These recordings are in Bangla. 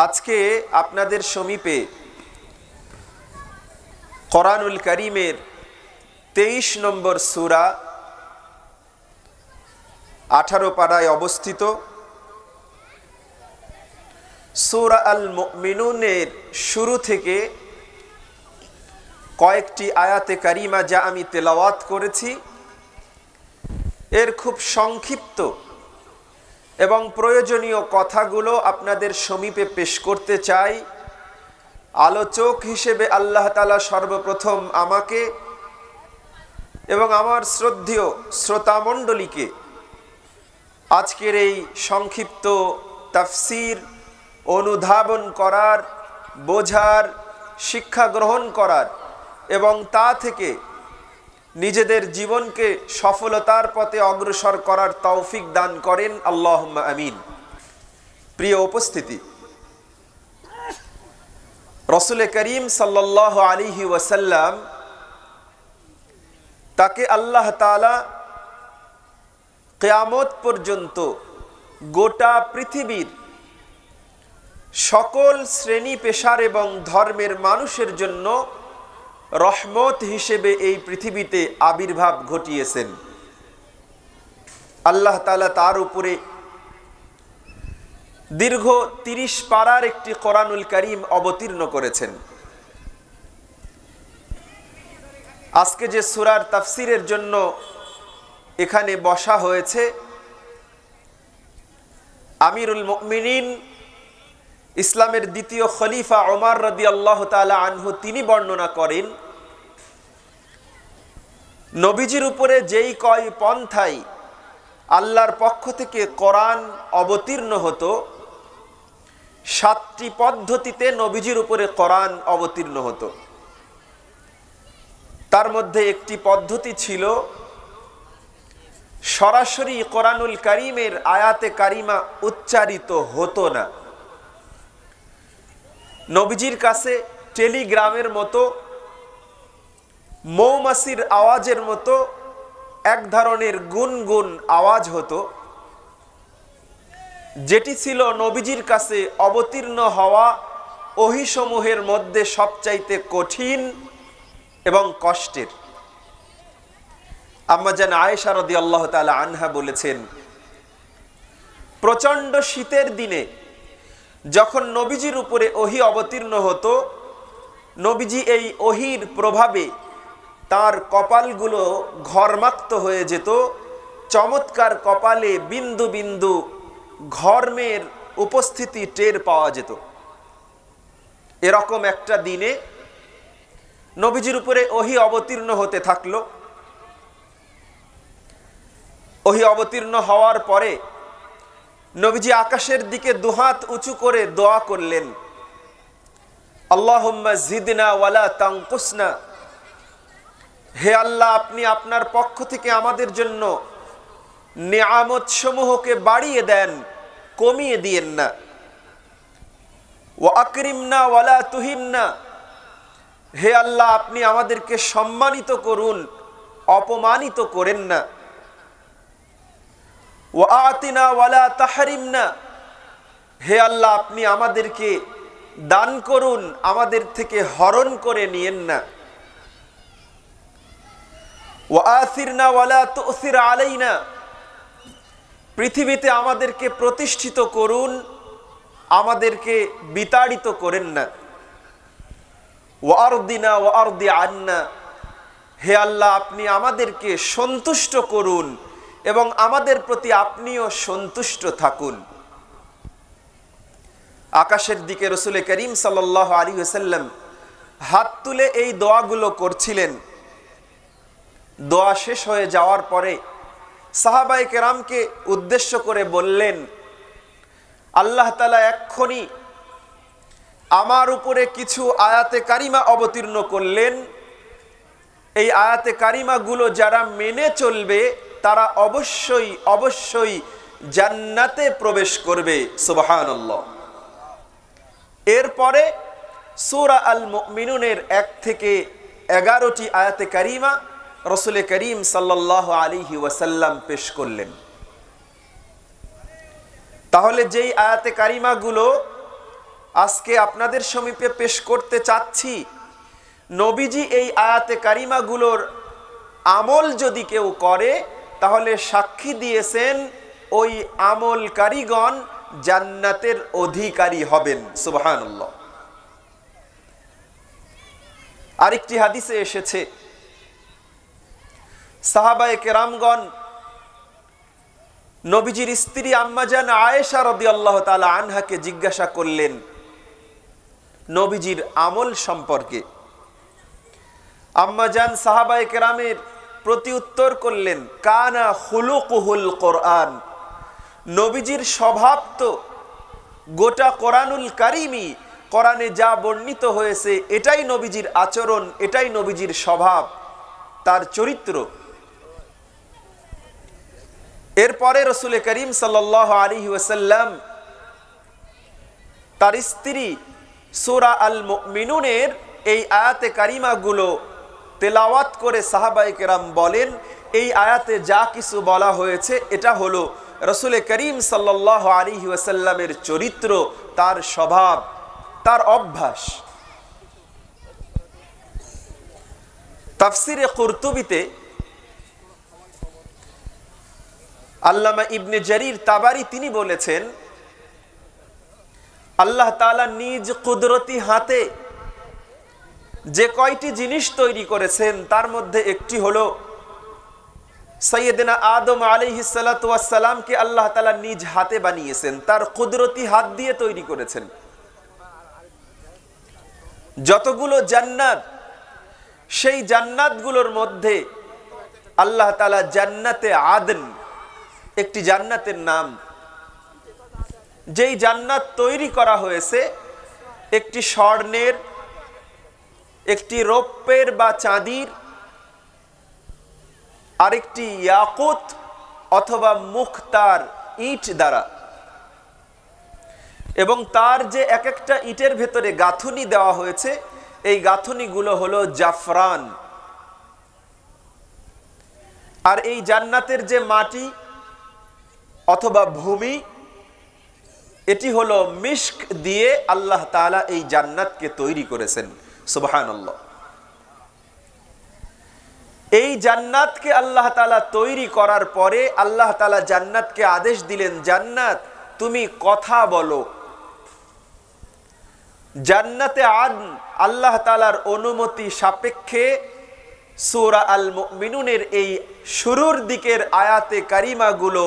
আজকে আপনাদের সমীপে কোরআনুল কারীমের 23 নম্বর সূরা 18 পারায় অবস্থিত সূরা আল মুমিনুনের শুরু থেকে কয়েকটি আয়াতে কারিমা যা আমি তেলাওয়াত করেছি এর খুব সংক্ষিপ্ত এবং প্রয়োজনীয় কথাগুলো আপনাদের সমীপে পেশ করতে চাই। আলোচক হিসেবে আল্লাহ তাআলা সর্বপ্রথম আমাকে এবং আমার শ্রদ্ধেয় শ্রোতামণ্ডলীকে আজকের এই সংক্ষিপ্ত তাফসীর অনুধাবন করার, বোঝার, শিক্ষা গ্রহণ করার এবং তা থেকে নিজেদের জীবনকে সফলতার পথে অগ্রসর করার তৌফিক দান করেন, আল্লাহুম্মা আমিন। প্রিয় উপস্থিতি, রাসূল করিম সাল্লাল্লাহু আলাইহি ওয়াসাল্লাম তাকে আল্লাহ তাআলা কিয়ামত পর্যন্ত গোটা পৃথিবীর সকল শ্রেণী পেশার এবং ধর্মের মানুষের জন্য রহমত হিসেবে এই পৃথিবীতে আবির্ভাব ঘটিয়েছেন। আল্লাহ তাআলা তার উপরে দীর্ঘ 30 পারার একটি কোরআনুল কারীম অবতীর্ণ করেছেন। আজকে যে সূরার তাফসীরের জন্য এখানে বসা হয়েছে, আমিরুল মুমিনিন ইসলামের দ্বিতীয় খলিফা ওমর রাদিয়াল্লাহু তাআলা আনহু তিনি বর্ণনা করেন, নবীজির উপরে যেই কয় পন্থায় আল্লাহর পক্ষ থেকে কোরআন অবতীর্ণ হতো, 7টি পদ্ধতিতে নবীজির উপরে কোরআন অবতীর্ণ হতো। তার মধ্যে একটি পদ্ধতি ছিল সরাসরি কোরআনুল কারীমের আয়াতে কারিমা উচ্চারিত হতো না। নবীজির কাছে টেলিগ্রামের মতো, মৌমাছির আওয়াজের মতো এক ধরনের গুনগুন আওয়াজ হতো, যেটি ছিল নবীজির কাছে অবতীর্ণ হওয়া ওহীসমূহের মধ্যে সবচাইতে কঠিন এবং কষ্টের। আম্মা জান আয়েশা রাদিয়াল্লাহু তাআলা আনহা বলেছেন, প্রচণ্ড শীতের দিনে যখন নবীজির উপরে ওহী অবতীর্ণ হতো, নবীজি এই ওহীর প্রভাবে তার কপালগুলো ঘর্মাক্ত হয়ে যেত, চমৎকার কপালে বিন্দু বিন্দু ঘর্মের উপস্থিতি টের পাওয়া যেত। এরকম একটা দিনে নবীজির উপরে ওহী অবতীর্ণ হতে থাকলো। ওহী অবতীর্ণ হওয়ার পরে নবীজি আকাশের দিকে দুহাত উঁচু করে দোয়া করলেন, আল্লাহুম্মা জিদনা ওয়ালা তানকুসনা, হে আল্লাহ, আপনি আপনার পক্ষ থেকে আমাদের জন্য নিয়ামত সমূহকে বাড়িয়ে দেন, কমিয়ে দিয়েন না। ওয়া আকরিমনা ওয়ালা তুহিননা, হে আল্লাহ, আপনি আমাদেরকে সম্মানিত করুন, অপমানিত করেন না। ওয়া আতিনা ওয়ালা তাহরিমনা, হে আল্লাহ, আপনি আমাদেরকে দান করুন, আমাদের থেকে হরণ করে নিয়েন না। ওয়া আথিরনা ওয়ালা তুসির আলাইনা, পৃথিবীতে আমাদেরকে প্রতিষ্ঠিত করুন, আমাদেরকে বিতাড়িত করেন না। ওয়া আরদিনা ওয়া আরদি আন্না, হে আল্লাহ, আপনি আমাদেরকে সন্তুষ্ট করুন এবং আমাদের প্রতি আপনিও সন্তুষ্ট থাকুন। আকাশের দিকে রাসূল করিম সাল্লাল্লাহু আলাইহি ওয়াসাল্লাম হাত তুলে এই দোয়াগুলো করছিলেন। দোয়া শেষ হয়ে যাওয়ার পরে সাহাবায়ে কেরামকে উদ্দেশ্য করে বললেন, আল্লাহ তাআলা এক্ষুনি আমার উপরে কিছু আয়াতে কারিমা অবতীর্ণ করলেন। এই আয়াতে কারিমাগুলো যারা মেনে চলবে তারা অবশ্যই অবশ্যই জান্নাতে প্রবেশ করবে। সুবহানাল্লাহ। এরপরে সূরা আল মুমিনুনের 1 থেকে 11টি আয়াতে কারিমা রাসূল করিম সাল্লাল্লাহু আলাইহি ওয়াসাল্লাম পেশ করলেন। তাহলে যেই আয়াতে কারিমাগুলো আজকে আপনাদের সমীপে পেশ করতে চাচ্ছি, নবীজি এই আয়াতে কারিমাগুলোর আমল যদি কেউ করে তাহলে সাক্ষী দিয়েছেন ওই আমলকারীগণ জান্নাতের অধিকারী হবেন। সুবহানাল্লাহ। আরেকটি হাদিসে এসেছে, সাহাবায়ে কেরামগণ নবীজির স্ত্রী আম্মাজান আয়েশা রাদিয়াল্লাহু তাআলা আনহাকে জিজ্ঞাসা করলেন নবীজির আমল সম্পর্কে। আম্মাজান সাহাবায়ে কেরামের প্রতি উত্তর করলেন, কানা খুলুকুহুল কোরআন, নবীজির স্বভাব তো গোটা কোরআনুল কারিমি, কোরআনে যা বর্ণিত হয়েছে এটাই নবীজির আচরণ, এটাই নবীজির স্বভাব, তার চরিত্র। এরপরে রাসূল করিম সাল্লাল্লাহু আলাইহি ওয়াসাল্লাম তার স্ত্রী সূরা আল মুমিনুনের এই আয়াতে কারিমাগুলো তেলাওয়াত করে সাহাবায়ে কেরাম বলেন, এই আয়াতে যা কিছু বলা হয়েছে এটা হলো রাসূল করিম সাল্লাল্লাহু আলাইহি ওয়াসাল্লামের চরিত্র, তার স্বভাব, তার অভ্যাস। তাফসিরে কুরতুবিতে আল্লামা ইবনে জারির তাবারি তিনি বলেছেন, আল্লাহ তাআলা নিজ কুদরতি হাতে যে কয়টি জিনিস তৈরি করেছেন তার মধ্যে একটি হলো সাইয়েদনা আদম আলাইহিস সালাতু ওয়াস সালামকে আল্লাহ তাআলা নিজ হাতে বানিয়েছেন, তার কুদরতি হাত দিয়ে তৈরি করেছেন। যতগুলো জান্নাত, সেই জান্নাতগুলোর মধ্যে আল্লাহ তাআলা জান্নাতে আদন, একটি জান্নাতের নাম, যেই জান্নাত তৈরি করা হয়েছে একটি স্বর্ণের, একটি রৌপ্যের বা চাঁদির, আরেকটি ইয়াকুত অথবা মুখতার ইট দ্বারা, এবং তার যে এক একটা ইটের ভেতরে গাঁথুনি দেওয়া হয়েছে এই গাঁথুনিগুলো হলো জাফরান। আর এই জান্নাতের যে মাটি অথবা ভূমি, এটি হলো মিশক দিয়ে আল্লাহ তাআলা এই জান্নাতকে তৈরি করেছেন। সুবহানাল্লাহ। এই জান্নাতকে আল্লাহ তাআলা তৈরি করার পরে আল্লাহ তাআলা জান্নাতকে আদেশ দিলেন, জান্নাত তুমি কথা বলো। জান্নাতে আদন আল্লাহ তাআলার অনুমতি সাপেক্ষে সূরা আল মুমিনুনের এই শুরুর দিকের আয়াতে কারিমাগুলো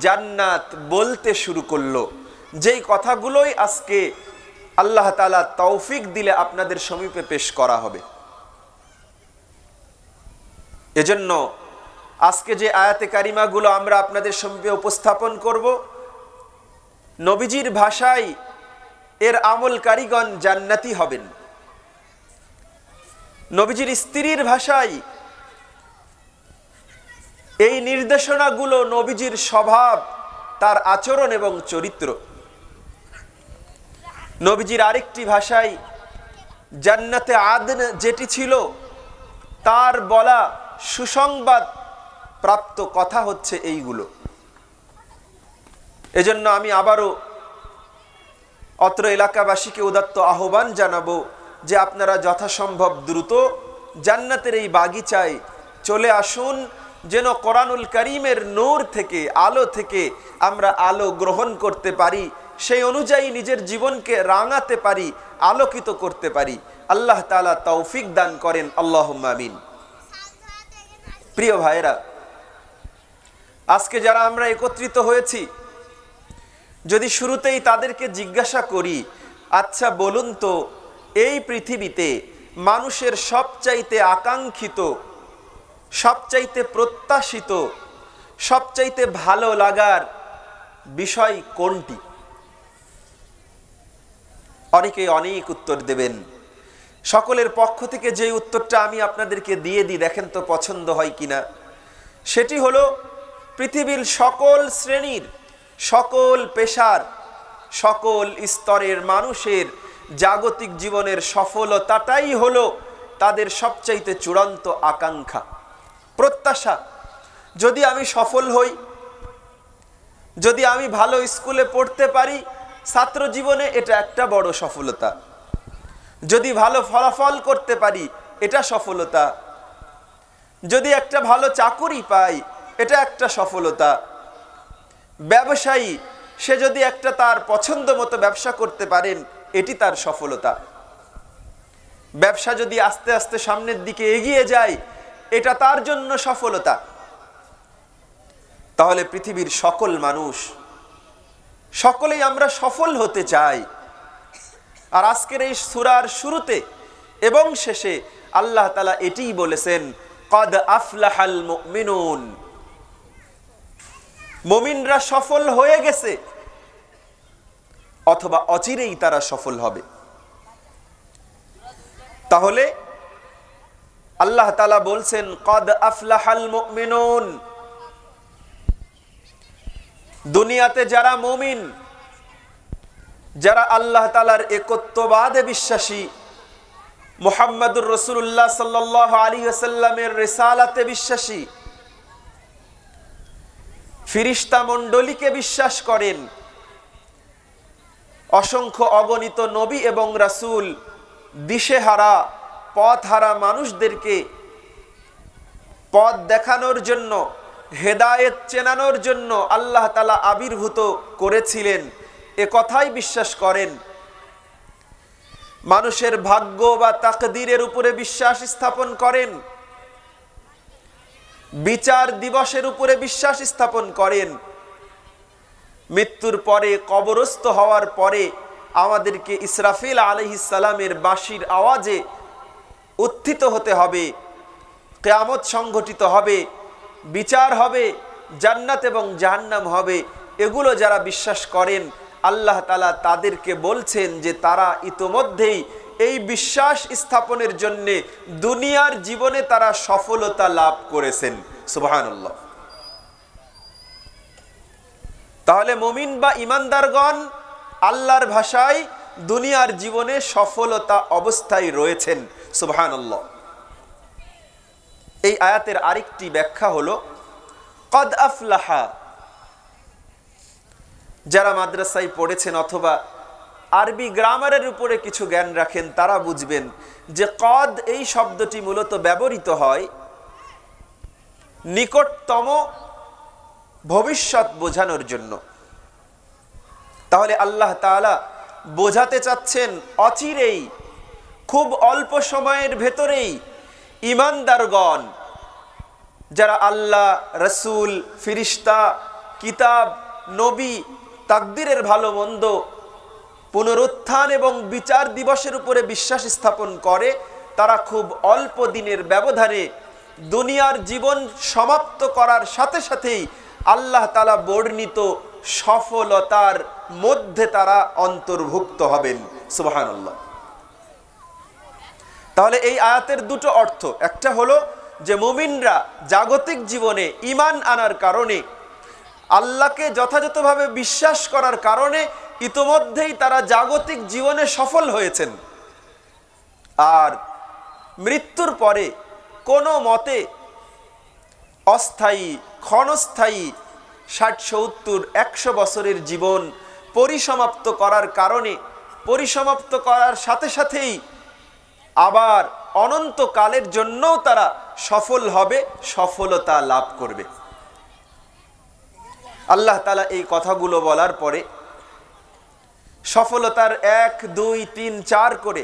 জান্নাত বলতে শুরু করলো, যেই কথাগুলোই আজকে আল্লাহ তাআলা তৌফিক দিলে আপনাদের সমীপে পেশ করা হবে। এজন্য আজকে যে আয়াতে কারিমাগুলো আমরা আপনাদের সমীপে উপস্থাপন করব, নবীজির ভাষায় এর আমলকারীগণ জান্নাতি হবেন। নবীজির স্ত্রীর ভাষায় এই নির্দেশনাগুলো নবীজির স্বভাব, তার আচরণ এবং চরিত্র। নবীজির আরেকটি ভাষায় জান্নাতে আদন যেটি ছিল তার বলা সুসংবাদ প্রাপ্ত কথা হচ্ছে এইগুলো। এজন্য আমি আবারও অত্র এলাকাবাসীকে উদাত্ত আহ্বান জানাবো যে আপনারা যথাসম্ভব দ্রুত জান্নাতের এই বাগিচায় চলে আসুন, যেন কোরআনুল কারীমের নূর থেকে, আলো থেকে আমরা আলো গ্রহণ করতে পারি, সেই অনুযায়ী নিজের জীবনকে রাঙাতে পারি, আলোকিত করতে পারি। আল্লাহ তাআলা তৌফিক দান করেন, আল্লাহুম্মা আমিন। প্রিয় ভাইরা, আজকে যারা আমরা একত্রিত হয়েছি, যদি শুরুতেই তাদেরকে জিজ্ঞাসা করি, আচ্ছা বলুন তো এই পৃথিবীতে মানুষের সবচাইতে আকাঙ্ক্ষিত, সবচাইতে প্রত্যাশিত, সবচাইতে ভালো লাগার বিষয় কোনটি? অনেকেই অনেক উত্তর দেবেন। সকলের পক্ষ থেকে যে উত্তরটা আমি আপনাদেরকে দিয়ে দিই, দেখেন তো পছন্দ হয় কিনা। সেটি হলো পৃথিবীর সকল শ্রেণীর, সকল পেশার, সকল স্তরের মানুষের জাগতিক জীবনের সফলতাটাই হলো তাদের সবচাইতে চূড়ান্ত আকাঙ্ক্ষা, প্রত্যাশা। যদি আমি সফল হই, যদি আমি ভালো স্কুলে পড়তে পারি, ছাত্র জীবনে এটা একটা বড় সফলতা। যদি ভালো ফলাফল করতে পারি এটা সফলতা। যদি একটা ভালো চাকুরি পাই এটা একটা সফলতা। ব্যবসায়ী সে যদি একটা তার পছন্দ মতো ব্যবসা করতে পারেন এটি তার সফলতা। ব্যবসা যদি আস্তে আস্তে সামনের দিকে এগিয়ে যায় এটা তার জন্য সফলতা। তাহলে পৃথিবীর সকল মানুষ, সকলেই আমরা সফল হতে চাই। আর আজকের এই সূরার শুরুতে এবং শেষে আল্লাহ তাআলা এটিই বলেছেন, ক্বাদ আফলাহাল মুমিনুন, মুমিনরা সফল হয়ে গেছে অথবা অচিরেই তারা সফল হবে। তাহলে আল্লাহ তাআলা বলছেন ক্বাদ আফলাহাল মুমিনুন, দুনিয়াতে যারা মুমিন, যারা আল্লাহ তাআলার একত্ববাদে বিশ্বাসী, মুহাম্মদুর রাসূলুল্লাহ সাল্লাল্লাহু আলাইহি ওয়াসাল্লামের রিসালাতে বিশ্বাসী, ফেরেশতা মণ্ডলীকে বিশ্বাস করেন, অসংখ্য অগণিত নবী এবং রাসূল, দিশেহারা পথহারা মানুষদেরকে পথ দেখানোর জন্য, হেদায়েত চেনানোর জন্য আল্লাহ তাআলা আবির্ভূত করেছিলেন এ কথাই বিশ্বাস করেন। মানুষের ভাগ্য বা তাকদীরের উপরে বিশ্বাস স্থাপন করেন, বিচার দিবসের উপরে বিশ্বাস স্থাপন করেন, মৃত্যুর পরে কবরস্থ হওয়ার পরে আমাদেরকে ইসরাফিল আলাইহিস সালামের বাঁশির আওয়াজে উত্থিত হতে হবে, কিয়ামত সংঘটিত হবে, বিচার হবে, জান্নাত এবং জাহান্নাম হবে। এগুলো যারা বিশ্বাস করেন আল্লাহ তাআলা তাদেরকে বলছেন যে তারা ইতোমধ্যেই এই বিশ্বাস স্থাপনের জন্য দুনিয়ার জীবনে তারা সফলতা লাভ করেছেন। সুবহানাল্লাহ। তাহলে মুমিন বা ঈমানদারগণ আল্লাহর ভাষায় দুনিয়ার জীবনে সফলতা অবস্থায় রয়েছেন। সুবহানাল্লাহ। এই আয়াতের আরেকটি ব্যাখ্যা হলো ক্বাদ আফলাহা। যারা মাদ্রাসায় পড়েছেন অথবা আরবি গ্রামারের উপরে কিছু জ্ঞান রাখেন তারা বুঝবেন যে ক্বাদ এই শব্দটি মূলত ব্যবহৃত হয় নিকটতম ভবিষ্যৎ বোঝানোর জন্য। তাহলে আল্লাহ তাআলা বোঝাতে চাচ্ছেন অচিরেই, খুব অল্প সময়ের ভেতরেই ঈমানদারগণ, যারা আল্লাহ, রাসূল, ফেরেশতা, কিতাব, নবী, তাকদীরের ভালো মন্দ, পুনরুত্থান এবং বিচার দিবসের উপরে বিশ্বাস স্থাপন করে, তারা খুব অল্প দিনের ব্যবধানে দুনিয়ার জীবন সমাপ্ত করার সাথে সাথেই আল্লাহ তাআলা বর্ণিত সফলতার মধ্যে তারা অন্তর্ভুক্ত হবেন। সুবহানাল্লাহ। তাহলে এই আয়াতের দুটো অর্থ, একটা হলো যে মুমিনরা জাগতিক জীবনে ঈমান আনার কারণে, আল্লাহকে যথাযথভাবে বিশ্বাস করার কারণে ইতোমধ্যেই তারা জাগতিক জীবনে সফল হয়েছেন। আর মৃত্যুর পরে কোনো মতে অস্থায়ী, ক্ষণস্থায়ী 60-70-100 বছরের জীবন পরিসমাপ্ত করার কারণে, পরিসমাপ্ত করার সাথে সাথেই আবার অনন্তকালের জন্যও তারা সফল হবে, সফলতা লাভ করবে। আল্লাহ তাআলা এই কথাগুলো বলার পরে সফলতার 1, 2, 3, 4 করে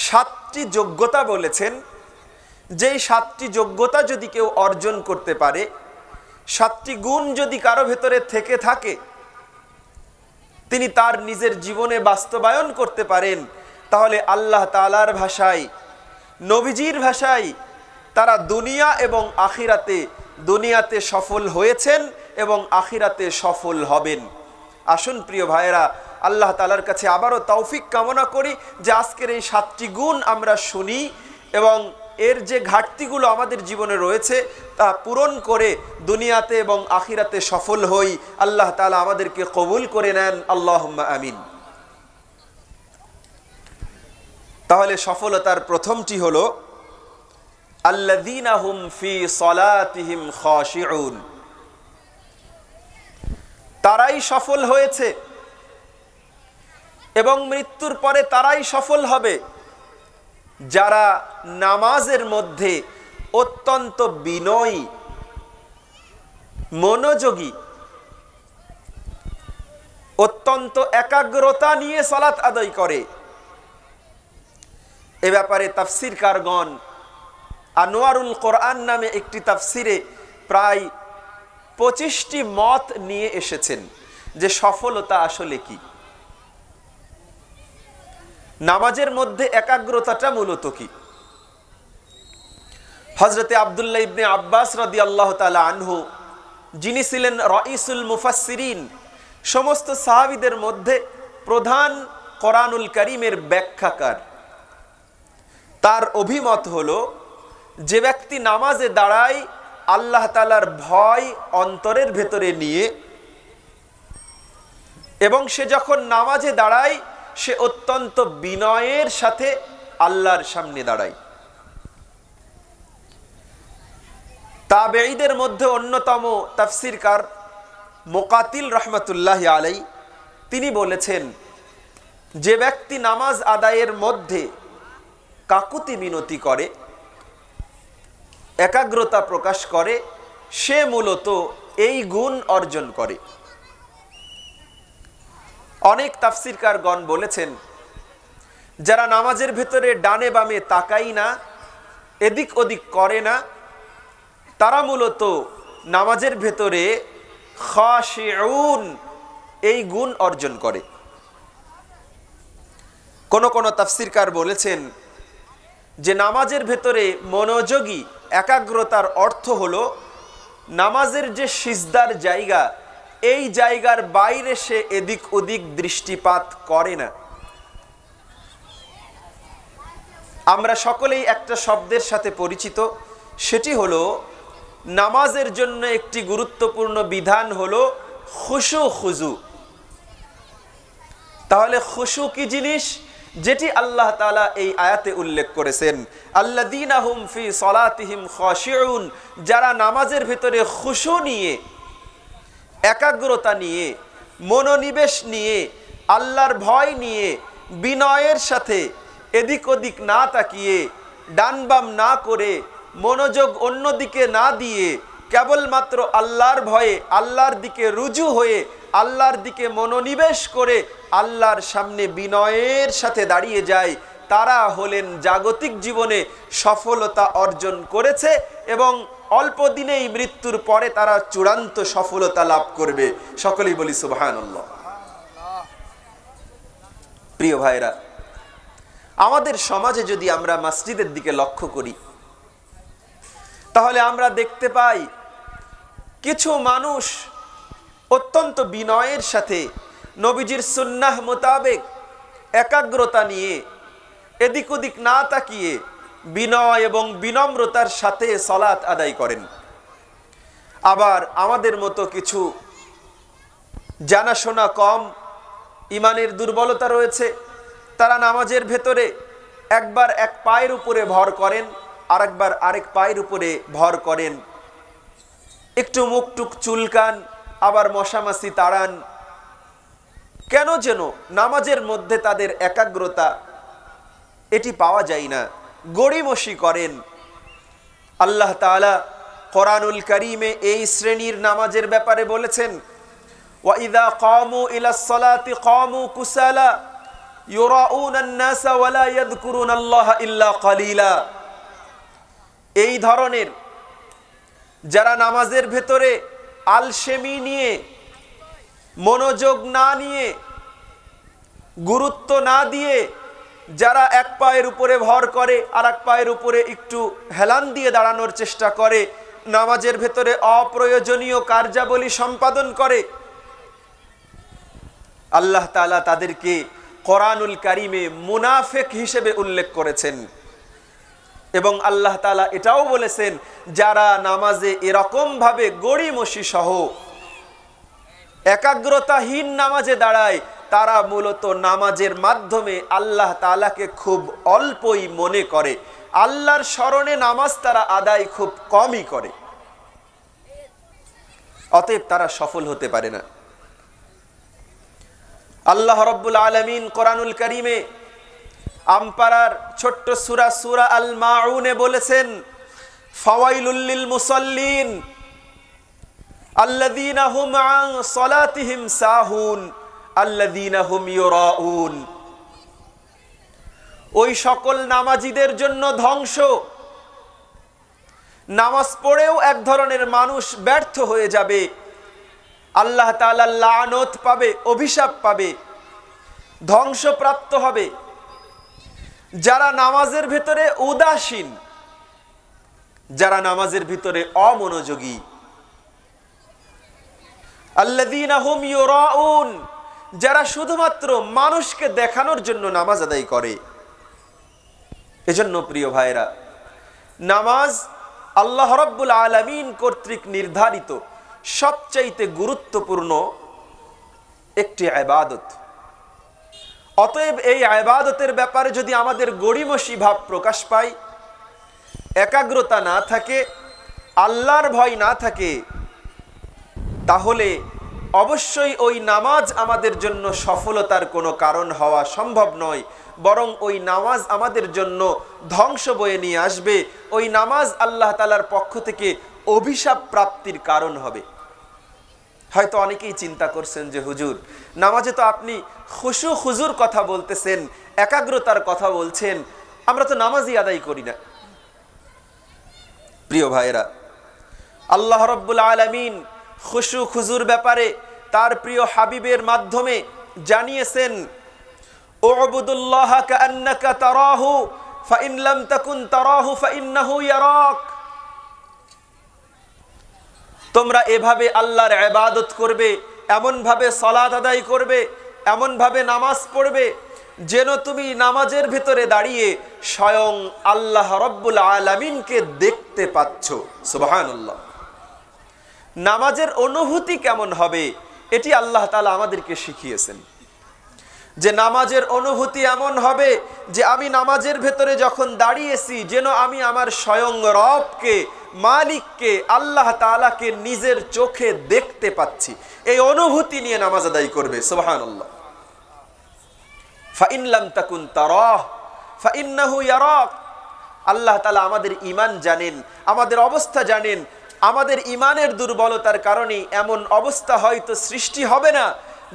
7টি যোগ্যতা বলেছেন। যেই 7টি যোগ্যতা যদি কেউ অর্জন করতে পারে, 7টি গুণ যদি কারো ভেতরে থেকে থাকে, তিনি তার নিজের জীবনে বাস্তবায়ন করতে পারেন, তাহলে আল্লাহ তাআলার ভাষায়, নবীজির ভাষায় তারা দুনিয়া এবং আখিরাতে, দুনিয়াতে সফল হয়েছেন এবং আখিরাতে সফল হবেন। আসুন প্রিয় ভাইয়েরা, আল্লাহ তাআলার কাছে আবারও তৌফিক কামনা করি যে আজকের এই 7টি গুণ আমরা শুনি এবং এর যে ঘাটতিগুলো আমাদের জীবনে রয়েছে তা পূরণ করে দুনিয়াতে এবং আখিরাতে সফল হই। আল্লাহ তাআলা আমাদেরকে কবুল করে নেন, আল্লাহুম্মা আমিন। তাহলে সফলতার প্রথমটি হলো আল্লাযীনা হুম ফি সলাতিহিম খাশিউন। তারাই সফল হয়েছে এবং মৃত্যুর পরে তারাই সফল হবে যারা নামাজের মধ্যে অত্যন্ত বিনয়ী, মনোযোগী, অত্যন্ত একাগ্রতা নিয়ে সালাত আদায় করে। এ ব্যাপারে তাফসীরকারগণ আনোয়ারুল কোরআন নামে একটি তাফসিরে প্রায় 25টি মত নিয়ে এসেছেন যে সফলতা আসলে কি, নামাজের মধ্যে একাগ্রতাটা মূলত কি। হযরতে আব্দুল্লাহ ইবনে আব্বাস রাদিয়াল্লাহু তাআলা আনহু, যিনি ছিলেন রাইসুল মুফাসসিরিন, সমস্ত সাহাবীদের মধ্যে প্রধান কোরআনুল কারীমের ব্যাখ্যাকার, তার অভিমত হলো যে ব্যক্তি নামাজে দাঁড়ায় আল্লাহ তাআলার ভয় অন্তরের ভেতরে নিয়ে, এবং সে যখন নামাজে দাঁড়ায় সে অত্যন্ত বিনয়ের সাথে আল্লাহর সামনে দাঁড়ায়। তাবেঈদের মধ্যে অন্যতম তাফসীরকার মুকাতিল রাহমাতুল্লাহি আলাইহি, তিনি বলেছেন যে ব্যক্তি নামাজ আদায়ের মধ্যে কাকুতি মিনতি করে, একাগ্রতা প্রকাশ করে, সে মূলত এই গুণ অর্জন করে। অনেক তাফসীরকারগণ বলেছেন যারা নামাজের ভেতরে ডানে বামে তাকাই না, এদিক ওদিক করে না, তারা মূলত নামাজের ভেতরে খাশিউন এই গুণ অর্জন করে। কোন কোন তাফসীরকার বলেছেন যে নামাজের ভেতরে মনোযোগী একাগ্রতার অর্থ হলো নামাজের যে সিজদার জায়গা, এই জায়গার বাইরে সে এদিক ওদিক দৃষ্টিপাত করে না। আমরা সকলেই একটা শব্দের সাথে পরিচিত, সেটি হলো নামাজের জন্য একটি গুরুত্বপূর্ণ বিধান হলো খুশু খুজু। তাহলে খুশু কি জিনিস, যেটি আল্লাহ তাআলা এই আয়াতে উল্লেখ করেছেন, আল্লাযীনা হুম ফি সলাতিহিম খাশিউন, যারা নামাজের ভিতরে খুশু নিয়ে, একাগ্রতা নিয়ে, মনোনিবেশ নিয়ে, আল্লাহর ভয় নিয়ে, বিনয়ের সাথে এদিক ওদিক না তাকিয়ে, ডান বাম না করে, মনোযোগ অন্যদিকে না দিয়ে, কেবলমাত্র আল্লাহর ভয়ে আল্লাহর দিকে রুজু হয়ে আল্লাহর দিকে মনোনিবেশ করে আল্লাহর সামনে বিনয়ের সাথে দাঁড়িয়ে যায়, তারা হলেন জাগতিক জীবনে সফলতা অর্জন করেছে এবং অল্প দিনেই মৃত্যুর পরে তারা চূড়ান্ত সফলতা লাভ করবে। সকলেই বলি সুবহানাল্লাহ। প্রিয় ভাইরা, আমাদের সমাজে যদি আমরা মসজিদের দিকে লক্ষ্য করি তাহলে আমরা দেখতে পাই কিছু মানুষ অত্যন্ত বিনয়ের সাথে নবীজির সুন্নাহ মোতাবেক একাগ্রতা নিয়ে, এদিক ওদিক না তাকিয়ে বিনয় এবং বিনম্রতার সাথে সালাত আদায় করেন। আবার আমাদের মতো কিছু জানাশোনা কম, ইমানের দুর্বলতা রয়েছে, তারা নামাজের ভেতরে একবার এক পায়ের উপরে ভর করেন, আরেকবার আরেক পায়ের উপরে ভর করেন, একটু মুখটুক চুলকান, আবার মশামাছি তাড়ান। কেন যেন নামাজের মধ্যে তাদের একাগ্রতা এটি পাওয়া যায় না, গড়িমসি করেন। আল্লাহ তাআলা কোরআনুল কারীমে এই শ্রেণীর নামাজের ব্যাপারে বলেছেন, ওয়া ইযা কামু ইলাস সালাতি কামু কুসালা ইউরাউনান নাসা ওয়া লা ইয়াযকুরুনাল্লাহা ইল্লা কালিলা। এই ধরনের যারা নামাজের ভেতরে আলসেমি নিয়ে, মনোযোগ না নিয়ে, গুরুত্ব না দিয়ে, যারা এক পায়ের উপরে ভর করে আর এক পায়ের উপরে একটু হেলান দিয়ে দাঁড়ানোর চেষ্টা করে, নামাজের ভেতরে অপ্রয়োজনীয় কার্যাবলী সম্পাদন করে, আল্লাহ তাআলা তাদেরকে কোরআনুল কারীমে মুনাফিক হিসেবে উল্লেখ করেছেন। এবং আল্লাহ তাআলা এটাও বলেছেন যারা নামাজে এরকম ভাবে গড়িমসি সহ একাগ্রতাহীন নামাজে দাঁড়ায়, তারা মূলত নামাজের মাধ্যমে আল্লাহ তাআলাকে খুব অল্পই মনে করে, আল্লাহর স্মরণে নামাজ তারা আদায় খুব কমই করে, অতএব তারা সফল হতে পারে না। আল্লাহ রাব্বুল আলামিন কোরআনুল কারীমে আমপারার ছোট্ট সূরা সূরা আল মাউনে বলেছেন, ফাওয়াইলুল লিল মুসাল্লিন আল্লাযীনা হুম আন সালাতিহিম সাহুন আল্লাযীনা হুম ইউরাউন। ওই সকল নামাজীদের জন্য ধ্বংস, নামাজ পড়েও এক ধরনের মানুষ ব্যর্থ হয়ে যাবে, আল্লাহ তাআলা লানত পাবে, অভিশাপ পাবে, ধ্বংসপ্রাপ্ত হবে। যারা নামাজের ভিতরে উদাসীন, যারা নামাজের ভিতরে অমনোযোগী, আল্লাযীনা হুম ইউরাউন, যারা শুধুমাত্র মানুষকে দেখানোর জন্য নামাজ আদায় করে। এজন্য প্রিয় ভাইরা, নামাজ আল্লাহ রাব্বুল আলামিন কর্তৃক নির্ধারিত সবচাইতে গুরুত্বপূর্ণ একটি ইবাদত। অতএব এই ইবাদতের ব্যাপারে যদি আমাদের গড়িমসি ভাব প্রকাশ পায়, একাগ্রতা না থাকে, আল্লাহর ভয় না থাকে, তাহলে অবশ্যই ওই নামাজ আমাদের জন্য সফলতার কোনো কারণ হওয়া সম্ভব নয়, বরং ওই নামাজ আমাদের জন্য ধ্বংস বয়ে নিয়ে আসবে। ওই নামাজ আল্লাহ তাআলার পক্ষ থেকে অভিশাপ প্রাপ্তির কারণ হবে। হয়তো অনেকেই চিন্তা করছেন যে হুজুর, নামাজে তো আপনি খুশু খুজুর কথা বলতেছেন, একাগ্রতার কথা বলছেন, আমরা তো নামাজই আদায় করি না। প্রিয় ভাইরা, আল্লাহ রাব্বুল আলামিন খুশু খুজুর ব্যাপারে তার প্রিয় হাবিবের মাধ্যমে জানিয়েছেন, উবুদুল্লাহা কাআন্নাকা তারাহু ফাইন লাম তাকুন তারাহু ফাইন্নাহু ইয়ারাক। তোমরা এভাবে আল্লাহর ইবাদত করবে, এমন ভাবে সালাত আদায় করবে, এমন ভাবে নামাজ পড়বে যেন তুমি নামাজের ভিতরে দাঁড়িয়ে স্বয়ং আল্লাহ রাব্বুল আলামিনকে দেখতে পাচ্ছ। সুবহানাল্লাহ। নামাজের অনুভূতি কেমন হবে এটি আল্লাহ তাআলা আমাদেরকে শিখিয়েছেন, যে নামাজের অনুভূতি এমন হবে যে আমি নামাজের ভেতরে যখন দাঁড়িয়েছি যেন আমি আমার স্বয়ং রবকে, মালিককে, আল্লাহ তাআলাকে নিজের চোখে দেখতে পাচ্ছি। এই অনুভূতি নিয়ে নামাজ আদায় করবে। সুবহানাল্লাহ। ফাইন লাম তাকুন তারাহ ফাইন্নাহু ইয়ারাক। আল্লাহ তাআলা আমাদের ঈমান জানেন, আমাদের অবস্থা জানেন। আমাদের ঈমানের দুর্বলতার কারণে এমন অবস্থা হয়তো সৃষ্টি হবে না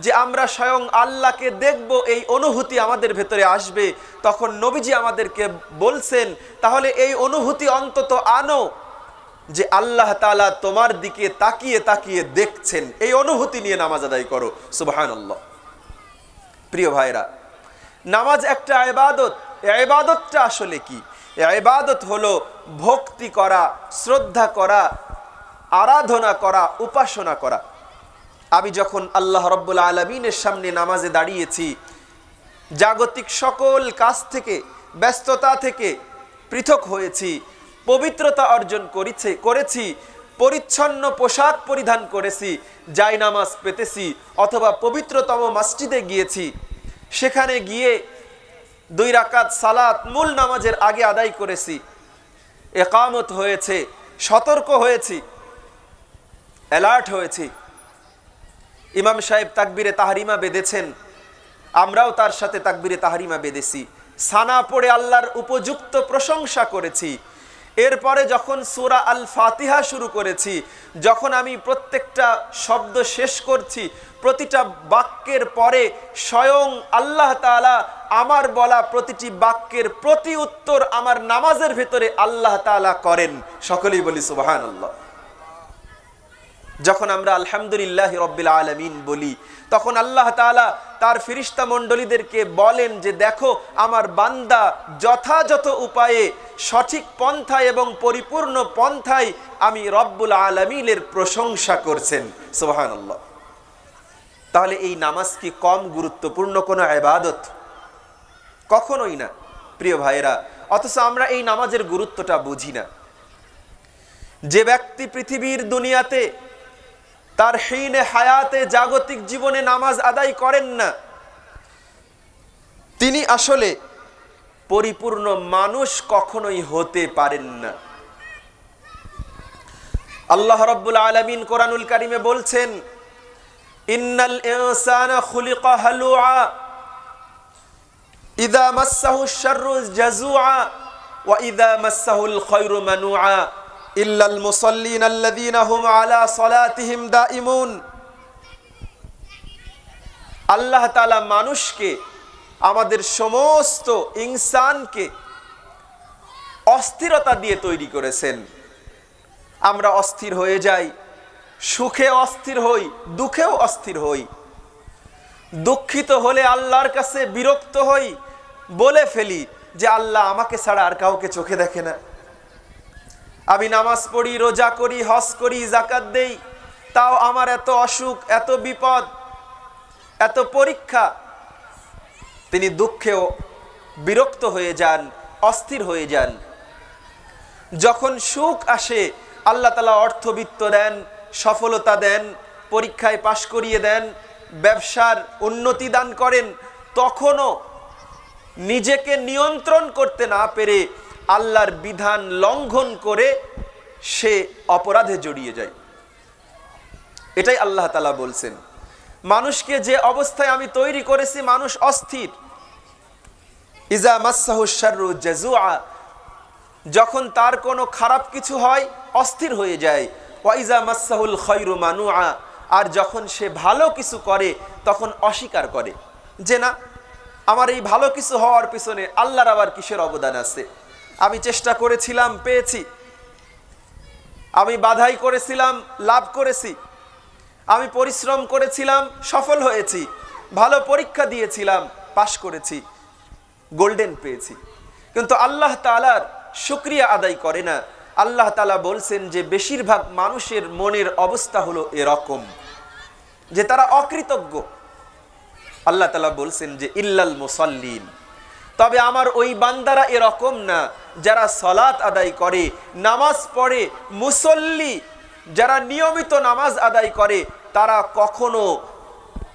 যে আমরা স্বয়ং আল্লাহকে দেখব, এই অনুভূতি আমাদের ভেতরে আসবে। তখন নবীজি আমাদেরকে বলছেন, তাহলে এই অনুভূতি অন্তত আনো যে আল্লাহ তাআলা তোমার দিকে তাকিয়ে তাকিয়ে দেখছেন। এই অনুভূতি নিয়ে নামাজ আদায় করো। সুবহানাল্লাহ। প্রিয় ভাইরা, নামাজ একটা ইবাদত। এই ইবাদতটা আসলে কি? এই ইবাদত হলো ভক্তি করা, শ্রদ্ধা করা, আরাধনা করা, উপাসনা করা। আমি যখন আল্লাহ রাব্বুল আলামিনের সামনে নামাজে দাঁড়িয়েছি, জাগতিক সকল কাজ থেকে, ব্যস্ততা থেকে পৃথক হয়েছি, পবিত্রতা অর্জন করেছি, পরিচ্ছন্ন পোশাক পরিধান করেছি, জায়নামাজ পেতেছি, অথবা পবিত্রতম মসজিদে গিয়েছি, সেখানে গিয়ে 2 রাকাত সালাত মূল নামাজের আগে আদায় করেছি, ইকামত হয়েছে, সতর্ক হয়েছি, অ্যালার্ট হয়েছি। ইমাম সাহেব তাকবীরে তাহরিমা বেঁধেছেন, আমরাও তার সাথে তাকবীরে তাহরিমা বেঁধেছি, সানা পড়ে আল্লাহর উপযুক্ত প্রশংসা করেছি। এরপরে যখন সূরা আল ফাতিহা শুরু করেছি, যখন আমি প্রত্যেকটা শব্দ শেষ করছি, প্রতিটা বাক্যের পরে স্বয়ং আল্লাহ তাআলা আমার বলা প্রতিটি বাক্যের প্রতি উত্তর আমার নামাজের ভিতরে আল্লাহ তাআলা করেন। সকলেই বলি সুবহানাল্লাহ। যখন আমরা আলহামদুলিল্লাহি রাব্বিল আলামিন বলি, তখন আল্লাহ তাআলা তার ফেরেশতা মণ্ডলীদেরকে বলেন যে দেখো আমার বান্দা যথাযথ উপায়ে, সঠিক পন্থায় এবং পরিপূর্ণ পন্থায় আমি রব্বুল আলামিনের প্রশংসা করছেন। সুবহানাল্লাহ। তাহলে এই নামাজ কি কম গুরুত্বপূর্ণ কোনো ইবাদত? কখনোই না প্রিয় ভাইরা। অথচ আমরা এই নামাজের গুরুত্বটা বুঝি না। যে ব্যক্তি পৃথিবীর দুনিয়াতে তার হিনে হায়াতে, জাগতিক জীবনে নামাজ আদায় করেন না, তিনি আসলে পরিপূর্ণ মানুষ কখনোই হতে পারেন না। আল্লাহ রাব্বুল আলামিন কোরআনুল কারীমে বলছেন, ইন্নাল ইনসানা খুলিকা হালুআ ইযা মাসসাহুশ শাররু জাযুআ ওয়া ইযা মাসসাহুল খায়রু মানুআ ইল্লাল মুসাল্লিন আল্লাযীনা হুম আলা সালাতিহিম দাঈমুন। আল্লাহ তাআলা মানুষকে, আমাদের সমস্ত ইনসানকে অস্থিরতা দিয়ে তৈরি করেছেন। আমরা অস্থির হয়ে যাই, সুখে অস্থির হই, দুঃখেও অস্থির হই। দুঃখিত হলে আল্লাহর কাছে বিরক্ত হই, বলে ফেলি যে আল্লাহ আমাকে ছাড়া আর কাউকে চোখে দেখে না। আমি নামাজ পড়ি, রোজা করি, হজ করি, যাকাত দেই, তাও আমার এত অসুখ, এত বিপদ, এত পরীক্ষা। তিনি দুঃখেও বিরক্ত হয়ে যান, অস্থির হয়ে যান। যখন সুখ আসে আল্লাহ তাআলা অর্থবিত্ত দেন, সফলতা দেন, পরীক্ষায় পাশ করিয়ে দেন, ব্যবসার উন্নতি দান করেন, তখনও নিজেকে নিয়ন্ত্রণ করতে না পেরে আল্লাহর বিধান লঙ্ঘন করে সে অপরাধে জড়িয়ে যায়। এটাই আল্লাহ তাআলা বলছেন, মানুষকে যে অবস্থায় আমি তৈরি করেছি মানুষ অস্থির। ইজা মাসসাহুশ শাররু জাযুআ, যখন তার কোনো খারাপ কিছু হয় অস্থির হয়ে যায়। ওয়া ইজা মাসসাহুল খায়রু মানুআ, আর যখন সে ভালো কিছু করে তখন অস্বীকার করে যে না, আমার এই ভালো কিছু হওয়ার পিছনে আল্লাহর আবার কিসের অবদান আছে। আমি চেষ্টা করেছিলাম, পেয়েছি। আমি বাধাই করেছিলাম, লাভ করেছি। আমি পরিশ্রম করেছিলাম, সফল হয়েছি। ভালো পরীক্ষা দিয়েছিলাম, পাশ করেছি, গোল্ডেন পেয়েছি। কিন্তু আল্লাহ তাআলার শুকরিয়া আদায় করে না। আল্লাহ তাআলা বলছেন যে বেশিরভাগ মানুষের মনের অবস্থা হলো এরকম যে তারা অকৃতজ্ঞ। আল্লাহ তাআলা বলছেন যে ইল্লাল মুসাল্লিন, তবে আমার ওই বান্দারা এরকম না যারা সালাত আদায় করে, নামাজ পড়ে, মুসল্লি যারা নিয়মিত নামাজ আদায় করে, তারা কখনো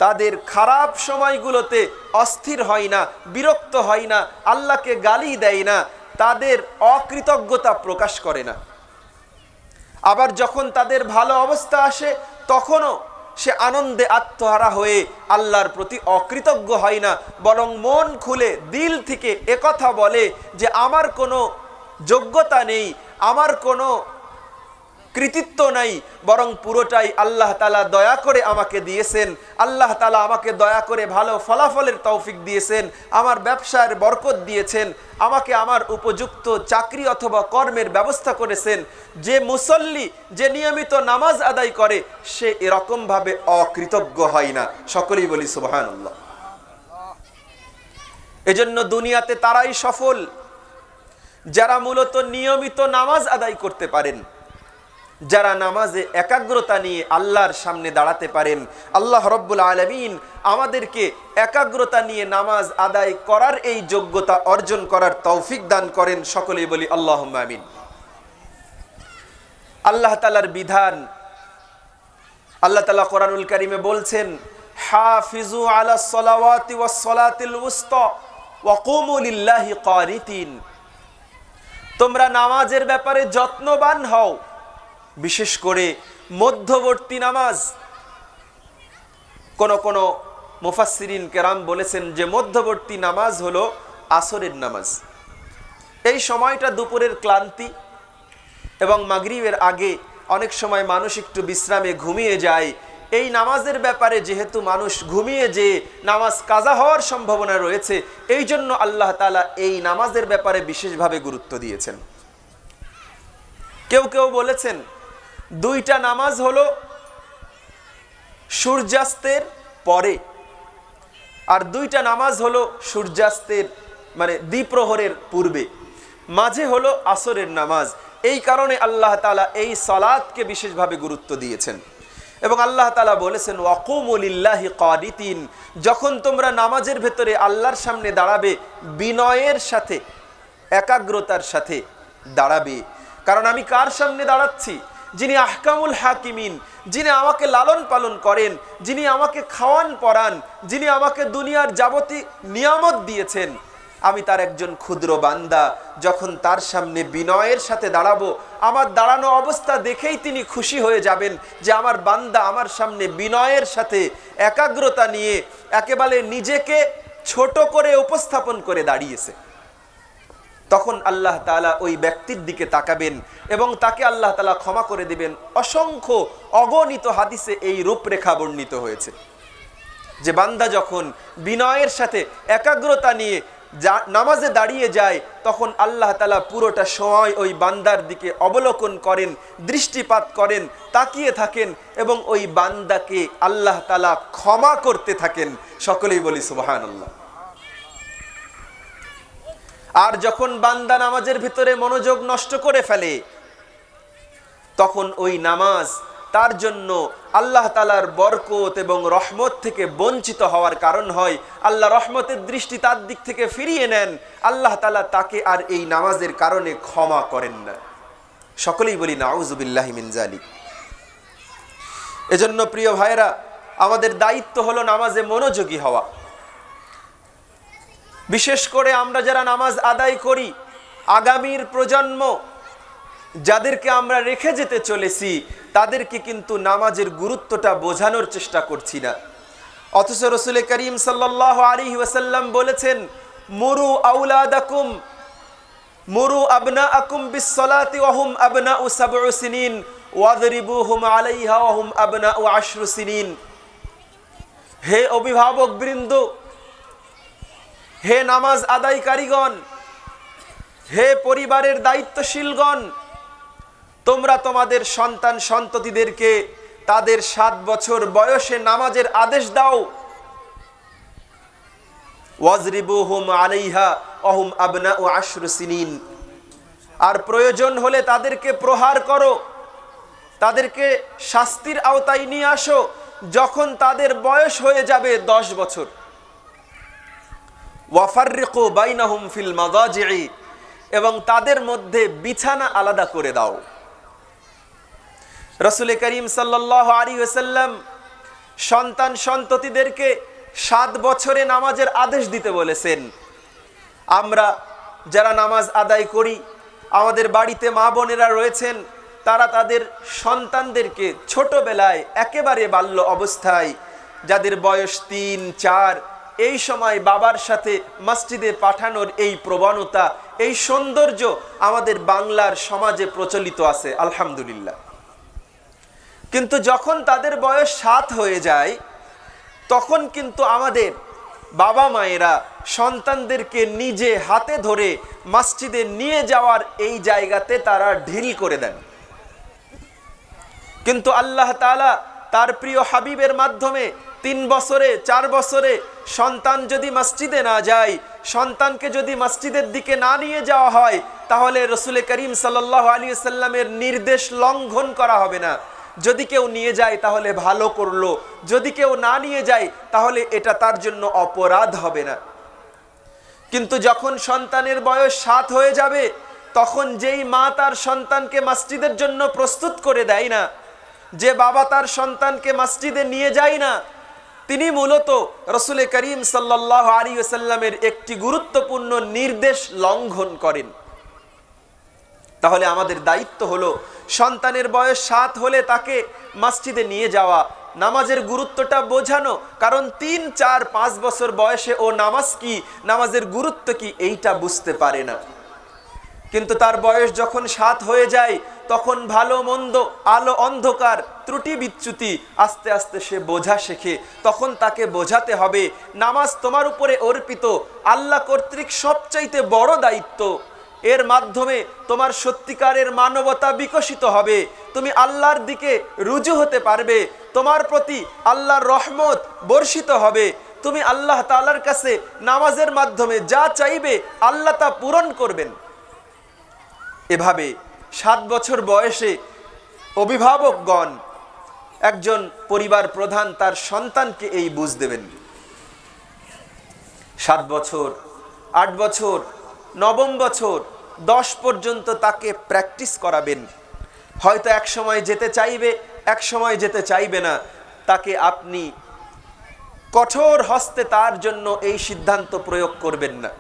তাদের খারাপ সময়গুলোতে অস্থির হয় না, বিরক্ত হয় না, আল্লাহকে গালি দেয় না, তাদের অকৃতজ্ঞতা প্রকাশ করে না। আবার যখন তাদের ভালো অবস্থা আসে তখনও সে আনন্দে আত্মহারা হয়ে আল্লাহর প্রতি অকৃতজ্ঞ হয় না, বরং মন খুলে দিল থেকে একথা বলে যে আমার কোনো যোগ্যতা নেই, আমার কোনো কৃতিত্ব নাই, বরং পুরোটাই আল্লাহ তাআলা দয়া করে আমাকে দিয়েছেন। আল্লাহ তাআলা আমাকে দয়া করে ভালো ফলাফলের তৌফিক দিয়েছেন, আমার ব্যবসার বরকত দিয়েছেন, আমাকে আমার উপযুক্ত চাকরি অথবা কর্মের ব্যবস্থা করেছেন। যে মুসল্লি, যে নিয়মিত নামাজ আদায় করে, সে এরকমভাবে অকৃতজ্ঞ হয় না। সকলেই বলি সুবহানাল্লাহ। এজন্য দুনিয়াতে তারাই সফল যারা মূলত নিয়মিত নামাজ আদায় করতে পারেন, যারা নামাজে একাগ্রতা নিয়ে আল্লাহর সামনে দাঁড়াতে পারেন। আল্লাহ রব্বুল আলামিন আমাদেরকে একাগ্রতা নিয়ে নামাজ আদায় করার এই যোগ্যতা অর্জন করার তৌফিক দান করেন। সকলেই বলি আল্লাহুম্মা আমিন। আল্লাহ তাআলার বিধান, আল্লাহ তাআলা কোরআনুল কারীমে বলছেন, হাফিজু আলাস সালাওয়াতি ওয়াস সালাতিল উসতা ওয়া কুমু লিল্লাহি কানিতিন। তোমরা নামাজের ব্যাপারে যত্নবান হও, বিশেষ করে মধ্যবর্তী নামাজ। কোন কোন মুফাসসিরিন কেরাম বলেছেন যে মধ্যবর্তী নামাজ হলো আসরের নামাজ। এই সময়টা দুপুরের ক্লান্তি এবং মাগরিবের আগে অনেক সময় মানুষ একটু বিশ্রামে ঘুমিয়ে যায়। এই নামাজের ব্যাপারে যেহেতু মানুষ ঘুমিয়ে যে নামাজ কাজা হওয়ার সম্ভাবনা রয়েছে, এই জন্য আল্লাহ তাআলা এই নামাজের ব্যাপারে বিশেষভাবে গুরুত্ব দিয়েছেন। কেউ কেউ বলেছেন দুইটা নামাজ হলো সূর্যাস্তের পরে, আর দুইটা নামাজ হলো সূর্যাস্তের মানে দ্বিপ্রহরের পূর্বে, মাঝে হলো আসরের নামাজ। এই কারণে আল্লাহ তাআলা এই সালাতকে বিশেষভাবে গুরুত্ব দিয়েছেন। এবং আল্লাহ তাআলা বলেছেন ওয়াকুমু লিল্লাহি কানিতিন, যখন তোমরা নামাজের ভেতরে আল্লাহর সামনে দাঁড়াবে বিনয়ের সাথে, একাগ্রতার সাথে দাঁড়াবে। কারণ আমি কার সামনে দাঁড়াচ্ছি? যিনি আহকামুল হাকিমিন, যিনি আমাকে লালন পালন করেন, যিনি আমাকে খাওয়ান পরান, যিনি আমাকে দুনিয়ার যাবতীয় নিয়ামত দিয়েছেন। আমি তার একজন ক্ষুদ্র বান্দা, যখন তার সামনে বিনয়ের সাথে দাঁড়াবো, আমার দাঁড়ানো অবস্থা দেখেই তিনি খুশি হয়ে যাবেন যে আমার বান্দা আমার সামনে বিনয়ের সাথে একাগ্রতা নিয়ে একেবারে নিজেকে ছোট করে উপস্থাপন করে দাঁড়িয়েছে। তখন আল্লাহ তাআলা ওই ব্যক্তির দিকে তাকাবেন এবং তাকে আল্লাহ তাআলা ক্ষমা করে দিবেন। অসংখ্য অগণিত হাদিসে এই রূপরেখা বর্ণিত হয়েছে যে বান্দা যখন বিনয়ের সাথে একাগ্রতা নিয়ে নামাজে দাঁড়িয়ে যায়, তখন আল্লাহ তাআলা পুরোটা সময় ওই বান্দার দিকে অবলোকন করেন, দৃষ্টিপাত করেন, তাকিয়ে থাকেন এবং ওই বান্দাকে আল্লাহ তাআলা ক্ষমা করতে থাকেন। সকলেই বলি সুবহানাল্লাহ। আর যখন বান্দা নামাজের ভিতরে মনোযোগ নষ্ট করে ফেলে, তখন ওই নামাজ তার জন্য আল্লাহ তাআলার বরকত এবং রহমত থেকে বঞ্চিত হওয়ার কারণ হয়। আল্লাহ রহমতের দৃষ্টি তার দিক থেকে ফিরিয়ে নেন, আল্লাহ তাআলা তাকে আর এই নামাজের কারণে ক্ষমা করেন না। সকলেই বলি নাউযুবিল্লাহি মিন যালিক। এজন্য প্রিয় ভাইরা, আমাদের দায়িত্ব হলো নামাজে মনোযোগী হওয়া। বিশেষ করে আমরা যারা নামাজ আদায় করি, আগামীর প্রজন্ম যাদেরকে আমরা রেখে যেতে চলেছি, তাদেরকে কিন্তু নামাজের গুরুত্বটা বোঝানোর চেষ্টা করছি না। অথচ রাসূল করিম সাল্লাল্লাহু আলাইহি ওয়াসাল্লাম বলেছেন, মুরু আওলাদাকুম মুরু আবনাআকুম বিস-সালাতি ওয়া হুম আবনাউ 7 সিনিন ওয়াদরিবুহুম আলাইহা ওয়া হুম আবনাউ 10 সিনিন। হে অভিভাবক বৃন্দ, হে নামাজ আদায়কারীগণ, হে পরিবারের দায়িত্বশীলগণ, তোমরা তোমাদের সন্তান সন্ততিদেরকে তাদের 7 বছর বয়সে নামাজের আদেশ দাও। ওয়াজরিবুহুম আলাইহা ওয়া হুম আবনাউ 10 সিনিন। আর প্রয়োজন হলে তাদেরকে প্রহার করো, তাদেরকে শাস্তির আওতায় নিয়ে আসো যখন তাদের বয়স হয়ে যাবে 10 বছর। ওয়াফাররিকু বাইনাহুম ফিল মাদাজি'i, এবং তাদের মধ্যে বিছানা আলাদা করে দাও। রাসূল করিম সাল্লাল্লাহু আলাইহি ওয়াসাল্লাম সন্তান সন্ততিদেরকে 7 বছরে নামাজের আদেশ দিতে বলেছেন। আমরা যারা নামাজ আদায় করি, আমাদের বাড়িতে মা বোনেরা রয়েছেন, তারা তাদের সন্তানদেরকে ছোটবেলায় একেবারে বাল্য অবস্থায়, যাদের বয়স 3-4, এই সময় বাবার সাথে মসজিদে পাঠানোর এই প্রবণতা, এই সৌন্দর্য আমাদের বাংলার সমাজে প্রচলিত আছে, আলহামদুলিল্লাহ। কিন্তু যখন তাদের বয়স 7 হয়ে যায়, তখন কিন্তু আমাদের বাবা মায়েরা সন্তানদেরকে নিজে হাতে ধরে মসজিদে নিয়ে যাওয়ার এই জায়গাতে তারা ঢিল করে দেন। কিন্তু আল্লাহ তাআলা তার প্রিয় হাবিবের মাধ্যমে 3 বছরে 4 বছরে সন্তান যদি মসজিদে না যায়, সন্তানকে যদি মসজিদের দিকে না নিয়ে যাওয়া হয়, তাহলে রাসূল করিম সাল্লাল্লাহু আলাইহি ওয়াসাল্লামের নির্দেশ লঙ্ঘন করা হবে না। যদি কেউ নিয়ে যায় তাহলে ভালো করলো, যদি কেউ না নিয়ে যায় তাহলে এটা তার জন্য অপরাধ হবে না। কিন্তু যখন সন্তানের বয়স 7 হয়ে যাবে, তখন যেই মা তার সন্তানকে মসজিদের জন্য প্রস্তুত করে দেয় না, যে বাবা তার সন্তানকে মসজিদে নিয়ে যায় না, তিনি মূলত রাসূল করিম সাল্লাল্লাহু আলাইহি ওয়াসাল্লামের একটি গুরুত্বপূর্ণ নির্দেশ লঙ্ঘন করেন। তাহলে আমাদের দায়িত্ব হলো সন্তানের বয়স 7 হলে তাকে মসজিদে নিয়ে যাওয়া, নামাজের গুরুত্বটা বোঝানো। কারণ 3, 4, 5 বছর বয়সে ও নামাজ কি, নামাজের গুরুত্ব কি, এইটা বুঝতে পারে না। কিন্তু তার বয়স যখন 7 হয়ে যায়, তখন ভালো মন্দ, আলো অন্ধকার, ত্রুটি বিচ্যুতি আস্তে আস্তে সে বোঝা শেখে। তখন তাকে বোঝাতে হবে নামাজ তোমার উপরে অর্পিত আল্লাহ কর্তৃক সবচাইতে বড় দায়িত্ব। এর মাধ্যমে তোমার সত্যিকারের মানবতা বিকশিত হবে, তুমি আল্লাহর দিকে রুজু হতে পারবে, তোমার প্রতি আল্লাহর রহমত বর্ষিত হবে, তুমি আল্লাহ তাআলার কাছে নামাজের মাধ্যমে যা চাইবে আল্লাহ তা পূরণ করবেন। এভাবে 7 বছর বয়সে অভিভাবকগণ, একজন পরিবার প্রধান তার সন্তানকে এই বুঝ দেবেন। 7 বছর, 8 বছর, 9ম বছর, 10 পর্যন্ত তাকে প্র্যাকটিস করাবেন। হয়তো এক সময় যেতে চাইবে, এক সময় যেতে চাইবে না। তাকে আপনি কঠোর হস্তে তার জন্য এই সিদ্ধান্ত প্রয়োগ করবেন না।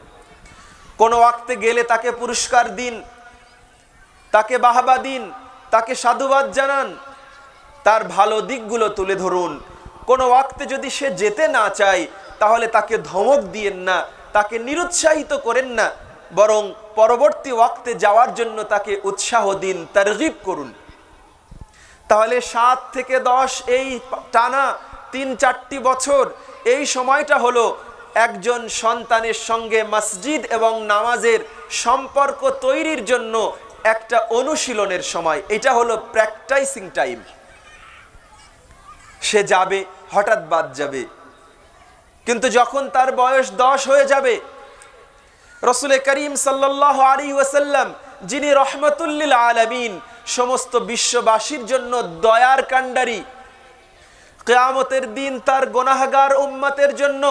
কোনো ওয়াক্তে গেলে তাকে পুরস্কার দিন, তাকে বাহবা দিন, তাকে সাধুবাদ জানান, তার ভালো দিকগুলো তুলে ধরুন। কোনো ওয়াক্তে যদি সে যেতে না চায় তাহলে তাকে ধমক দিয়েন না, তাকে নিরুৎসাহিত করেন না, বরং পরবর্তী ওয়াক্তে যাওয়ার জন্য তাকে উৎসাহ দিন, তারগিব করুন। তাহলে 7 থেকে 10 এই টানা 3-4টি বছর, এই সময়টা হলো একজন সন্তানের সঙ্গে মসজিদ এবং নামাজের সম্পর্ক তৈরির জন্য একটা অনুশীলনের সময়। এটা হলো প্র্যাকটাইসিং টাইম। সে যাবে, হঠাৎ বাদ যাবে, কিন্তু যখন তার বয়স 10 হয়ে যাবে, রাসূল করিম সাল্লাল্লাহু আলাইহি ওয়াসাল্লাম যিনি রহমাতুল লিল আলামিন, সমস্ত বিশ্ববাসীর জন্য দয়ার কাণ্ডারি, কিয়ামতের দিন তার গুনাহগার উম্মতের জন্য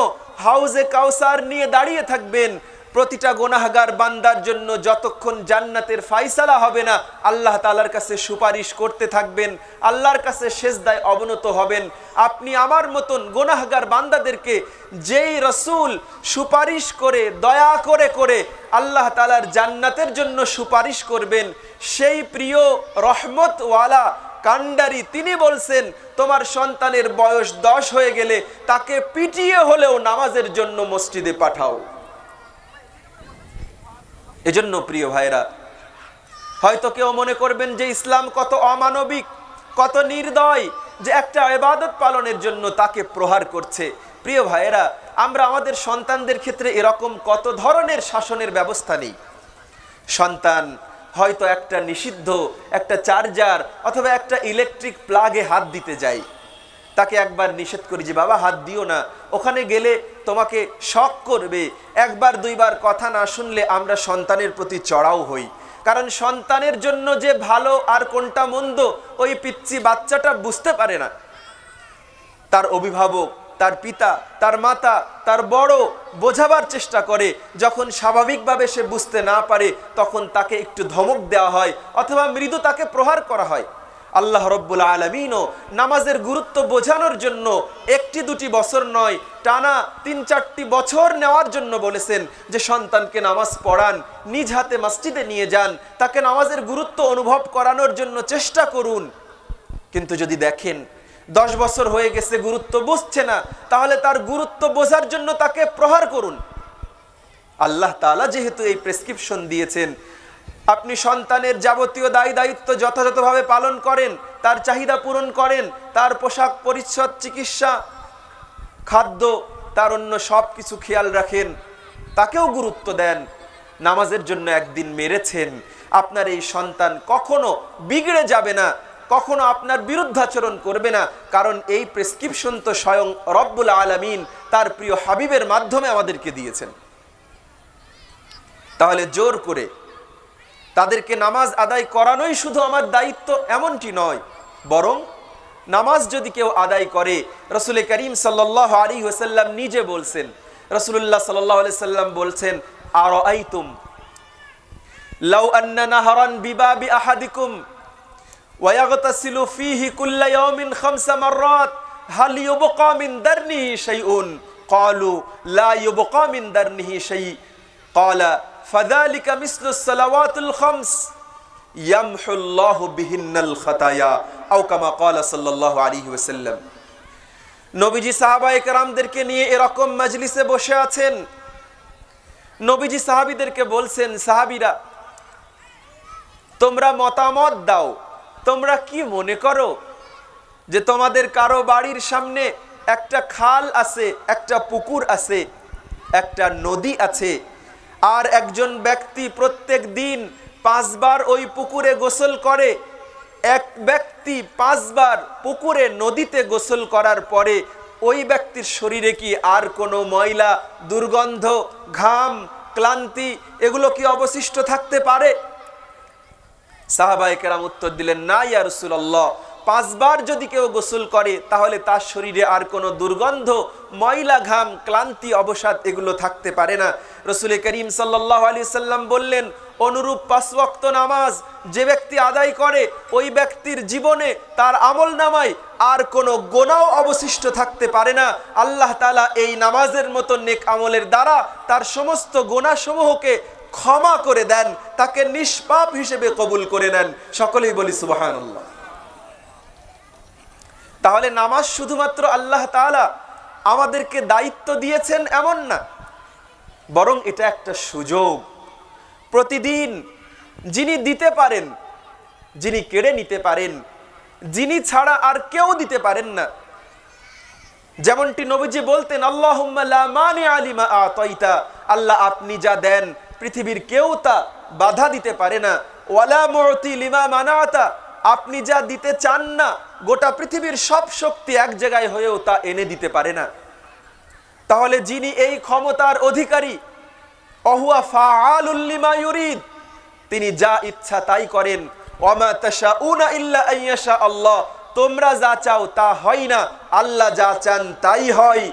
হাউজে কাউসার নিয়ে দাঁড়িয়ে থাকবেন। প্রতিটা গুনাহগার বান্দার জন্য যতক্ষণ জান্নাতের ফায়সালা হবে না, আল্লাহ তাআলার কাছে সুপারিশ করতে থাকবেন, আল্লাহর কাছে সেজদায় অবনত হবেন। আপনি আমার মতন গুনাহগার বান্দাদেরকে যেই রাসূল সুপারিশ করে, দয়া করে করে আল্লাহ তাআলার জান্নাতের জন্য সুপারিশ করবেন, সেই প্রিয় রহমতওয়ালা কান্ডারি তিনি বলছেন, তোমার সন্তানের বয়স 10 হয়ে গেলে তাকে পিটিয়ে হলেও নামাজের জন্য মসজিদে পাঠাও। এজন্য প্রিয় ভাইরা, হয়তো কেউ মনে করবেন যে ইসলাম কত অমানবিক, কত নির্দয়, যে একটা ইবাদত পালনের জন্য তাকে প্রহার করছে। প্রিয় ভাইরা, আমরা আমাদের সন্তানদের ক্ষেত্রে এরকম কত ধরনের শাসনের ব্যবস্থা নেই। সন্তান হয়তো একটা নিষিদ্ধ একটা চার্জার অথবা একটা ইলেকট্রিক প্লাগে হাত দিতে যায়, তাকে একবার নিষেধ করি যে বাবা হাত দিও না, ওখানে গেলে তোমাকে শক করবে। একবার দুইবার কথা না শুনলে আমরা সন্তানের প্রতি চড়াও হই, কারণ সন্তানের জন্য যে ভালো আর কোনটা মন্দ ওই পিচ্চি বাচ্চাটা বুঝতে পারে না। তার অভিভাবক, তার পিতা, তার মাতা, তার বড় বোঝাবার চেষ্টা করে। যখন স্বাভাবিকভাবে সে বুঝতে না পারে তখন তাকে একটু ধমক দেওয়া হয় অথবা মৃদু তাকে প্রহার করা হয়। আল্লাহ রব্বুল আলামিনও নামাজের গুরুত্ব বোঝানোর জন্য 1-2 বছর নয়, টানা 3-4টি বছর নেওয়ার জন্য বলেছেন যে সন্তানকে নামাজ পড়ান, নিজ হাতে মসজিদে নিয়ে যান, তাকে নামাজের গুরুত্ব অনুভব করানোর জন্য চেষ্টা করুন। কিন্তু যদি দেখেন 10 বছর হয়ে গেছে, গুরুত্ব বুঝছে না, তাহলে তার গুরুত্ব বোঝার জন্য তাকে প্রহার করুন। আল্লাহ তাআলা যেহেতু এই প্রেসক্রিপশন দিয়েছেন, আপনি সন্তানের যাবতীয় দায় দায়িত্ব যথাযথভাবে পালন করেন, তার চাহিদা পূরণ করেন, তার পোশাক পরিচ্ছদ, চিকিৎসা, খাদ্য, তার অন্য সব কিছু খেয়াল রাখেন, তাকেও গুরুত্ব দেন। নামাজের জন্য একদিন মেরেছেন, আপনার এই সন্তান কখনো বিগড়ে যাবে না, কখনো আপনার বিরুদ্ধাচরণ করবে না, কারণ এই প্রেসক্রিপশন তো স্বয়ং রব্বুল আলামিন তার প্রিয় হাবিবের মাধ্যমে আমাদেরকে দিয়েছেন। তাহলে জোর করে তাদেরকে নামাজ আদায় করানোই শুধু আমার দায়িত্ব এমনটি নয়, বরং নামাজ যদি কেউ আদায় করে, রাসূল করিম সাল্লাল্লাহু আলাইহি ওয়াসাল্লাম নিজে বলছেন, রাসূলুল্লাহ সাল্লাল্লাহু আলাইহি ওয়াসাল্লাম বলছেন, আরাআইতুম লাউ আন্না নাহরান বিবাবি আহাদিকুম ওয়া ইয়াগতাসিলু ফীহি কুল্লা ইয়াওমিন 5 মাররাত হাল ইউবকা মিন দারনিহি শাইউন ক্বালু লা ইউবকা মিন দারনিহি শাই ক্বালা ফাযালিকা মিসলুস সালাওয়াতুল 5 ইয়ামহুল্লাহু বিহিন্নাল খাতায়া আও কামা ক্বালা সাল্লাল্লাহু আলাইহি ওয়াসাল্লাম। নবীজি সাহাবায়ে কেরামদেরকে নিয়ে এরকম মজলিসে বসে আছেন, নবীজি সাহাবীদেরকে বলছেন, সাহাবীরা তোমরা মতামত দাও, তোমরা কি মনে করো যে তোমাদের কারো বাড়ির সামনে একটা খাল আছে, একটা পুকুর আছে, একটা নদী আছে, আর একজন ব্যক্তি প্রত্যেক দিন 5 বার ওই পুকুরে গোসল করে, এক ব্যক্তি 5 বার পুকুরে নদীতে গোসল করার পরে ওই ব্যক্তির শরীরে কি আর কোনো ময়লা, দুর্গন্ধ, ঘাম, ক্লান্তি এগুলো কি অবশিষ্ট থাকতে পারে? সাহাবায়ে কেরাম উত্তর দিলেন, না ইয়া রাসূলুল্লাহ, 5 বার যদি কেউ গোসল করে তাহলে তার শরীরে আর কোনো দুর্গন্ধ, ময়লা, ঘাম, ক্লান্তি, অবসাদ এগুলো থাকতে পারে না। রাসূল করিম সাল্লাল্লাহু আলাইহি সাল্লাম বললেন, অনুরূপ 5 ওয়াক্ত নামাজ যে ব্যক্তি আদায় করে ওই ব্যক্তির জীবনে তার আমলনামায় আর কোনো গুনাহ অবশিষ্ট থাকতে পারে না। আল্লাহ তাআলা এই নামাজের মতো নেক আমলের দ্বারা তার সমস্ত গুনাহসমূহকে ক্ষমা করে দেন, তাকে নিষ্পাপ হিসেবে কবুল করে নেন। সকলেই বলি সুবহানাল্লাহ। তাহলে নামাজ শুধুমাত্র আল্লাহ তাআলা আমাদেরকে দায়িত্ব দিয়েছেন এমন না, বরং এটা একটা সুযোগ। প্রতিদিন যিনি দিতে পারেন, যিনি কেড়ে নিতে পারেন, যিনি ছাড়া আর কেউ দিতে পারেন না। যেমনটি নবীজি বলতেন, আল্লাহুম্মা লা মানিআ লিমা আতাইতা, আল্লাহ আপনি যা দেন পৃথিবীর কেউ তা বাধা দিতে পারে না। ওয়ালা মুতি লিমা মানাতা, আপনি যা দিতে চান না গোটা পৃথিবীর সব শক্তি এক জায়গায় হয়েও তা এনে দিতে পারে না। তাহলে যিনি এই ক্ষমতার অধিকারী, অহুয়া ফাআলুল লিমা ইউরিদ, তিনি যা ইচ্ছা তাই করেন। ওয়ামা তাশাউনা ইল্লা আইয়াশা আল্লাহ, তোমরা যা চাও তা হয় না, আল্লাহ যা চান তাই হয়।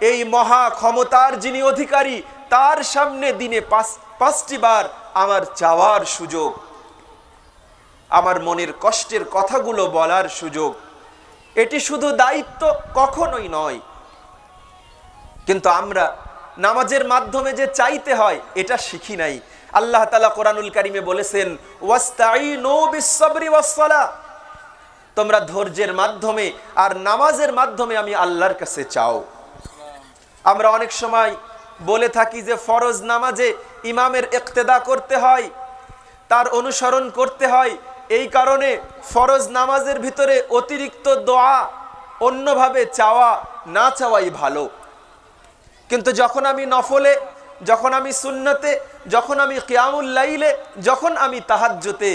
এই মহা ক্ষমতার যিনি অধিকারী, তার সামনে দিনে পাঁচটি বার আমার চাওয়ার সুযোগ, আমার মনের কষ্টের কথাগুলো বলার সুযোগ। এটি শুধু দায়িত্ব কখনোই নয়, কিন্তু আমরা নামাজের মাধ্যমে যে চাইতে হয় এটা শিখি নাই। আল্লাহ তাআলা কোরআনুল কারীমে বলেছেন, ওয়াস্তাঈনু বিস-সাবরি ওয়াস-সালাহ, তোমরা ধৈর্যের মাধ্যমে আর নামাজের মাধ্যমে আমি আল্লাহর কাছে চাও। আমরা অনেক সময় বলে থাকি যে ফরজ নামাজে ইমামের ইক্তেদা করতে হয়, তার অনুসরণ করতে হয়। এই কারণে ফরজ নামাজের ভিতরে অতিরিক্ত দোয়া, অন্যভাবে চাওয়া না চাওয়াই ভালো। কিন্তু যখন আমি নফলে, যখন আমি সুন্নতে, যখন আমি কিয়ামুল লাইলে, যখন আমি তাহাজ্জুদে,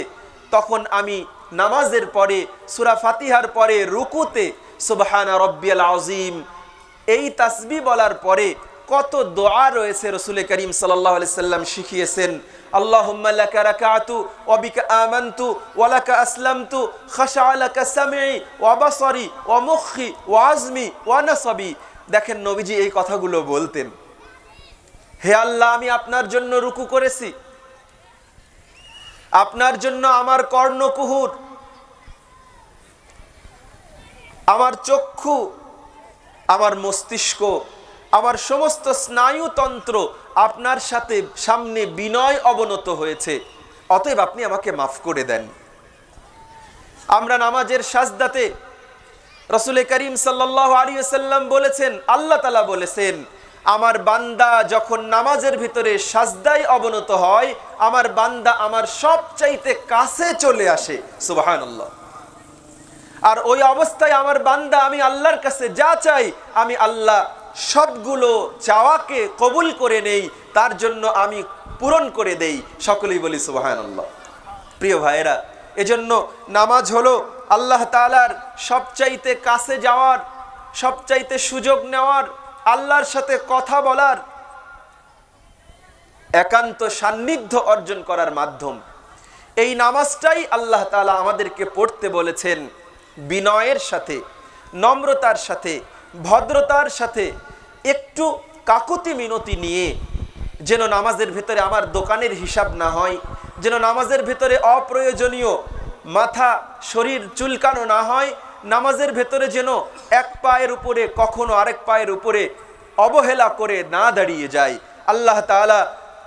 তখন আমি নামাজের পরে সূরা ফাতিহার পরে রুকুতে সুবহানা রাব্বিয়াল আযীম এই তাসবিহ বলার পরে কত দোয়া রয়েছে রাসূল করিম সাল্লাল্লাহু আলাইহি সাল্লাম শিখিয়েছেন। আল্লাহুম্মা লাকা রাকাতু ওয়া বিকা আমানতু ওয়া লাকা আসলামতু খাশা'a লাকা সামঈ ওয়া বাসারি ওয়া মুখি ওয়া আজমি ওয়া নাসাবি। দেখেন নবীজি এই কথাগুলো বলতেন, হে আল্লাহ আমি আপনার জন্য রুকু করেছি, আপনার জন্য আমার কর্ণকুহুর, আমার চক্ষু, আমার মস্তিষ্ক, আমার সমস্ত স্নায়ুতন্ত্র আপনার সাথে সামনে বিনয় অবনত হয়েছে, অতএব আপনি আমাকে মাফ করে দেন। আমরা নামাজের সাজদাতে রাসূল করিম সাল্লাল্লাহু আলাইহি ওয়াসাল্লাম বলেছেন, আল্লাহ তাআলা বলেছেন, আমার বান্দা যখন নামাজের ভিতরে সাজদায় অবনত হয়, আমার বান্দা আমার সবচাইতে কাছে চলে আসে। সুবহানাল্লাহ। আর ওই অবস্থায় আমার বান্দা আমি আল্লাহর কাছে যা চাই, আমি আল্লাহ সবগুলো চাওয়াকে কবুল করে নেই, তার জন্য আমি পূরণ করে দেই। সকলেই বলি সুবহানাল্লাহ। প্রিয় ভাইয়েরা, এজন্য নামাজ হলো আল্লাহ তাআলার সবচাইতে কাছে যাওয়ার, সবচাইতে সুযোগ নেওয়ার, আল্লাহর সাথে কথা বলার, একান্ত সান্নিধ্য অর্জন করার মাধ্যম। এই নামাজটাই আল্লাহ তাআলা আমাদেরকে পড়তে বলেছেন বিনয়ের সাথে, নম্রতার সাথে, ভদ্রতার সাথে, একটু কাকুতি মিনতি নিয়ে, যেন নামাজের ভিতরে আমার দোকানের হিসাব না হয়, যেন নামাজের ভিতরে অপ্রয়োজনীয় মাথা শরীর চুলকানো না হয়, নামাজের ভেতরে যেন এক পায়ের উপরে কখনো আরেক পায়ের উপরে অবহেলা করে না দাঁড়িয়ে যায়। আল্লাহ তাআলা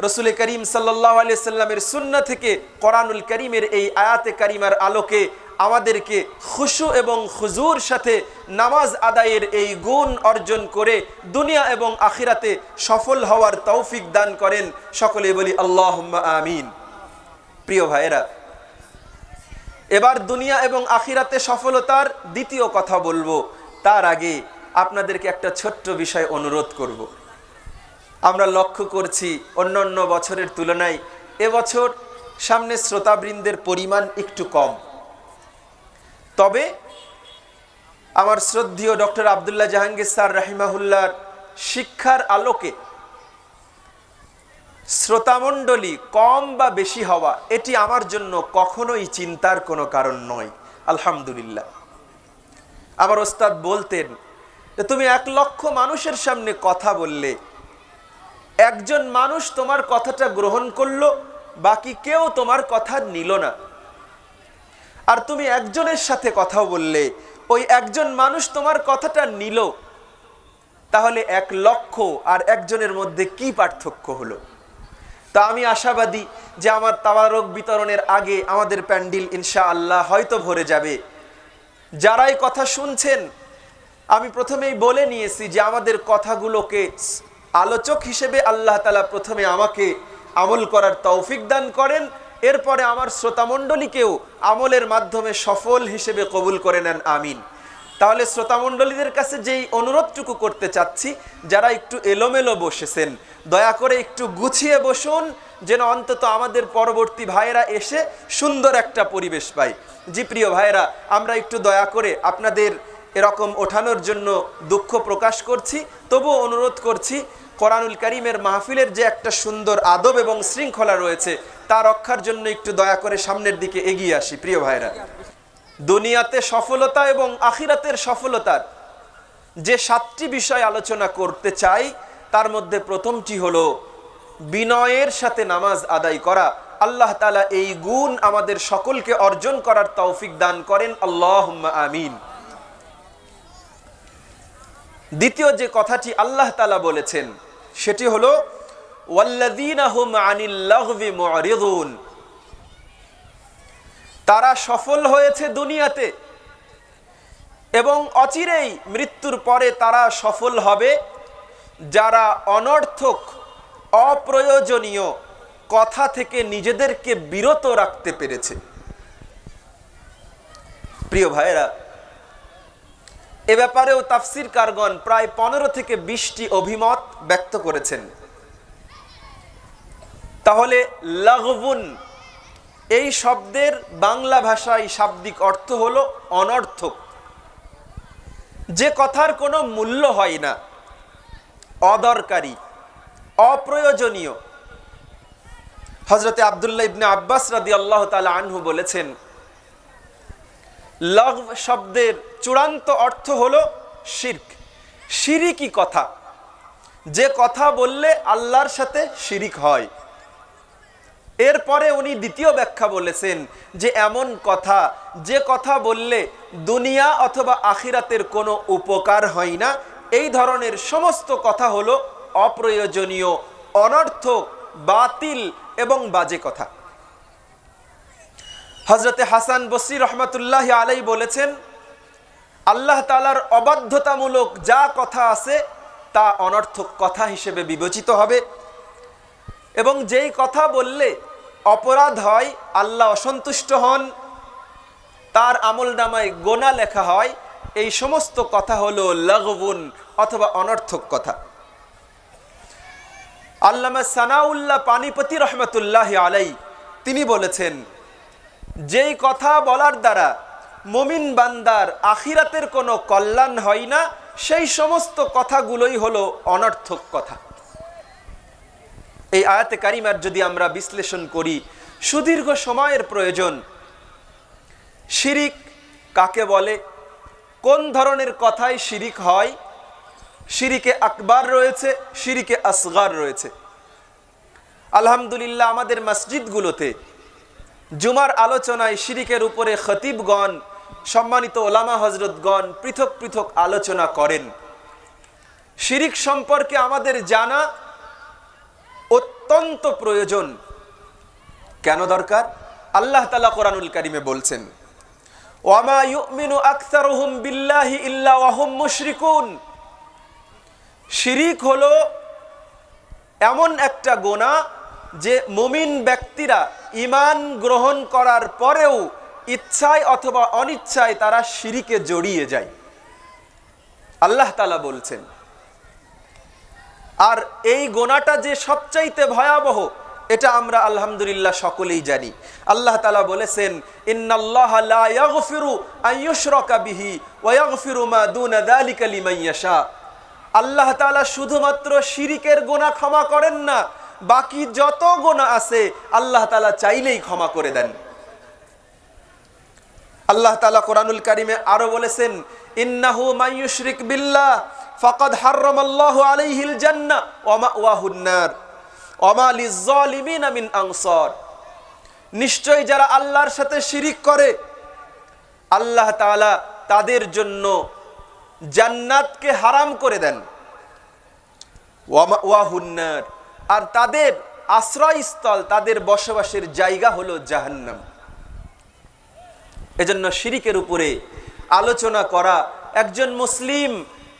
রাসূল করিম সাল্লাল্লাহু আলাইহি সাল্লামের সুন্নাহ থেকে কোরআনুল কারীমের এই আয়াতে কারিমার আলোকে আমাদেরকে খুশু এবং খুজুর সাথে নামাজ আদায়ের এই গুণ অর্জন করে দুনিয়া এবং আখিরাতে সফল হওয়ার তৌফিক দান করেন। সকলে বলি আল্লাহুম্মা আমিন। প্রিয় ভাইয়েরা, এবার দুনিয়া এবং আখিরাতে সফলতার দ্বিতীয় কথা বলবো, তার আগে আপনাদেরকে একটা ছোট্ট বিষয় অনুরোধ করব। আমরা লক্ষ্য করছি অন্যান্য বছরের তুলনায় এবছর সামনে শ্রোতাবৃন্দের পরিমাণ একটু কম। তবে আমার শ্রদ্ধেয় ডক্টর আব্দুল্লাহ জাহাঙ্গীর স্যার রাহিমাহুল্লাহর শিক্ষার আলোকে শ্রোতামণ্ডলী কম বা বেশি হওয়া এটি আমার জন্য কখনোই চিন্তার কোনো কারণ নয়। আলহামদুলিল্লাহ। আমার ওস্তাদ বলতেন যে তুমি 1 লক্ষ মানুষের সামনে কথা বললে, একজন মানুষ তোমার কথাটা গ্রহণ করলো, বাকি কেউ তোমার কথা নিল না। আর তুমি একজনের সাথে কথা বললে, ওই একজন মানুষ তোমার কথাটা নিল, তাহলে 1 লক্ষ আর একজনের মধ্যে কি পার্থক্য হলো? তা আমি আশাবাদী যে আমার তাবারক বিতরণের আগে আমাদের প্যান্ডেল ইনশাআল্লাহ হয়তো ভরে যাবে। যারাই কথা শুনছেন, আমি প্রথমেই বলে নিয়েছি যে আমাদের কথাগুলোকে আলোচক হিসেবে আল্লাহ তাআলা প্রথমে আমাকে আমল করার তৌফিক দান করেন, এরপরে আমার শ্রোতামণ্ডলীকেও আমলের মাধ্যমে সফল হিসেবে কবুল করে নেন, আমিন। তাহলে শ্রোতামণ্ডলীদের কাছে যেই অনুরোধটুকু করতে চাচ্ছি, যারা একটু এলোমেলো বসেছেন, দয়া করে একটু গুছিয়ে বসুন, যেন অন্তত আমাদের পরবর্তী ভাইয়েরা এসে সুন্দর একটা পরিবেশ পায়। জি প্রিয় ভাইয়েরা, আমরা একটু দয়া করে আপনাদের এরকম ওঠানোর জন্য দুঃখ প্রকাশ করছি, তবুও অনুরোধ করছি কোরআনুল কারীমের মাহফিলের যে একটা সুন্দর আদব এবং শৃঙ্খলা রয়েছে তা রক্ষার জন্য একটু দয়া করে সামনের দিকে এগিয়ে আসি। প্রিয় ভাইরা, দুনিয়াতে সফলতা এবং আখিরাতের সফলতার যে 7টি বিষয় আলোচনা করতে চাই, তার মধ্যে প্রথমটি হলো বিনয়ের সাথে নামাজ আদায় করা। আল্লাহ তাআলা এই গুণ আমাদের সকলকে অর্জন করার তৌফিক দান করেন, আল্লাহুম্মা আমিন। দ্বিতীয় যে কথাটি আল্লাহ তাআলা বলেছেন সেটি হলো ওয়াল্লাযীনা হুম আনিল লাগবি মুরিদুন। তারা সফল হয়েছে দুনিয়াতে এবং অচিরেই মৃত্যুর পরে তারা সফল হবে যারা অনর্থক অপ্রয়োজনীয় কথা থেকে নিজেদেরকে বিরত রাখতে পেরেছে। প্রিয় ভাইয়েরা, এ ব্যাপারেও তাফসীরকারগণ প্রায় 15 থেকে 20টি অভিমত ব্যক্ত করেছেন। তাহলে লাগবুন এই শব্দের বাংলা ভাষায় শাব্দিক অর্থ হলো অনর্থক, যে কথার কোনো মূল্য হয় না, অদরকারি, অপ্রয়োজনীয়। হযরতে আব্দুল্লাহ ইবনে আব্বাস রাদিয়াল্লাহু তাআলা আনহু বলেছেন, লাগব শব্দের চূড়ান্ত অর্থ হলো শিরক, শিরিকি কথা, যে কথা বললে আল্লাহর সাথে শিরিক হয়। এরপরে উনি দ্বিতীয় ব্যাখ্যা বলেছেন যে এমন কথা যে কথা বললে দুনিয়া অথবা আখিরাতের কোনো উপকার হয় না, এই ধরনের সমস্ত কথা হলো অপ্রয়োজনীয়, অনর্থক, বাতিল এবং বাজে কথা। হযরতে হাসান বসরি রহমাতুল্লাহি আলাইহি বলেছেন, আল্লাহ তাআলার অবাধ্যতামূলক যা কথা আছে তা অনর্থক কথা হিসেবে বিবেচিত হবে, এবং যেই কথা বললে অপরাধ হয়, আল্লাহ অসন্তুষ্ট হন, তার আমলনামায় গোনা লেখা হয়, এই সমস্ত কথা হলো লাগবুন অথবা অনর্থক কথা। আল্লামা সানাউল্লাহ পানিপতি রহমাতুল্লাহি আলাইহি তিনি বলেছেন, যেই কথা বলার দ্বারা মুমিন বান্দার আখিরাতের কোনো কল্যাণ হয় না, সেই সমস্ত কথাগুলোই হলো অনর্থক কথা। এই আয়াতে কারিমার যদি আমরা বিশ্লেষণ করি, সুদীর্ঘ সময়ের প্রয়োজন। শিরিক কাকে বলে, কোন ধরনের কথায় শিরিক হয়? শিরিকে আকবার রয়েছে, শিরিকে আসগার রয়েছে। আলহামদুলিল্লাহ, আমাদের মসজিদগুলোতে জুমার আলোচনায় শিরিকের উপরে খতিবগণ, সম্মানিত ওলামা হজরতগণ পৃথক পৃথক আলোচনা করেন। শিরিক সম্পর্কে আমাদের জানা অত্যন্ত প্রয়োজন। কেন দরকার? আল্লাহ তাআলা কোরআনুল কারীমে বলছেন, ওয়ামা ইউমিনু আকসারুহুম বিল্লাহি ইল্লা ওয়া হুম মুশরিকুন। শিরিক হলো এমন একটা গুনাহ যে মুমিন ব্যক্তিরা ঈমান গ্রহণ করার পরেও ইচ্ছায় অথবা অনিচ্ছায় তারা শিরিকে জড়িয়ে যায়, আল্লাহ তাআলা বলছেন। আর এই গুনাহটা যে সবচাইতে ভয়াবহ, এটা আমরা আলহামদুলিল্লাহ সকলেই জানি। আল্লাহ তাআলা বলেছেন, ইন্নাল্লাহা লা ইয়াগফিরু আন ইউশরাকা বিহি ওয়া ইয়াগফিরু মা দুনা যালিকা লিমান ইয়াশা। আল্লাহ তাআলা শুধুমাত্র শিরিকের গুনাহ ক্ষমা করেন না, বাকি যত গুনাহ আছে আল্লাহ তাআলা চাইলেই ক্ষমা করে দেন। আল্লাহ তাআলা কোরআনুল কারীমে আরো বলেছেন, ইন্নাহু মান ইউশরিক বিল্লাহ ফাকাদ হারামাল্লাহু আলাইহিল জান্নাহ ওয়া মাওয়াহুন নার ওয়া মা লিয-যালিমিনা মিন আনসার। নিশ্চয় যারা আল্লাহর সাথে শিরিক করে, আল্লাহ তাআলা তাদের জন্য জান্নাতকে হারাম করে দেন, ওয়া মাওয়াহুন নার, আর তাদের আশ্রয়স্থল, তাদের বসবাসের জায়গা হলো জাহান্নাম। এজন্য শিরিকের উপরে আলোচনা করা, একজন মুসলিম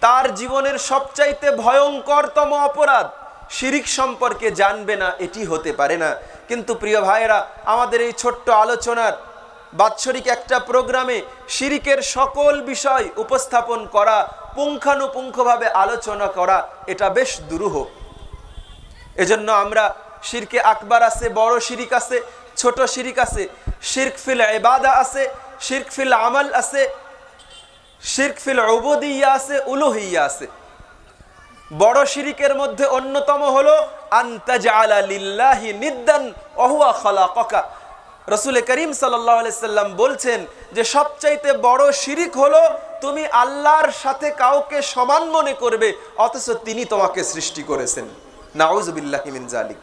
তার জীবনের সবচাইতে ভয়ঙ্করতম অপরাধ শিরিক সম্পর্কে জানবে না, এটি হতে পারে না। কিন্তু প্রিয় ভাইয়েরা, আমাদের এই ছোট্ট আলোচনার বাৎসরিক একটা প্রোগ্রামে শিরিকের সকল বিষয় উপস্থাপন করা, পুঙ্খানুপুঙ্খভাবে আলোচনা করা, এটা বেশ দুরূহ। এজন্য আমরা শিরকে আকবার আছে, বড় শিরিক আছে, ছোট শিরিক আছে, শিরক ফিল ইবাদা আছে, শিরক ফিল আমল আছে, শিরক ফিল উবুদিয়্যা আছে, উলুহিয়্যা আছে। বড় শিরিকের মধ্যে অন্যতম হলো আনতাজআলা লিল্লাহি নিদ্দান ওয়া হুয়া খালাকাকা। রাসূল করিম সাল্লাল্লাহু আলাইহি সাল্লাম বলছেন যে সবচাইতে বড় শিরিক হলো তুমি আল্লাহর সাথে কাউকে সমান মনে করবে অথচ তিনি তোমাকে সৃষ্টি করেছেন। নাউযু বিল্লাহি মিন যালিক।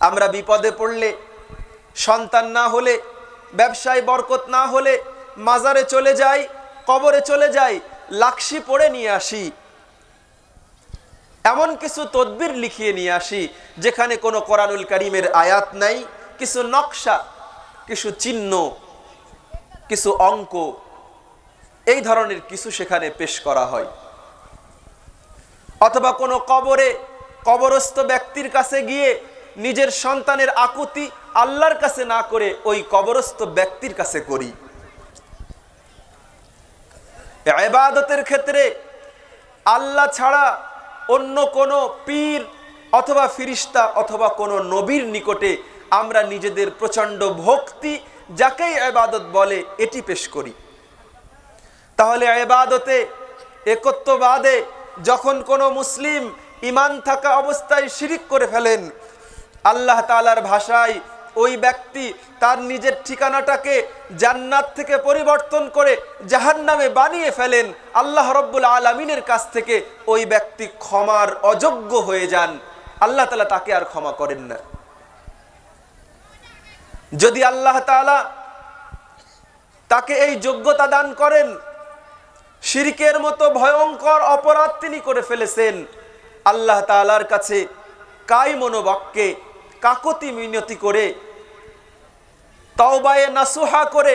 আমরা বিপদে পড়লে, সন্তান না হলে, ব্যবসায় বরকত না হলে মাজারে চলে যাই, কবরে চলে যাই, লাকশি পড়ে নিয়ে আসি, এমন কিছু তদবির লিখিয়ে নিয়ে আসি যেখানে কোনো কোরআনুল কারীমের আয়াত নাই, কিছু নকশা, কিছু চিহ্ন, কিছু অঙ্ক, এই ধরনের কিছু সেখানে পেশ করা হয়। অথবা কোনো কবরে কবরস্থ ব্যক্তির কাছে গিয়ে নিজের সন্তানের আকুতি আল্লাহর কাছে না করে ওই কবরস্থ ব্যক্তির কাছে করি। ইবাদতের ক্ষেত্রে আল্লাহ ছাড়া অন্য কোনো পীর অথবা ফিরিস্তা অথবা কোনো নবীর নিকটে আমরা নিজেদের প্রচণ্ড ভক্তি, যাকেই ইবাদত বলে, এটি পেশ করি। তাহলে ইবাদতে একত্ববাদে যখন কোনো মুসলিম ঈমান থাকা অবস্থায় শিরিক করে ফেলেন, আল্লাহ তাআলার ভাষায় ওই ব্যক্তি তার নিজের ঠিকানাটাকে জান্নাত থেকে পরিবর্তন করে জাহান্নামে বানিয়ে ফেলেন। আল্লাহ রাব্বুল আলামিনের কাছ থেকে ওই ব্যক্তি ক্ষমার অযোগ্য হয়ে যান, আল্লাহ তাআলা তাকে আর ক্ষমা করেন না। যদি আল্লাহ তাআলা তাকে এই যোগ্যতা দান করেন, শিরকের মতো ভয়ঙ্কর অপরাধ তিনি করে ফেলেছেন, আল্লাহ তাআলার কাছে কায় মনোবাক্যে কাকুতি মিনতি করে, তওবায়ে নাসুহা করে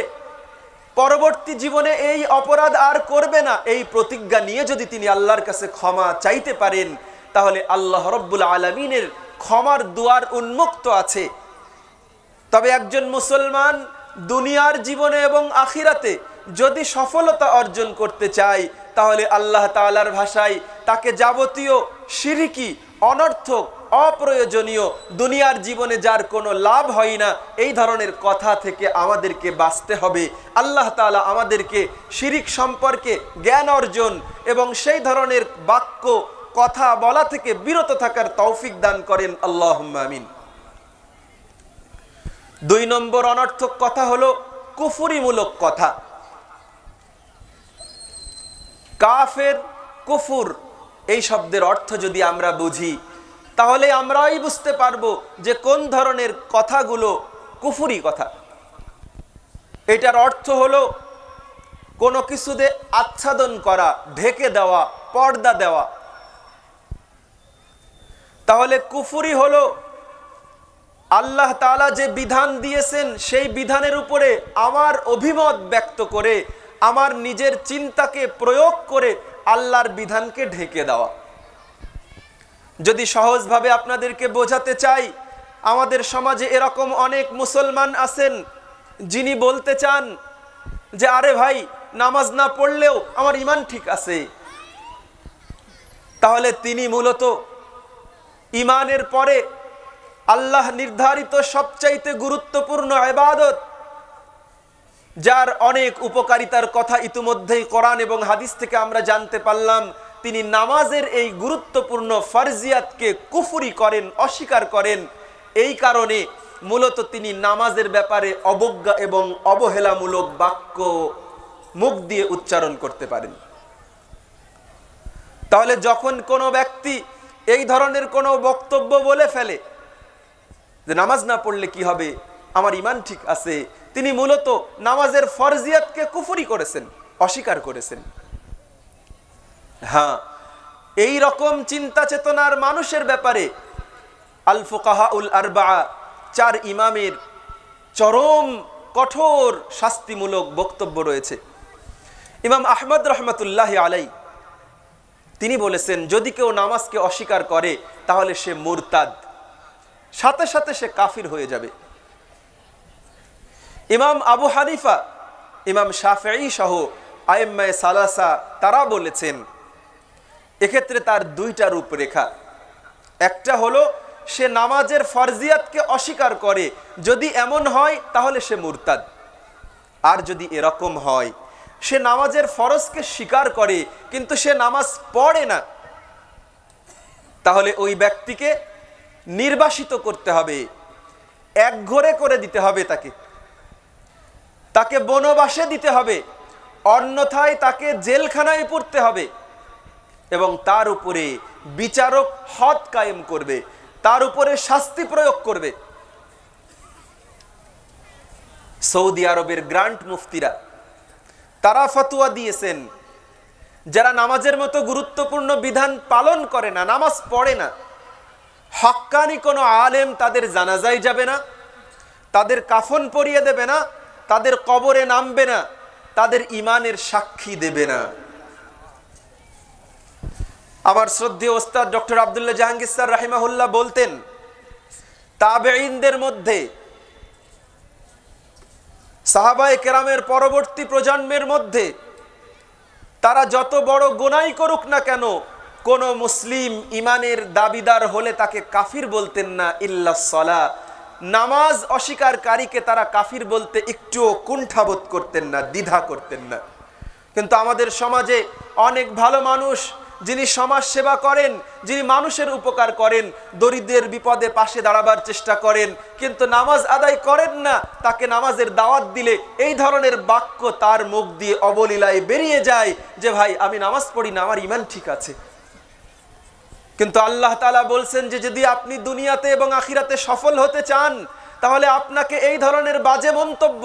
পরবর্তী জীবনে এই অপরাধ আর করবে না, এই প্রতিজ্ঞা নিয়ে যদি তিনি আল্লাহর কাছে ক্ষমা চাইতে পারেন, তাহলে আল্লাহ রাব্বুল আলামিনের ক্ষমার দুয়ার উন্মুক্ত আছে। তবে একজন মুসলমান দুনিয়ার জীবনে এবং আখিরাতে যদি সফলতা অর্জন করতে চায়, তাহলে আল্লাহ তাআলার ভাষায় তাকে যাবতীয় শিরকি, অনর্থক, অপ্রয়োজনীয়, দুনিয়ার জীবনে যার কোনো লাভ হয় না, এই ধরনের কথা থেকে আমাদেরকে বাঁচতে হবে। আল্লাহ তাআলা আমাদেরকে শিরিক সম্পর্কে জ্ঞান অর্জন এবং সেই ধরনের বাক্য, কথা বলা থেকে বিরত থাকার তৌফিক দান করেন, আল্লাহুম্মা আমিন। 2 নম্বর অনর্থক কথা হলো কুফরিমূলক কথা। কাফের, কুফুর এই শব্দের অর্থ যদি আমরা বুঝি, তাহলে আমরাই বুঝতে পারবো যে কোন ধরনের কথাগুলো কুফরি কথা। এটার অর্থ হলো কোনো কিছুতে আচ্ছাদন করা, ঢেকে দেওয়া, পর্দা দেওয়া। তাহলে কুফরি হলো আল্লাহ তাআলা যে বিধান দিয়েছেন সেই বিধানের উপরে আমার অভিমত ব্যক্ত করে, আমার নিজের চিন্তাকে প্রয়োগ করে আল্লাহর বিধানকে ঢেকে দেওয়া। যদি সহজভাবে আপনাদেরকে বোঝাতে চাই, আমাদের সমাজে এরকম অনেক মুসলমান আছেন যিনি বলতে চান যে আরে ভাই, নামাজ না পড়লেও আমার ঈমান ঠিক আছে। তাহলে তিনি মূলত ঈমানের পরে আল্লাহ নির্ধারিত সবচাইতে গুরুত্বপূর্ণ ইবাদত, যার অনেক উপকারিতার কথা ইতিমধ্যেই কোরআন এবং হাদিস থেকে আমরা জানতে পারলাম, তিনি নামাজের এই গুরুত্বপূর্ণ ফরজিয়াতকে কুফরি করেন, অস্বীকার করেন। এই কারণে মূলত তিনি নামাজের ব্যাপারে অবজ্ঞা এবং অবহেলামূলক বাক্য মুখ দিয়ে উচ্চারণ করতে পারেন। তাহলে যখন কোনো ব্যক্তি এই ধরনের কোনো বক্তব্য বলে ফেলে যে নামাজ না পড়লে কি হবে, আমার ঈমান ঠিক আছে, তিনি মূলত নামাজের ফরজিয়াতকে কুফরি করেছেন, অস্বীকার করেছেন। হ্যাঁ, এই রকম চিন্তা চেতনার মানুষের ব্যাপারে আল ফুকাহাউল আরবাআ, 4 ইমামের চরম কঠোর শাস্তিমূলক বক্তব্য রয়েছে। ইমাম আহমদ রহমতুল্লাহি আলাই তিনি বলেছেন, যদি কেউ নামাজকে অস্বীকার করে তাহলে সে মুরতাদ, সাথে সাথে সে কাফির হয়ে যাবে। ইমাম আবু হানিফা, ইমাম শাফিঈ সহ আইম্মায়ে সালাসা তারা বলেছেন এক্ষেত্রে তার 2টা রূপরেখা। একটা হলো সে নামাজের ফরজিয়াতকে অস্বীকার করে, যদি এমন হয় তাহলে সে মুরতাদ। আর যদি এরকম হয় সে নামাজের ফরজকে স্বীকার করে কিন্তু সে নামাজ পড়ে না, তাহলে ওই ব্যক্তিকে নির্বাসিত করতে হবে, একঘরে করে দিতে হবে, তাকে বনবাসে দিতে হবে, অন্যথায় তাকে জেলখানায় পড়তে হবে এবং তার উপরে বিচারক হদ কায়েম করবে, তার উপরে শাস্তি প্রয়োগ করবে। সৌদি আরবের গ্র্যান্ড মুফতিরা তারা ফতোয়া দিয়েছেন, যারা নামাজের মতো গুরুত্বপূর্ণ বিধান পালন করে না, নামাজ পড়ে না, হক্কানি কোনো আলেম তাদের জানাজায় যাবে না, তাদের কাফন পরিয়ে দেবে না, তাদের কবরে নামবে না, তাদের ঈমানের সাক্ষী দেবে না। আমার শ্রদ্ধেয় ওস্তাদ ডক্টর আব্দুল্লাহ জাহাঙ্গীর স্যার রাহিমাহুল্লাহ বলতেন, তাবেঈনদের মধ্যে সাহাবায়ে কেরামের পরবর্তী প্রজন্মের মধ্যে তারা যত বড় গুনাহ করুক না কেন, কোন মুসলিম ঈমানের দাবিদার হলে তাকে কাফির বলতেন না ইল্লাস সালাহ। নামাজ অস্বীকারীকে তারা কাফির বলতে একটুও কুণ্ঠাবোধ করতেন না, দ্বিধা করতেন না। কিন্তু আমাদের সমাজে অনেক ভালো মানুষ, যিনি সমাজ সেবা করেন, যিনি মানুষের উপকার করেন, দরিদ্রের বিপদে পাশে দাঁড়াবার চেষ্টা করেন, কিন্তু নামাজ আদায় করেন না, তাকে নামাজের দাওয়াত দিলে এই ধরনের বাক্য তার মুখ দিয়ে অবলীলায় বেরিয়ে যায় যে ভাই আমি নামাজ পড়ি না, আমার ঈমান ঠিক আছে। কিন্তু আল্লাহ তাআলা বলছেন যে যদি আপনি দুনিয়াতে এবং আখিরাতে সফল হতে চান তাহলে আপনাকে এই ধরনের বাজে মন্তব্য,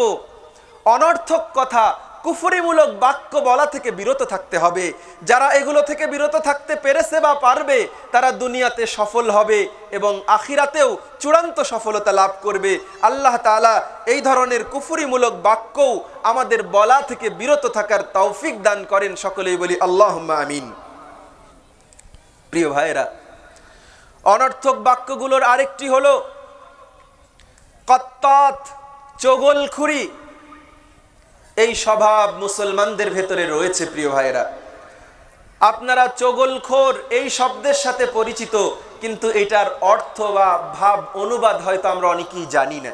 অনর্থক কথা, কুফরিমূলক বাক্য বলা থেকে বিরত থাকতে হবে। যারা এগুলো থেকে বিরত থাকতে পেরেছে বা পারবে তারা দুনিয়াতে সফল হবে এবং আখিরাতেও চূড়ান্ত সফলতা লাভ করবে। আল্লাহ তাআলা এই ধরনের কুফরিমূলক বাক্যও আমাদের বলা থেকে বিরত থাকার তৌফিক দান করেন। সকলেই বলি আল্লাহুম্মা আমিন। প্রিয় ভাইয়েরা, অনর্থক বাক্যগুলোর আরেকটি হলো কত্তাত, চগলখুরি। এই স্বভাব মুসলমানদের ভেতরে রয়েছে। প্রিয় ভাইয়েরা, আপনারা চগলখোর এই শব্দের সাথে পরিচিত, কিন্তু এটার অর্থ বা ভাব অনুবাদ হয়তো আমরা অনেকেই জানি না।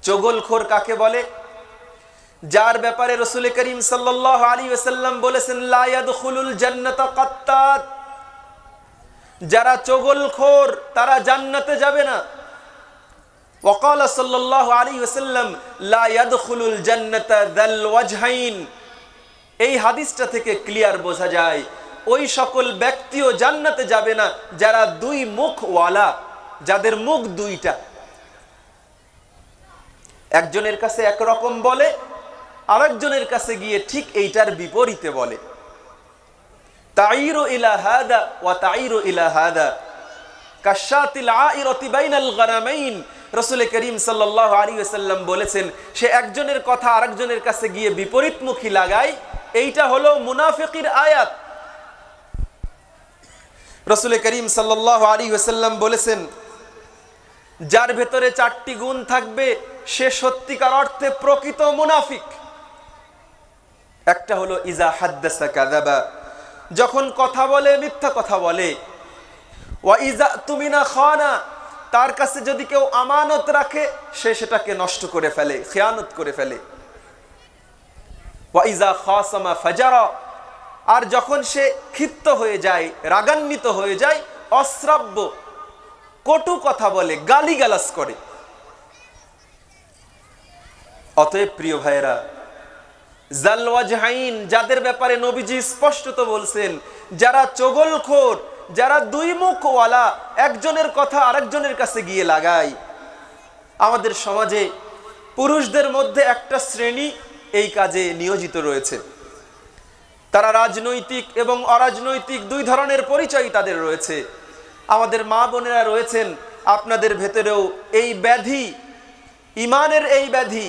চগলখোর কাকে বলে? যার ব্যাপারে রাসূল করিম সাল্লাল্লাহু আলাইহি ওয়াসাল্লাম বলেছেন লা ইয়াদখুলুল জান্নাতা কাত্তাত, যারা চগলখোর তারা জান্নাতে যাবে না। ওয়াকাল সাল্লাল্লাহু আলাইহি ওয়াসাল্লাম লা ইয়াদখুলুল জান্নাতা যাল ওয়াজহাইন। এই হাদিসটা থেকে ক্লিয়ার বোঝা যায় ওই সকল ব্যক্তিও জান্নাতে যাবে না যারা 2 মুখওয়ালা, যাদের মুখ 2টা, একজনের কাছে একরকম বলে, আরেকজনের কাছে গিয়ে ঠিক এইটার বিপরীতে বলে। তাইরু ইলা হাদা ওয়া তাইরু ইলা হাদা কাশাতিল আইরাতি বাইনাল গানামাইন। রাসূল করিম সাল্লাল্লাহু আলাইহি ওয়াসাল্লাম বলেছেন সে একজনের কথা আরেকজনের কাছে গিয়ে বিপরীতমুখী লাগায়, এইটা হলো মুনাফিকের আয়াত। রাসূল করিম সাল্লাল্লাহু আলাইহি ওয়াসাল্লাম বলেছেন যার ভেতরে 4টি গুণ থাকবে সে সত্যিকার অর্থে প্রকৃত মুনাফিক। একটা হলো ইজা হাদ্দাসা কাযাবা, যখন কথা বলে মিথ্যা কথা বলে। ওয়া ইজা তুমিনা খানা, তার কাছে যদি কেউ আমানত রাখে সে সেটাকে নষ্ট করে ফেলে, খিয়ানত করে ফেলে। ওয়া ইজা খাসামা ফাজারা, আর যখন সে ক্ষিপ্ত হয়ে যায়, রাগান্বিত হয়ে যায়, অশ্রাব্য কটু কথা বলে, গালিগালাজ করে। অতএব প্রিয় ভাইয়েরা, জাল ওয়াজহাইন যাদের ব্যাপারে নবীজি স্পষ্টত বলছেন, যারা চগলখোর, যারা 2 মুখওয়ালা, একজনের কথা আরেকজনের কাছে গিয়ে লাগায়। আমাদের সমাজে পুরুষদের মধ্যে একটা শ্রেণী এই কাজে নিয়োজিত রয়েছে। তারা রাজনৈতিক এবং অরাজনৈতিক 2 ধরনের পরিচয় তাদের রয়েছে। আমাদের মা বোনেরা রয়েছেন আপনাদের ভেতরেও এই ব্যাধি, ইমানের এই ব্যাধি,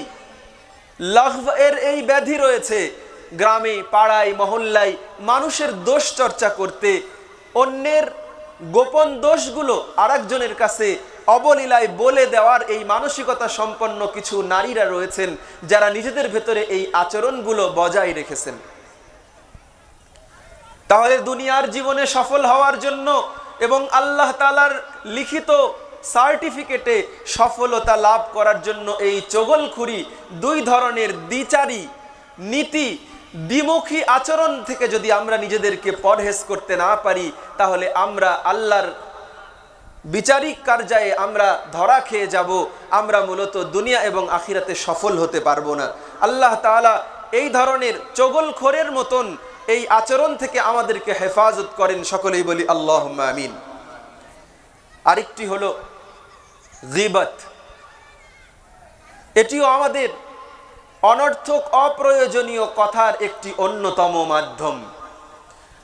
লাঘব এর এই ব্যাধি রয়েছে। গ্রামে পাড়ায় মহল্লায় মানুষের দোষ চর্চা করতে, অন্যের গোপন দোষগুলো আরেকজনের কাছে অবলীলায় বলে দেওয়ার এই মানসিকতা সম্পন্ন কিছু নারীরা রয়েছেন, যারা নিজেদের ভেতরে এই আচরণগুলো বজায় রেখেছেন। তাহলে দুনিয়ার জীবনে সফল হওয়ার জন্য এবং আল্লাহ তাআলার লিখিত সার্টিফিকেটে সফলতা লাভ করার জন্য এই চগলখুরি, দুই ধরনের দ্বিচারী নীতি, দ্বিমুখী আচরণ থেকে যদি আমরা নিজেদেরকে পরহেজ করতে না পারি, তাহলে আমরা আল্লাহর বিচারিক কার্যায়ে আমরা ধরা খেয়ে যাব। আমরা মূলত দুনিয়া এবং আখিরাতে সফল হতে পারবো না। আল্লাহ তাআলা এই ধরনের চগলখোরের মতন এই আচরণ থেকে আমাদেরকে হেফাজত করেন। সকলেই বলি আল্লাহুম্মা আমিন। আরেকটি হলো গীবত। এটিও আমাদের অনর্থক অপ্রয়োজনীয় কথার একটি অন্যতম মাধ্যম।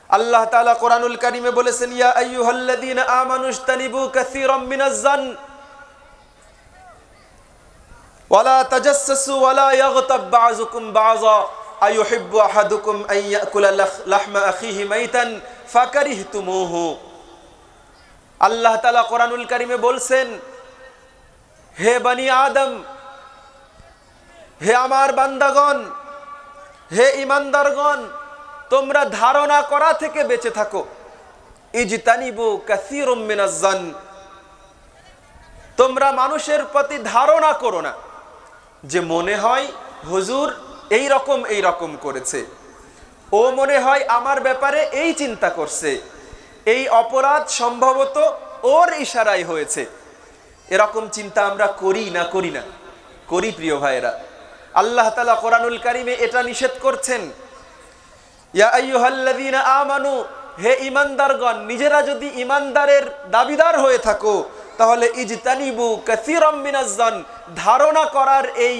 আল্লাহ তাআলা কোরআনুল কারীমে বলেছেন, ইয়া আইয়ুহাল্লাযীনা আমানু ইজতানিবু কাসীরাম মিনাজ-জান ওয়ালা তাজাসসু ওয়ালা ইয়াগতাব বা'যুকুম বা'যা আইয়ুহিব্বু আহাদুকুম আন ইয়াকুলা লাহমা আখিহি মাইতান ফাকারিহতুমুহু। আল্লাহ তাআলা কোরআনুল কারীমে বলছেন, হে বনি আদম, হে আমার বান্দাগণ, হে ঈমানদারগণ, তোমরা ধারণা করা থেকে বেঁচে থাকো। ইজতানিবু কাসীরাম মিনাজ-জান, তোমরা মানুষের প্রতি ধারণা করো না যে মনে হয় হুজুর এই রকম করেছে, ও মনে হয় আমার ব্যাপারে এই চিন্তা করছে, এই অপরাধ সম্ভবত ওর ইশারায় হয়েছে। এরকম চিন্তা আমরা করি না করি প্রিয় ভাইয়েরা। আল্লাহ তাআলা কোরআনুল কারীমে এটা নিষেধ করছেন, ইয়া আইয়ুহাল্লাযীনা আমানু, হে ঈমানদারগণ, নিজেরা যদি ঈমানদারের দাবিদার হয়ে থাকো তাহলে ইজতানিবু কাসীরাম মিনাজ-জান, ধারণা করার এই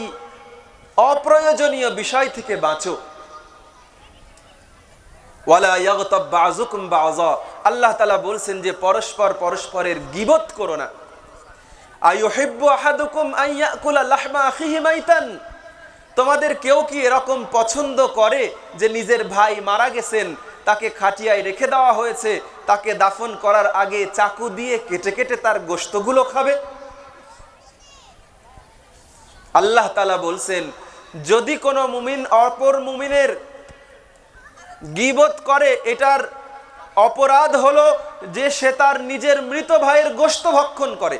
অপ্রয়োজনীয় বিষয় থেকে বাঁচো। ওয়ালা ইয়াগতাব বা'যুকুম বা'যা, আল্লাহ তাআলা বলছেন যে পরস্পরের গীবত করো না। আইয়ুহিব্বু আহাদুকুম আন ইয়াকুলা লাহমা আখিহি মাইতান, তোমাদের কেউ কি এরকম পছন্দ করে যে নিজের ভাই মারা গেছেন, তাকে খাটিয়ায় রেখে দেওয়া হয়েছে, তাকে দাফন করার আগে চাকু দিয়ে কেটে কেটে তার গোশতগুলো খাবে? আল্লাহ তাআলা বলছেন, যদি কোনো মুমিন অপর মুমিনের গীবত করে, এটার অপরাধ হলো যে সে তার নিজের মৃত ভাইয়ের গোশত ভক্ষণ করে।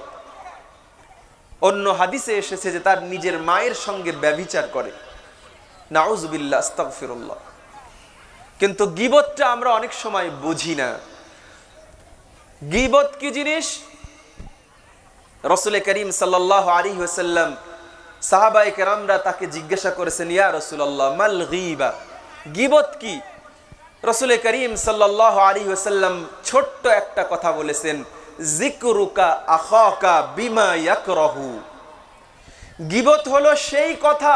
অন্য হাদিসে এসেছে যে তার নিজের মায়ের সঙ্গে ব্যভিচার করে। নাউযুবিল্লাহ, আস্তাগফিরুল্লাহ। কিন্তু গীবতটা আমরা অনেক সময় বুঝি না। গীবত কি জিনিস? রাসূল করিম সাল্লাল্লাহু আলাইহি ওয়াসাল্লাম, সাহাবায়ে কেরামরা তাকে জিজ্ঞাসা করেছেন, ইয়া রাসূলুল্লাহ মাল গীবা, গীবত কি? রাসূল করিম সাল্লাল্লাহু আলাইহি ওয়াসাল্লাম ছোট্ট একটা কথা বলেছেন, যিকরুকা আখাকা বিমা ইয়াকরাহু। গীবত হলো সেই কথা,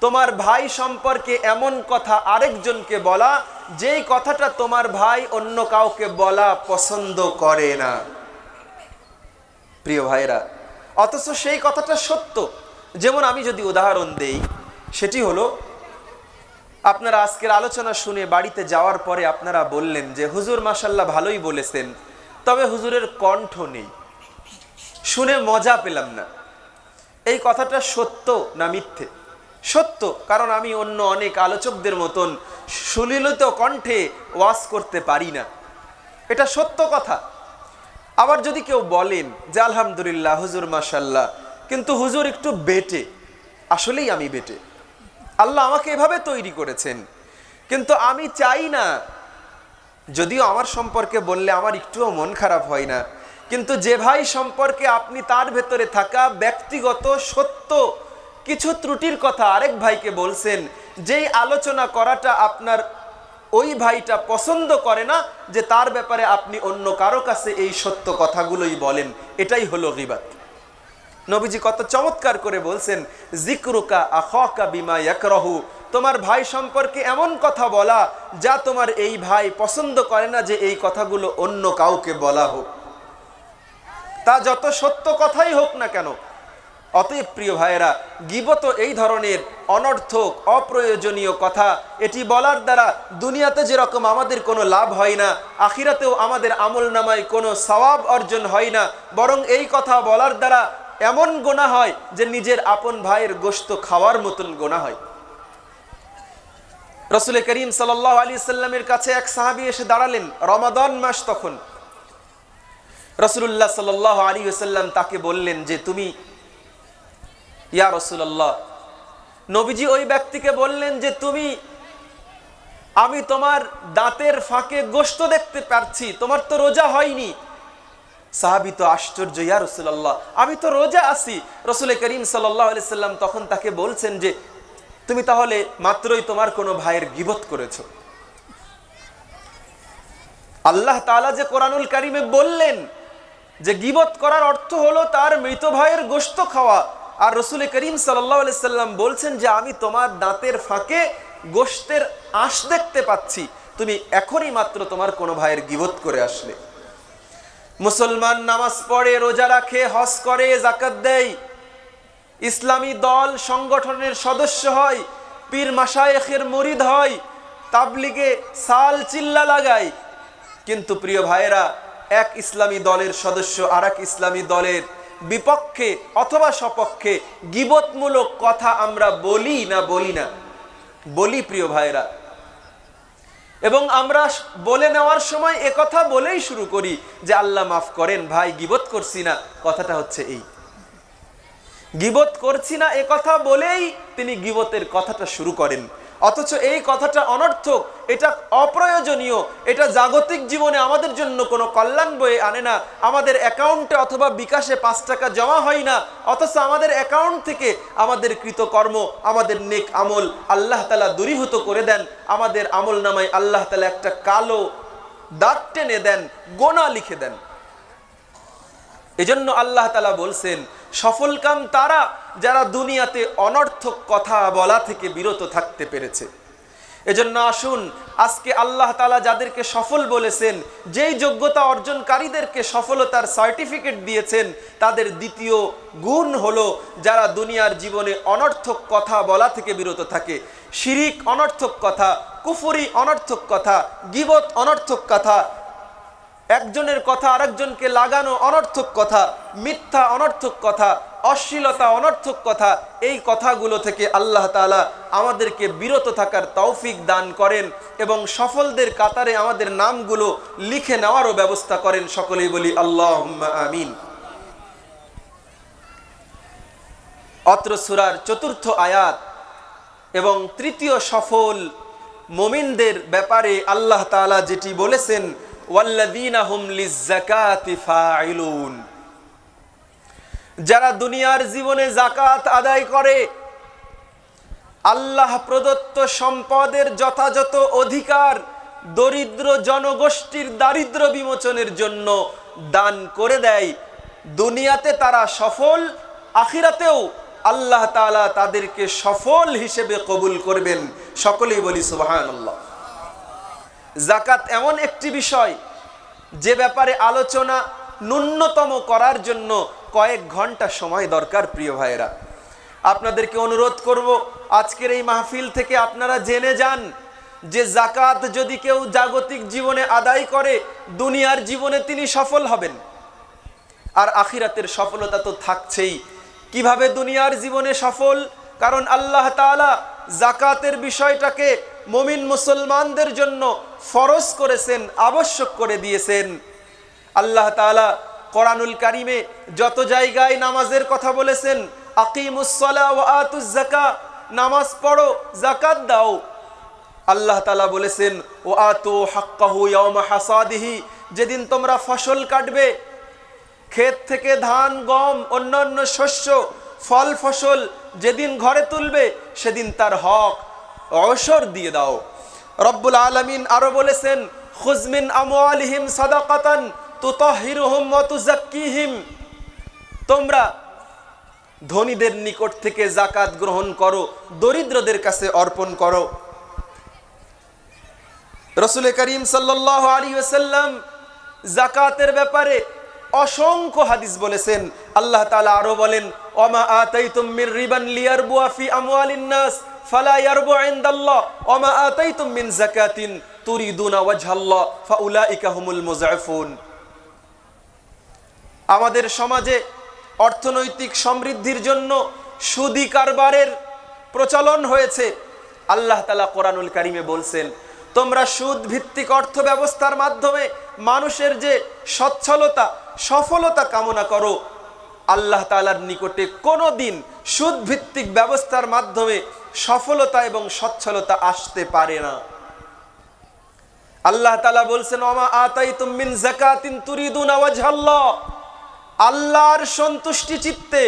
তোমার ভাই সম্পর্কে এমন কথা আরেকজনকে বলা যেই কথাটা তোমার ভাই অন্য কাউকে বলা পছন্দ করে না। প্রিয় ভাইরা, অথচ সেই কথাটা সত্য। যেমন আমি যদি উদাহরণ দেই, সেটি হলো, আপনারা আজকের আলোচনা শুনে বাড়িতে যাওয়ার পরে আপনারা বললেন যে হুজুর মাশাআল্লাহ ভালোই বলেছেন, তবে হুজুরের কণ্ঠ নেই, শুনে মজা পেলাম না। এই কথাটা সত্য না মিথ্যে? সত্য, কারণ আমি অন্য অনেক আলোচকদের মতন সুলীলিত কণ্ঠে ওয়াজ করতে পারি না, এটা সত্য কথা। আবার যদি কেউ বলেন যে আলহামদুলিল্লাহ হুজুর মাশাআল্লাহ, কিন্তু হুজুর একটু বেটে, আসলেই আমি বেটে, আল্লাহ আমাকে এভাবে তৈরি করেছেন, কিন্তু আমি চাই না, যদিও আমার সম্পর্কে বললে আমার একটুও মন খারাপ হয় না, কিন্তু যে ভাই সম্পর্কে আপনি তার ভেতরে থাকা ব্যক্তিগত সত্য কিছু ত্রুটির কথা আরেক ভাইকে বলছেন, যেই আলোচনা করাটা আপনার ওই ভাইটা পছন্দ করে না, যে তার ব্যাপারে আপনি অন্য কারো কাছে এই সত্য কথাগুলোই বলেন, এটাই হলো গীবত। নবীজি কত চমৎকার করে বলছেন, যিকরুকা আখাকা বিমা ইয়াকরাহু, তোমার ভাই সম্পর্কে এমন কথা বলা যা তোমার এই ভাই পছন্দ করে না যে এই কথাগুলো অন্য কাউকে বলা হোক। তা যত সত্য কথাই হোক না কেন। অতএব প্রিয় ভাইয়েরা, গীবত এই ধরনের অনর্থক অপ্রয়োজনীয় কথা, এটি বলার দ্বারা দুনিয়াতে যেরকম আমাদের কোনো লাভ হয় না, আখিরাতেও আমাদের আমল নামায় কোনো সওয়াব অর্জন হয় না, বরং এই কথা বলার দ্বারা এমন গোনাহ হয় যে নিজের আপন ভাইয়ের গোশত খাওয়ার মতন গোনাহ হয়। রাসূল করিম সাল্লাল্লাহু আলাইহি সাল্লামের কাছে এক সাহাবী এসে দাঁড়ালেন, রমাদান মাস তখন। রাসূলুল্লাহ সাল্লাল্লাহু আলাইহি ওয়াসাল্লাম তাকে বললেন যে, তুমি, ইয়া রাসূলুল্লাহ, নবীজি ওই ব্যক্তিকে বললেন যে, তুমি, আমি তোমার দাঁতের ফাঁকে গোশত দেখতে পাচ্ছি, তোমার তো রোজা হয়নি। সাহাবী তো আশ্চর্য, ইয়া রাসূলুল্লাহ, আমি তো রোজা আছি। রাসূল করিম সাল্লাল্লাহু আলাইহি সাল্লাম তখন তাকে বলছেন যে, তুমি তাহলে মাত্রই তোমার কোনো ভাইয়ের গীবত করেছো। আল্লাহ তাআলা যে কোরআনুল কারীমে বললেন যে গীবত করার অর্থ হলো তার মৃত ভাইয়ের গোশত খাওয়া, আর রাসূল করিম সাল্লাল্লাহু আলাইহি সাল্লাম বলছেন যে আমি তোমার দাঁতের ফাঁকে গোশতের আঁশ দেখতে পাচ্ছি, তুমি এখনই মাত্র তোমার কোনো ভাইয়ের গীবত করে আসলে। মুসলমান নামাজ পড়ে, রোজা রাখে, হজ করে, যাকাত দেয়, ইসলামী দল সংগঠনের সদস্য হয়, পীর মাশায়েখের মুরিদ হয়, তাবলিগে সাল চিল্লা লাগায়, কিন্তু প্রিয় ভাইয়েরা, এক ইসলামী দলের সদস্য আরেক ইসলামী দলের বিপক্ষে অথবা সপক্ষে গীবতমূলক কথা আমরা বলি না? বলি প্রিয় ভাইয়েরা। এবং আমরা বলে নেওয়ার সময় একথা বলেই শুরু করি যে আল্লাহ মাফ করেন ভাই, গীবত করছি না। কথাটা হচ্ছে এই, গীবত করছি না এ কথা বলেই তিনি গীবতের কথাটা শুরু করেন, অথচ এই কথাটা অনর্থক, এটা অপ্রয়োজনীয়, এটা জাগতিক জীবনে আমাদের জন্য কোনো কল্যাণ বয়ে আনে না। আমাদের অ্যাকাউন্টে অথবা বিকাশে 5 টাকা জমা হয় না, অথচ আমাদের অ্যাকাউন্ট থেকে আমাদের কৃতকর্ম, আমাদের নেক আমল আল্লাহ তাআলা দূরীভূত করে দেন। আমাদের আমল নামায় আল্লাহ তাআলা একটা কালো দাগ টেনে দেন, গোনা লিখে দেন। এজন্য আল্লাহ তাআলা বলছেন, সফলকাম তারা যারা দুনিয়াতে অনর্থক কথা বলা থেকে বিরত থাকতে পেরেছে। এজন্য আসুন, আজকে আল্লাহ তাআলা যাদেরকে সফল বলেছেন, যেই যোগ্যতা অর্জনকারীদেরকে সফলতার সার্টিফিকেট দিয়েছেন, তাদের দ্বিতীয় গুণ হলো যারা দুনিয়ার জীবনে অনর্থক কথা বলা থেকে বিরত থাকে। শিরিক অনর্থক কথা, কুফরি অনর্থক কথা, গীবত অনর্থক কথা, একজনের কথা আরেকজনকে লাগানো অনর্থক কথা, মিথ্যা অনর্থক কথা, অশ্লীলতা অনর্থক কথা, এই কথাগুলো থেকে আল্লাহ তাআলা আমাদেরকে বিরত থাকার তৌফিক দান করেন এবং সফলদের কাতারে আমাদের নামগুলো লিখে নেওয়ারও ব্যবস্থা করেন। সকলেই বলি আল্লাহুম্মা আমিন। অত্র সূরার ৪র্থ আয়াত এবং ৩য় সফল মুমিনদের ব্যাপারে আল্লাহ তাআলা যেটি বলেছেন, ওয়াল্লাযীনা হুম লিয-যাকাতি ফাঈলুন, যারা দুনিয়ার জীবনে যাকাত আদায় করে, আল্লাহ প্রদত্ত সম্পদের যথাযথ অধিকার দরিদ্র জনগোষ্ঠীর দারিদ্র বিমোচনের জন্য দান করে দেয়, দুনিয়াতে তারা সফল, আখিরাতেও আল্লাহ তাআলা তাদেরকে সফল হিসেবে কবুল করবেন। সকলেই বলি সুবহানাল্লাহ। যাকাত এমন একটি বিষয় যে ব্যাপারে আলোচনা ন্যূনতম করার জন্য কয়েক ঘন্টা সময় দরকার। প্রিয় ভাইয়েরা, আপনাদেরকে অনুরোধ করব, আজকের এই মাহফিল থেকে আপনারা জেনে যান যে যাকাত যদি কেউ জাগতিক জীবনে আদায় করে, দুনিয়ার জীবনে তিনি সফল হবেন, আর আখিরাতের সফলতা তো থাকছেই। কিভাবে দুনিয়ার জীবনে সফল? কারণ আল্লাহ তাআলা যাকাতের বিষয়টাকে মুমিন মুসলমানদের জন্য ফরজ করেছেন, আবশ্যক করে দিয়েছেন। আল্লাহ তাআলা কোরআনুল কারীমে যত জায়গায় নামাজের কথা বলেছেন, আকিমুস সালাহ ওয়া আতুজ যাকাহ, নামাজ পড়ো, যাকাত দাও। আল্লাহ তাআলা বলেছেন, ওয়া আতু হাক্কাহু ইয়াওমা হাসাদিহি, যেদিন তোমরা ফসল কাটবে, ক্ষেত থেকে ধান, গম, অন্যান্য শস্য, ফল ফসল যেদিন ঘরে তুলবে, সেদিন তার হক অশর দিয়ে দাও। রব্বুল আলামিন আরো বলেছেন, খুয মিন আমওয়ালিহিম সাদাকাতান তুতাহহিরুহুম ওয়া তুযাক্কিহিম, তোমরা ধনীদের নিকট থেকে যাকাত গ্রহণ করো, দরিদ্রদের কাছে অর্পণ করো। রাসূল করিম সাল্লাল্লাহু আলাইহি ওয়াসাল্লাম যাকাতের ব্যাপারে অসংখ্য হাদিস বলেছেন। আল্লাহ তাআলা আরো বলেন, ওমা আতাইতুম মির রিবান লিয়ারবুয়া ফি আমওয়ালিন নাস ফালা ইয়ারবু ইনদাল্লাহ ওমা আতাইতুম মিন যাকাতিন তুরিদুনা ওয়াজহাল্লাহ ফাউলাইকা হুমুল মুযআফুন। আমাদের সমাজে অর্থনৈতিক সমৃদ্ধির জন্য সুদি কারবারের প্রচলন হয়েছে। আল্লাহ তাআলা কোরআনুল কারীমে বলছেন, তোমরা সুদ ভিত্তিক অর্থ ব্যবস্থার মাধ্যমে মানুষের যে সচ্ছলতা সফলতা কামনা করো, আল্লাহ তাআলার নিকটে কোনোদিন সুদ ভিত্তিক ব্যবস্থার মাধ্যমে সফলতা এবং সচ্ছলতা আসতে পারে না। আল্লাহ তাআলা বলছেন, ওমা আতাইতুম মিন যাকাতিন তুরিদুনা ওয়াজহাল্লাহ, আল্লাহর সন্তুষ্টি চিত্তে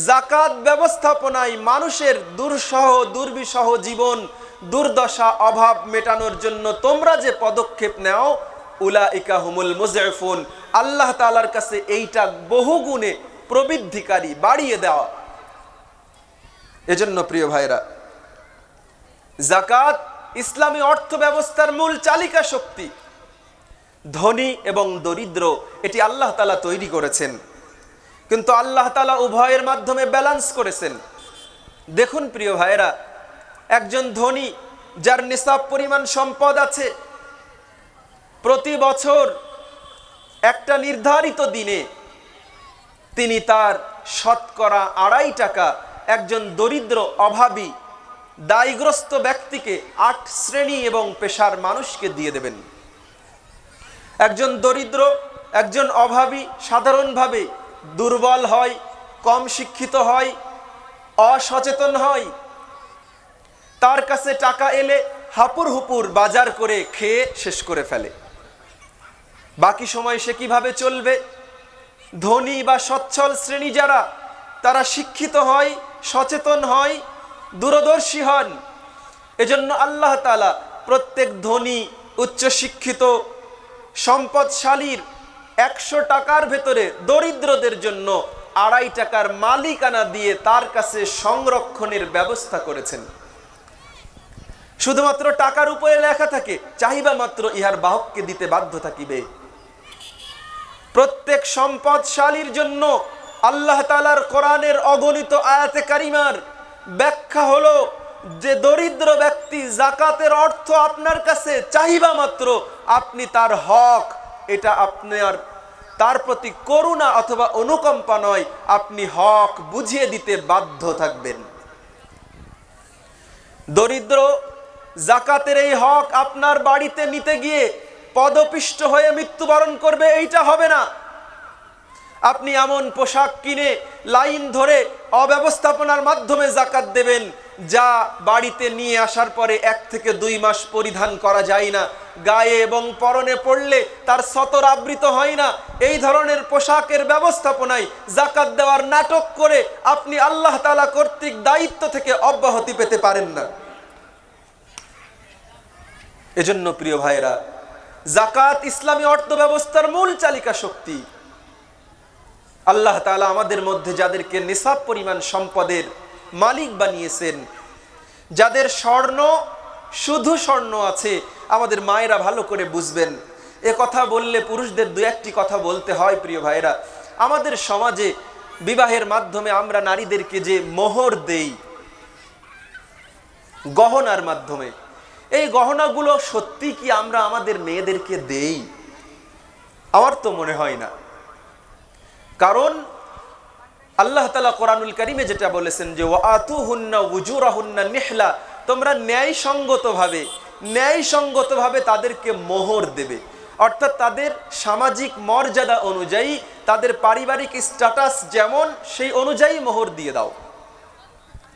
যাকাত ব্যবস্থাপনায় মানুষের দুর্সহ দুর্বিষহ জীবন দুর্দশা অভাব মেটানোর জন্য তোমরা যে পদক্ষেপ নাও, উলাইকা হুমুল মুযআফুন, আল্লাহ তাআলার কাছে এইটা বহুগুণে প্রবৃদ্ধিকারী, বাড়িয়ে দেওয়া। এজন্য প্রিয় ভাইরা, যাকাত ইসলামী অর্থ ব্যবস্থার মূল চালিকা শক্তি। ধনী এবং দরিদ্র এটি আল্লাহ তাআলা তৈরি করেছেন, কিন্তু আল্লাহ তাআলা উভয়ের মাধ্যমে ব্যালেন্স করেছেন। দেখুন প্রিয় ভাইরা, একজন ধনী যার নিসাব পরিমাণ সম্পদ আছে, প্রতি বছর একটা নির্ধারিত দিনে তিনি তার শতকরা 2.5 টাকা একজন দরিদ্র অভাবী দায়গ্রস্ত ব্যক্তিকে 8 শ্রেণী এবং পেশার মানুষকে দিয়ে দেবেন। একজন দরিদ্র, একজন অভাবী সাধারণভাবে দুর্বল হয়, কম শিক্ষিত হয়, অসচেতন হয়। তার কাছে টাকা এলে হাপুর হুপুর বাজার করে খেয়ে শেষ করে ফেলে। বাকি সময় সে কিভাবে চলবে? ধনী বা সচ্ছল শ্রেণী যারা, তারা শিক্ষিত হয়, সচেতন হয়, দূরদর্শী হন। এজন্য আল্লাহ তাআলা প্রত্যেক ধনী উচ্চশিক্ষিত সম্পদশালীর 100 টাকার ভেতরে দরিদ্রদের জন্য 2.5 টাকার মালিকানা দিয়ে তার কাছে সংরক্ষণের ব্যবস্থা করেছেন। শুধুমাত্র টাকার উপরে লেখা থাকে, চাহিবা মাত্র ইহার বাহককে দিতে বাধ্য থাকিবে। প্রত্যেক সম্পদশালীর জন্য আল্লাহ তাআলার কোরআনের অগণিত আয়াতে কারিমার ব্যাখ্যা হলো যে দরিদ্র ব্যক্তি যাকাতের অর্থ আপনার কাছে চাহিবা মাত্র আপনি তার হক, এটা আপনার তার প্রতি করুণা অথবা অনুকম্পা নয়, আপনি হক বুঝিয়ে দিতে বাধ্য থাকবেন। দরিদ্র যাকাতের এই হক আপনার বাড়িতে নিতে গিয়ে পদপিষ্ট হয়ে মৃত্যুবরণ করবে, এইটা হবে না। আপনি এমন পোশাক কিনে লাইন ধরে অব্যবস্থাপনার মাধ্যমে যাকাত দেবেন যা বাড়িতে নিয়ে আসার পরে 1 থেকে 2 মাস পরিধান করা যায় না, গায়ে এবং পরনে পড়লে তার সতর আবৃত হয় না। এই ধরনের পোশাকের ব্যবস্থাপনায় যাকাত দেওয়ার নাটক করে আপনি আল্লাহ তাআলা কর্তৃক দায়িত্ব থেকে অব্যাহতি পেতে পারেন না। এজন্য প্রিয় ভাইরা, যাকাত ইসলামী অর্থ ব্যবস্থার মূল চালিকা শক্তি। আল্লাহ তাআলা আমাদের মধ্যে যাদেরকে নিসাব পরিমাণ সম্পদের মালিক বানিয়েছেন, যাদের স্বর্ণ শুধু স্বর্ণ আছে, আমাদের মায়েরা ভালো করে বুঝবেন। এ কথা বললে পুরুষদের 2-1টি কথা বলতে হয়। প্রিয় ভাইরা, আমাদের সমাজে বিবাহের মাধ্যমে আমরা নারীদেরকে যে মোহর দেই গহনার মাধ্যমে, এই গহনাগুলো সত্যি কি আমরা আমাদের মেয়েদেরকে দেই? আমার তো মনে হয় না। কারণ আল্লাহ তাআলা কোরআনুল কারীমে যেটা বলেছেন যে ওয়াতুহুন্না উজুরাহুন্না নিহলা, তোমরা ন্যায়সঙ্গতভাবে তাদেরকে মোহর দেবে, অর্থাৎ তাদের সামাজিক মর্যাদা অনুযায়ী, তাদের পারিবারিক স্ট্যাটাস যেমন সেই অনুযায়ী মোহর দিয়ে দাও।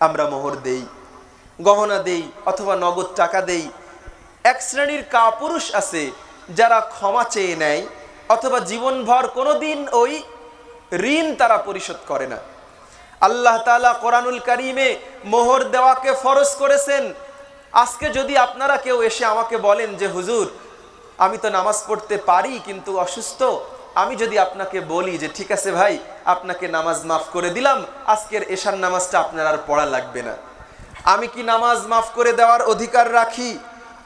আমরা মোহর দেই, গহনা দেই অথবা নগদ টাকা দেই। এক শ্রেণীর কাপুরুষ আছে যারা ক্ষমা চেয়ে নেয় অথবা জীবনভর কোনোদিন ওই ঋণ তারা পরিশোধ করে না। আল্লাহ তাআলা কোরআনুল কারীমে মোহর দেওয়াকে ফরজ করেছেন। আজকে যদি আপনারা কেউ এসে আমাকে বলেন যে হুজুর, আমি তো নামাজ পড়তে পারি কিন্তু অসুস্থ, আমি যদি আপনাকে বলি যে ঠিক আছে ভাই, আপনাকে নামাজ মাফ করে দিলাম, আজকের এশার নামাজটা আপনার আর পড়া লাগবে না, আমি কি নামাজ মাফ করে দেওয়ার অধিকার রাখি?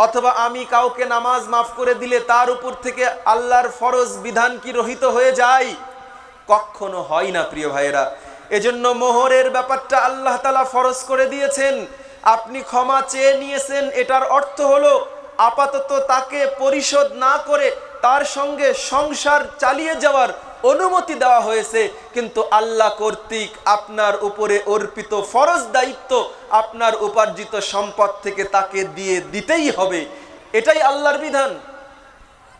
অথবা আমি কাউকে নামাজ মাফ করে দিলে তার উপর থেকে আল্লাহর ফরজ বিধান কি রহিত হয়ে যায়? কখনো হয় না প্রিয় ভাইয়েরা। এজন্য মোহরের ব্যাপারটা আল্লাহ তাআলা ফরজ করে দিয়েছেন। আপনি ক্ষমা চেয়ে নিয়েছেন, এটার অর্থ হলো আপাতত তাকে পরিশোধ না করে তার সঙ্গে সংসার চালিয়ে যাওয়ার অনুমতি দেওয়া হয়েছে, কিন্তু আল্লাহ কর্তৃক আপনার উপরে অর্পিত ফরজ দায়িত্ব আপনার উপার্জিত সম্পদ থেকে তাকে দিয়ে দিতেই হবে। এটাই আল্লাহর বিধান।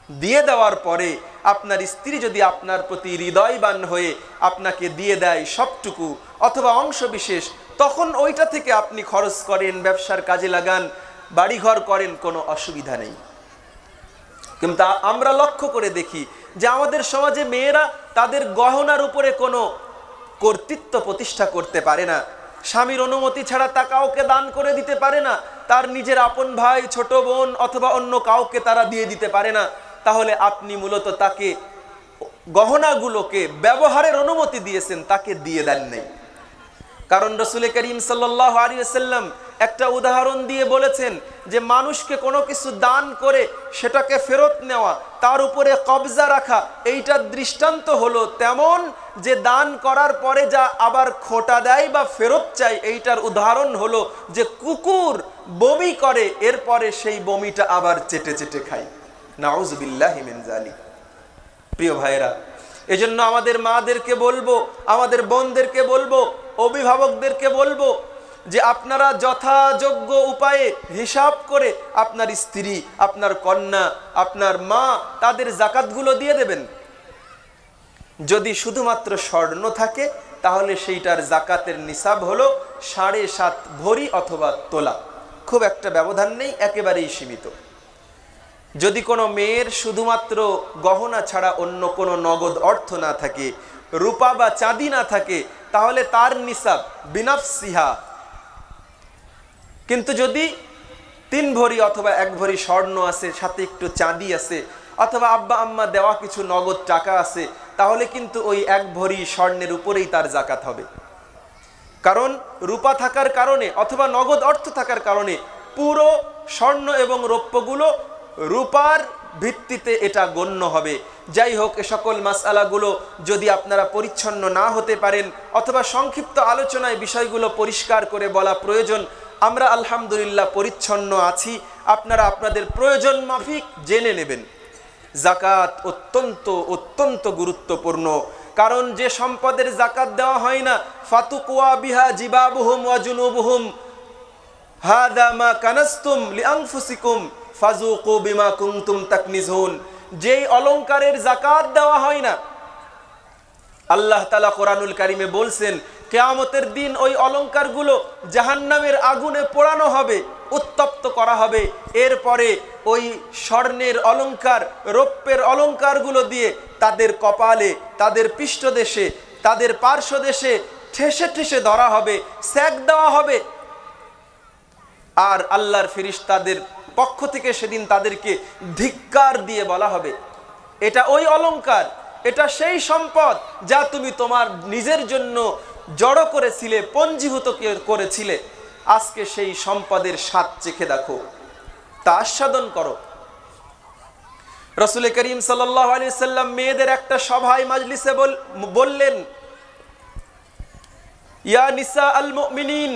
দিয়ে দেওয়ার পরে আপনার স্ত্রী যদি আপনার প্রতি হৃদয়বান হয়ে আপনাকে দিয়ে দেয় সবটুকু অথবা অংশ বিশেষ, তখন ওইটা থেকে আপনি খরচ করেন, ব্যবসার কাজে লাগান, বাড়িঘর করেন, কোনো অসুবিধা নেই। কিন্তু আমরা লক্ষ্য করে দেখি যে আমাদের সমাজে মেয়েরা তাদের গহনার উপরে কোনো কর্তৃত্ব প্রতিষ্ঠা করতে পারে না। স্বামীর অনুমতি ছাড়া তা কাউকে দান করে দিতে পারে না, তার নিজের আপন ভাই, ছোট বোন অথবা অন্য কাউকে তারা দিয়ে দিতে পারে না। তাহলে আপনি মূলত তাকে গহনাগুলোকে ব্যবহারের অনুমতি দিয়েছেন, তাকে দিয়ে দেন নাই। কারণ রাসূল করিম সাল্লাল্লাহু আলাইহি ওয়াসাল্লাম একটা উদাহরণ দিয়ে বলেছেন যে মানুষকে কোনো কিছু দান করে সেটাকে ফেরত নেওয়া, তার উপরে কবজা রাখা, এইটার দৃষ্টান্ত হলো তেমন যে দান করার পরে যা আবার খোটা দেয় বা ফেরত চায়, এইটার উদাহরণ হলো যে কুকুর বমি করে, এরপরে সেই বমিটা আবার চেটে চেটে খায়। নাউযুবিল্লাহি মিন যালিক। প্রিয় ভাইরা, এজন্য আমাদের মাদেরকে বলবো, আমাদের বোনদেরকে বলবো, অভিভাবকদেরকে বলবো যে আপনারা যথাযোগ্য উপায়ে হিসাব করে আপনার স্ত্রী, আপনার কন্যা, আপনার মা, তাদের জাকাতগুলো দিয়ে দেবেন। যদি শুধুমাত্র স্বর্ণ থাকে তাহলে সেইটার জাকাতের নিসাব হলো 7.5 ভরি অথবা তোলা। খুব একটা ব্যবধান নেই, একেবারেই সীমিত। যদি কোনো মেয়ের শুধুমাত্র গহনা ছাড়া অন্য কোনো নগদ অর্থ না থাকে, রূপা বা চাঁদি না থাকে, তাহলে তার নিসাব বিনাফসিহা। কিন্তু যদি 3 ভরি অথবা 1 ভরি স্বর্ণ আছে, সাথে একটু চাঁদি আছে, অথবা আব্বা আম্মা দেওয়া কিছু নগদ টাকা আছে, তাহলে কিন্তু ওই 1 ভরি স্বর্ণের উপরেই তার জাকাত হবে। কারণ রূপা থাকার কারণে অথবা নগদ অর্থ থাকার কারণে পুরো স্বর্ণ এবং রৌপ্যগুলো রূপার ভিত্তিতে এটা গণ্য হবে। যাই হোক, এ সকল মাসআলাগুলো যদি আপনারা পরিচ্ছন্ন না হতে পারেন অথবা সংক্ষিপ্ত আলোচনায় বিষয়গুলো পরিষ্কার করে বলা প্রয়োজন, আমরা আলহামদুলিল্লাহ পরিচ্ছন্ন আছি। আপনারা আপনাদের প্রয়োজন মাফিক জেনে নেবেন। জাকাত অত্যন্ত অত্যন্ত গুরুত্বপূর্ণ। কারণ যে সম্পদের জাকাত দেওয়া হয় না, ফাতুকুয়া বিহা জিবাবুহুম ওয়া জুনুবুহুম হাদা মা কানাসতুম লিআনফুসিকুম ফাযুকু বিমা কুনতুম তাকনিজুন। যেই অলংকারের জাকাত দেওয়া হয় না, আল্লাহ তাআলা কোরআনুল কারীমে বলছেন কিয়ামতের দিন ওই অলংকারগুলো জাহান্নামের আগুনে পোড়ানো হবে, উত্তপ্ত করা হবে। এরপরে ওই স্বর্ণের অলংকার, রৌপ্যের অলংকারগুলো দিয়ে তাদের কপালে, তাদের পৃষ্ঠদেশে, তাদের পার্শ্বদেশে ঠেসে ঠেসে ধরা হবে, সেক দেওয়া হবে। আর আল্লাহর ফেরেশতাদের পক্ষ থেকে সেদিন তাদেরকে ধিক্কার দিয়ে বলা হবে, এটা ওই অলংকার, এটা সেই সম্পদ যা তুমি তোমার নিজের জন্য জড়ো করেছিলে, পঞ্জীভূত করেছিলে। আজকে সেই সম্পদের স্বাদ চেখে দেখো, তা আস্বাদন করো। রাসূল করিম সাল্লাল্লাহু আলাইহি সাল্লাম মেয়েদের একটা সভায় মাজলিসে বললেন, ইয়া নিসা আল মুমিনিন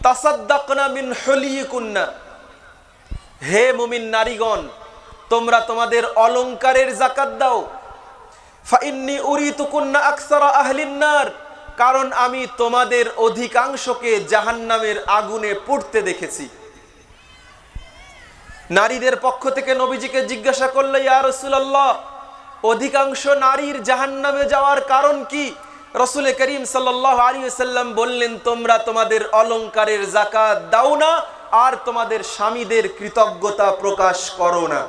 তাসাদ্দাকনা মিন হুলিকুন্না, হে মুমিন নারীগণ, তোমরা তোমাদের অলংকারের যাকাত দাও। ফাইন্নী উরিতুকুন্না আকসারা আহলিন নার, কারণ আমি তোমাদের অধিকাংশকে জাহান্নামের আগুনে পুড়তে দেখেছি। নারীদের পক্ষ থেকে নবীজিকে জিজ্ঞাসা করলে, ইয়া রাসূলুল্লাহ, অধিকাংশ নারীর জাহান্নামে যাওয়ার কারণ কি? রাসূল করিম সাল্লাল্লাহু আলাইহি ওয়াসাল্লাম বললেন, তোমরা তোমাদের অলংকারের যাকাত দাও না আর তোমাদের স্বামীদের কৃতজ্ঞতা প্রকাশ করো না।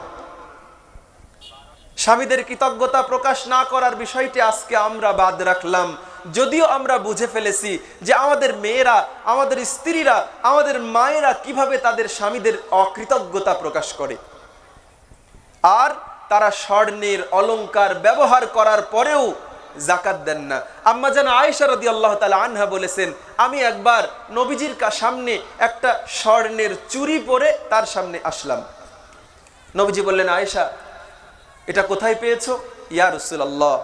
স্বামীদের কৃতজ্ঞতা প্রকাশ না করার বিষয়টি আজকে আমরা বাদ রাখলাম, যদিও আমরা বুঝে ফেলেছি যে আমাদের মেয়েরা, আমাদের স্ত্রীরা, আমাদের মায়েরা কিভাবে তাদের স্বামীদের অকৃতজ্ঞতা প্রকাশ করে। আর তারা স্বর্ণের অলংকার ব্যবহার করার পরেও যাকাত দেন না। আম্মা জান আয়েশা রাদিয়াল্লাহু তাআলা আনহা বলেছেন, আমি একবার নবীজির সামনে একটা স্বর্ণের চুড়ি পরে তার সামনে আসলাম। নবীজি বললেন, আয়েশা, এটা কোথায় পেয়েছো? ইয়া রাসূলুল্লাহ,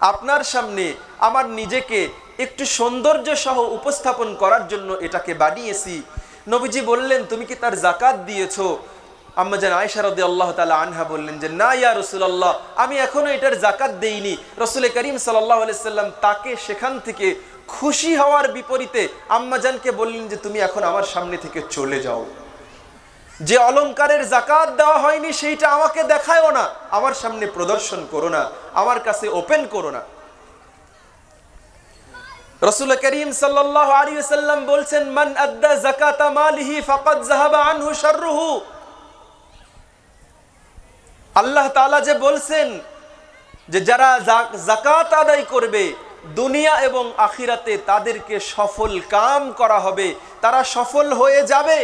আপনার সামনে আমার নিজেকে একটু সৌন্দর্য সহ উপস্থাপন করার জন্য এটাকে বানিয়েছি। নবীজি বললেন, তুমি কি তার যাকাত দিয়েছো? আম্মা জান আয়েশা রাদিয়াল্লাহু তাআলা আনহা বললেন যে, না ইয়া রাসূলুল্লাহ, আমি এখনো এটার যাকাত দেইনি। রাসূল করিম সাল্লাল্লাহু আলাইহি সাল্লাম তাকে সেখান থেকে খুশি হওয়ার বিপরীতে আম্মা জানকে বললেন যে, তুমি এখন আমার সামনে থেকে চলে যাও। যে অলংকারের যাকাত দেওয়া হয়নি সেইটা আমাকে দেখায়ও না, আমার সামনে প্রদর্শন করো না, আমার কাছে ওপেন করো না। রাসূল করিম সাল্লাল্লাহু আলাইহি ওয়াসাল্লাম বলছেন, মান আদ্দা যাকাতা মালিহি ফাকাদ যাহাবা আনহু শাররুহু। আল্লাহ তাআলা যে বলছেন যে যারা যাকাত আদায় করবে দুনিয়া এবং আখিরাতে তাদেরকে সফল কাম করা হবে, তারা সফল হয়ে যাবে।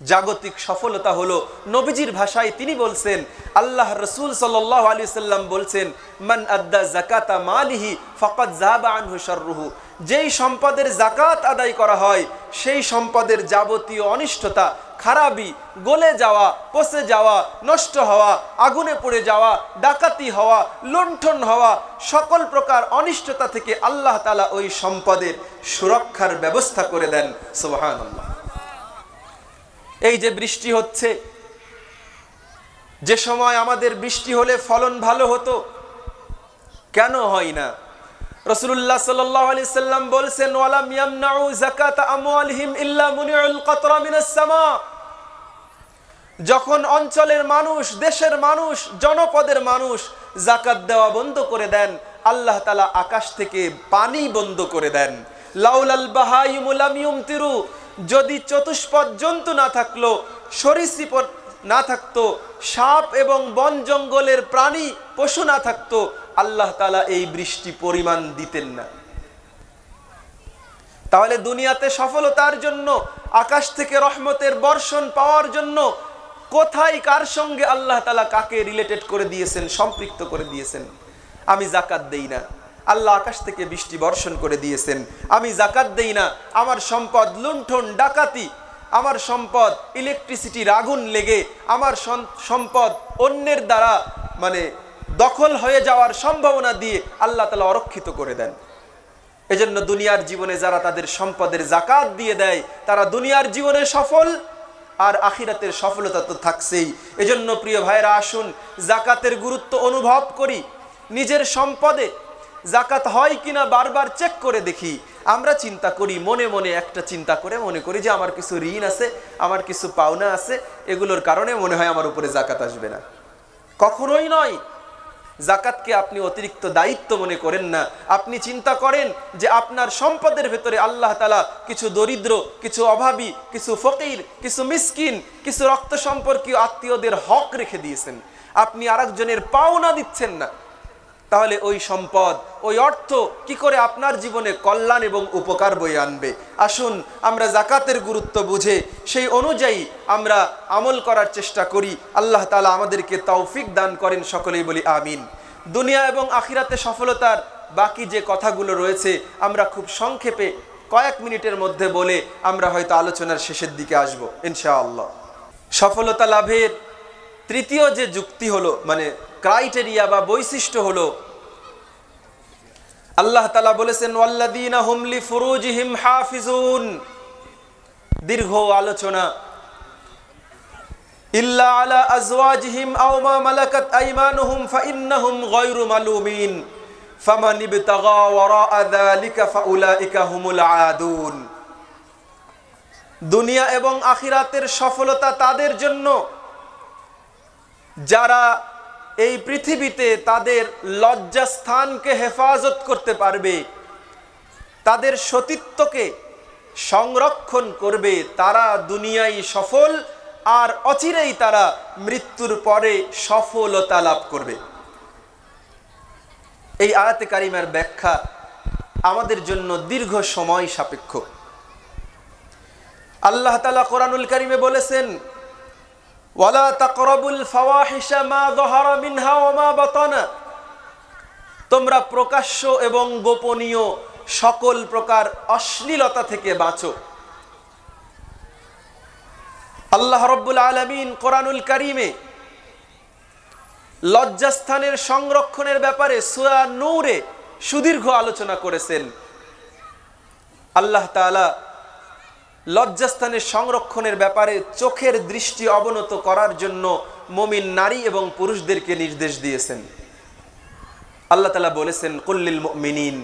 জাগতিক সফলতা হলো, নবীজির ভাষায় তিনি বলছেন, আল্লাহ রাসূল সাল্লাল্লাহু আলাইহি সাল্লাম বলছেন, মান আদ্দা যাকাতা মালিহি ফাকাদ যাহাবা আনহু শাররুহু। যেই সম্পদের যাকাত আদায় করা হয় সেই সম্পদের যাবতীয় অনিষ্টতা, খারাপি, গলে যাওয়া, পচে যাওয়া, নষ্ট হওয়া, আগুনে পড়ে যাওয়া, ডাকাতি হওয়া, লুণ্ঠন হওয়া, সকল প্রকার অনিষ্টতা থেকে আল্লাহ তাআলা ওই সম্পদের সুরক্ষার ব্যবস্থা করে দেন। সুবহানাল্লাহ। এই যে বৃষ্টি হচ্ছে, যে সময় আমাদের বৃষ্টি হলে ফলন ভালো হতো, কেন হয় না? রাসূলুল্লাহ সাল্লাল্লাহু আলাইহি সাল্লাম বলছেন, ওয়ালাম ইয়ামনাউ যাকাতা আমওয়ালিহিম ইল্লা মুনিউল কাতরা মিনাস সামা। যখন অঞ্চলের মানুষ, দেশের মানুষ, জনপদের মানুষ যাকাত দেওয়া বন্ধ করে দেন, আল্লাহ তাআলা আকাশ থেকে পানি বন্ধ করে দেন। লাউলাল বাহাইমু লাম ইউমতিরু। যদি চতুষ্পদ জন্তু না থাকলো, সরীসৃপ না থাকতো, সাপ এবং বন জঙ্গলের প্রাণী পশু না থাকতো, আল্লাহ তাআলা এই বৃষ্টি পরিমাণ দিতেন না। তাহলে দুনিয়াতে সফলতার জন্য, আকাশ থেকে রহমতের বর্ষণ পাওয়ার জন্য কোথায় কার সঙ্গে আল্লাহ তাআলা কাকে রিলেটেড করে দিয়েছেন, সম্পৃক্ত করে দিয়েছেন? আমি যাকাত দেই না, আল্লাহ আকাশ থেকে বৃষ্টি বর্ষণ করে দিয়েছেন। আমি যাকাত দেই না, আমার সম্পদ লুণ্ঠন ডাকাতি, আমার সম্পদ ইলেকট্রিসিটির আগুন লেগে, আমার সম্পদ অন্যের দ্বারা দখল হয়ে যাওয়ার সম্ভাবনা দিয়ে আল্লাহ তাআলা অরক্ষিত করে দেন। এজন্য দুনিয়ার জীবনে যারা তাদের সম্পদের যাকাত দিয়ে দেয় তারা দুনিয়ার জীবনে সফল, আর আখিরাতের সফলতা তো থাকছেই। এজন্য প্রিয় ভাইরা, আসুন যাকাতের গুরুত্ব অনুভব করি। নিজের সম্পদে যাকাত হয় কিনা বারবার চেক করে দেখি। আমরা চিন্তা করি, মনে মনে একটা চিন্তা করে মনে করি যে আমার কিছু ঋণ আছে, আমার কিছু পাওনা আছে, এগুলোর কারণে মনে হয় আমার উপরে যাকাত আসবে না। কখনোই নয়। যাকাতকে আপনি অতিরিক্ত দায়িত্ব মনে করেন না। আপনি চিন্তা করেন যে আপনার সম্পদের ভেতরে আল্লাহ তাআলা কিছু দরিদ্র, কিছু অভাবী, কিছু ফকির, কিছু মিসকিন, কিছু রক্ত সম্পর্কীয় আত্মীয়দের হক রেখে দিয়েছেন। আপনি আরেকজনের পাওনা দিচ্ছেন না। তাহলে ওই সম্পদ, ওই অর্থ কি করে আপনার জীবনে কল্যাণ এবং উপকার বয়ে আনবে? আসুন আমরা যাকাতের গুরুত্ব বুঝে সেই অনুযায়ী আমরা আমল করার চেষ্টা করি। আল্লাহ তাআলা আমাদেরকে তৌফিক দান করেন, সকলেই বলি আমিন। দুনিয়া এবং আখিরাতে সফলতার বাকি যে কথাগুলো রয়েছে আমরা খুব সংক্ষেপে কয়েক মিনিটের মধ্যে বলে আমরা হয়তো আলোচনার শেষের দিকে আসব ইনশাআল্লাহ। সফলতা লাভের তৃতীয় যে যুক্তি হলো, ক্রাইটেরিয়া বা বৈশিষ্ট্য হলো, আল্লাহ তাআলা বলেছেন, ওয়াল্লাযীনা হুম লিফুরুজিহিম হাফিজুন। দীর্ঘ আলোচনা। ইল্লা আলা আজওয়াজিহিম আও মা মালাকাত আইমানুহুম ফাইন্নাহুম গায়রু মালুমিন ফামান ইবতাগা ওয়ারাআ যালিকা ফাউলাইকা হুমুল আদুন। দুনিয়া এবং আখিরাতের সফলতা তাদের জন্য যারা এই পৃথিবীতে তাদের লজ্জাস্থানকে হেফাজত করতে পারবে, তাদের সতীত্বকে সংরক্ষণ করবে, তারা দুনিয়ায় সফল, আর অচিরেই তারা মৃত্যুর পরে সফলতা লাভ করবে। এই আয়াতে কারিমার ব্যাখ্যা আমাদের জন্য দীর্ঘ সময় সাপেক্ষ। আল্লাহ তাআলা কোরআনুল কারিমে বলেছেন, ওয়ালা তাকরাবুল ফাওয়াহিশা মা যাহারা মিনহা ওয়া মা বাতানা। তোমরা প্রকাশ্য এবং গোপনীয় সকল প্রকার অশ্লীলতা থেকে বাঁচো। আল্লাহ রাব্বুল আলামিন কোরআনুল কারীমে লজ্জাস্থানের সংরক্ষণের ব্যাপারে সূরা নূরে সুদীর্ঘ আলোচনা করেছেন। আল্লাহ তাআলা লজ্জাস্থানের সংরক্ষণের ব্যাপারে চোখের দৃষ্টি অবনত করার জন্য মুমিন নারী এবং পুরুষদেরকে নির্দেশ দিয়েছেন। আল্লাহ তাআলা বলেছেন, কুল্লিল মুমিনিন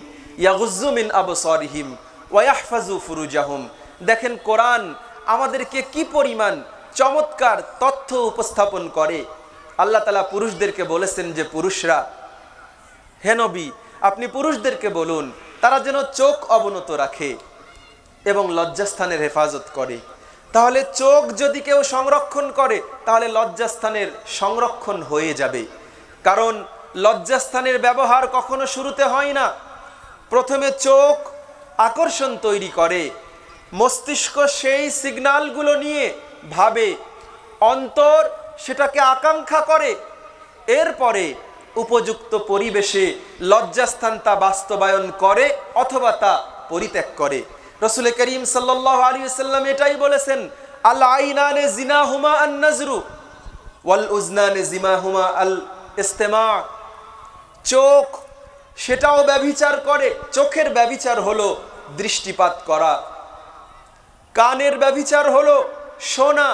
ইয়াগুজ্জু মিন আবসারিহিম ওয়া ইয়াহফাজু ফুরুজাহুম। দেখেন কোরআন আমাদেরকে কি পরিমাণ চমৎকার তথ্য উপস্থাপন করে। আল্লাহ তাআলা পুরুষদেরকে বলেছেন যে, পুরুষরা, হে নবী আপনি পুরুষদেরকে বলুন তারা যেন চোখ অবনত রাখে এবং লজ্জাস্থানের হেফাজত করে। তাহলে চোখ যদি কেউ সংরক্ষণ করে তাহলে লজ্জাস্থানের সংরক্ষণ হয়ে যাবে। কারণ লজ্জাস্থানের ব্যবহার কখনো শুরুতে হয় না। প্রথমে চোখ আকর্ষণ তৈরি করে, মস্তিষ্ক সেই সিগন্যালগুলো নিয়ে ভাবে, অন্তর সেটাকে আকাঙ্ক্ষা করে, এরপরে উপযুক্ত পরিবেশে লজ্জাস্থান তা বাস্তবায়ন করে অথবা তা পরিত্যাগ করে। রাসূল করিম সাল্লাল্লাহু আলাইহি ওয়াসাল্লাম এটাই বলেছেন, আল আইনানে জিনাহুমা আন নাজরু ওয়াল উজনানে জিমাহুমা আল ইস্তিমা। চোখ সেটাও ব্যভিচার করে, চোখের ব্যভিচার হলো দৃষ্টিপাত করা, কানের ব্যভিচার হলো শোনা,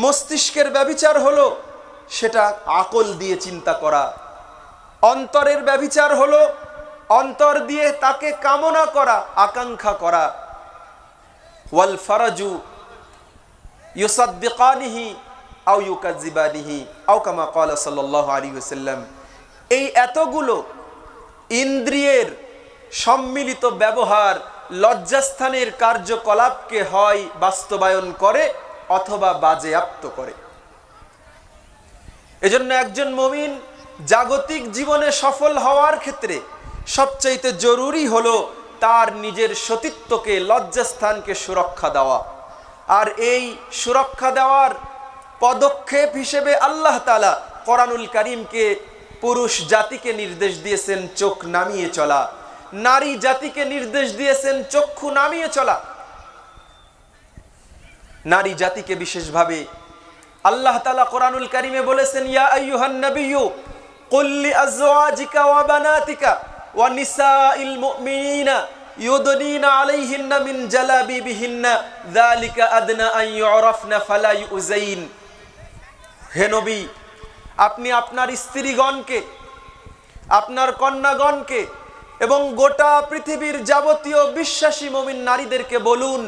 মস্তিষ্কের ব্যভিচার হলো সেটা আকল দিয়ে চিন্তা করা, অন্তরের ব্যভিচার হলো অন্তর দিয়ে তাকে কামনা করা, আকাঙ্ক্ষা করা। ওয়াল ফারাজু ইউসাদ্দিকানিহি আও ইউকাযিবানিহি আও কামা ক্বালা সাল্লাল্লাহু আলাইহি ওয়াসাল্লাম। এই এতগুলো ইন্দ্রিয়ের সম্মিলিত ব্যবহার লজ্জাস্থানের কার্যকলাপকে হয় বাস্তবায়ন করে অথবা বাজেয়াপ্ত করে। এজন্য একজন মুমিন জাগতিক জীবনে সফল হওয়ার ক্ষেত্রে সবচাইতে জরুরি হলো তার নিজের সতীত্বকে, লজ্জাস্থানকে সুরক্ষা দেওয়া। আর এই সুরক্ষা দেওয়ার পদক্ষেপ হিসেবে আল্লাহ তাআলা কোরআনুল কারীমকে পুরুষ জাতিকে নির্দেশ দিয়েছেন চোখ নামিয়ে চলা, নারী জাতিকে নির্দেশ দিয়েছেন চক্ষু নামিয়ে চলা। নারী জাতিকে বিশেষভাবে আল্লাহ তাআলা কোরআনুল কারীমে বলেছেন, ইয়া আইয়ুহান নাবিয়্যু কুল লিআজওয়াজিকা ওয়া বানাতিকা ওয়া নিসাইল মুমিনিনা ইউদনিনা আলাইহিন্না মিন জালাবিবিহিন্না যালিকা আদনা আন ইউরাফনা ফালা ইউযাইন। হে নবী, আপনি আপনার স্ত্রীগণকে, আপনার কন্যাগণকে এবং গোটা পৃথিবীর যাবতীয় বিশ্বাসী মুমিন নারীদেরকে বলুন,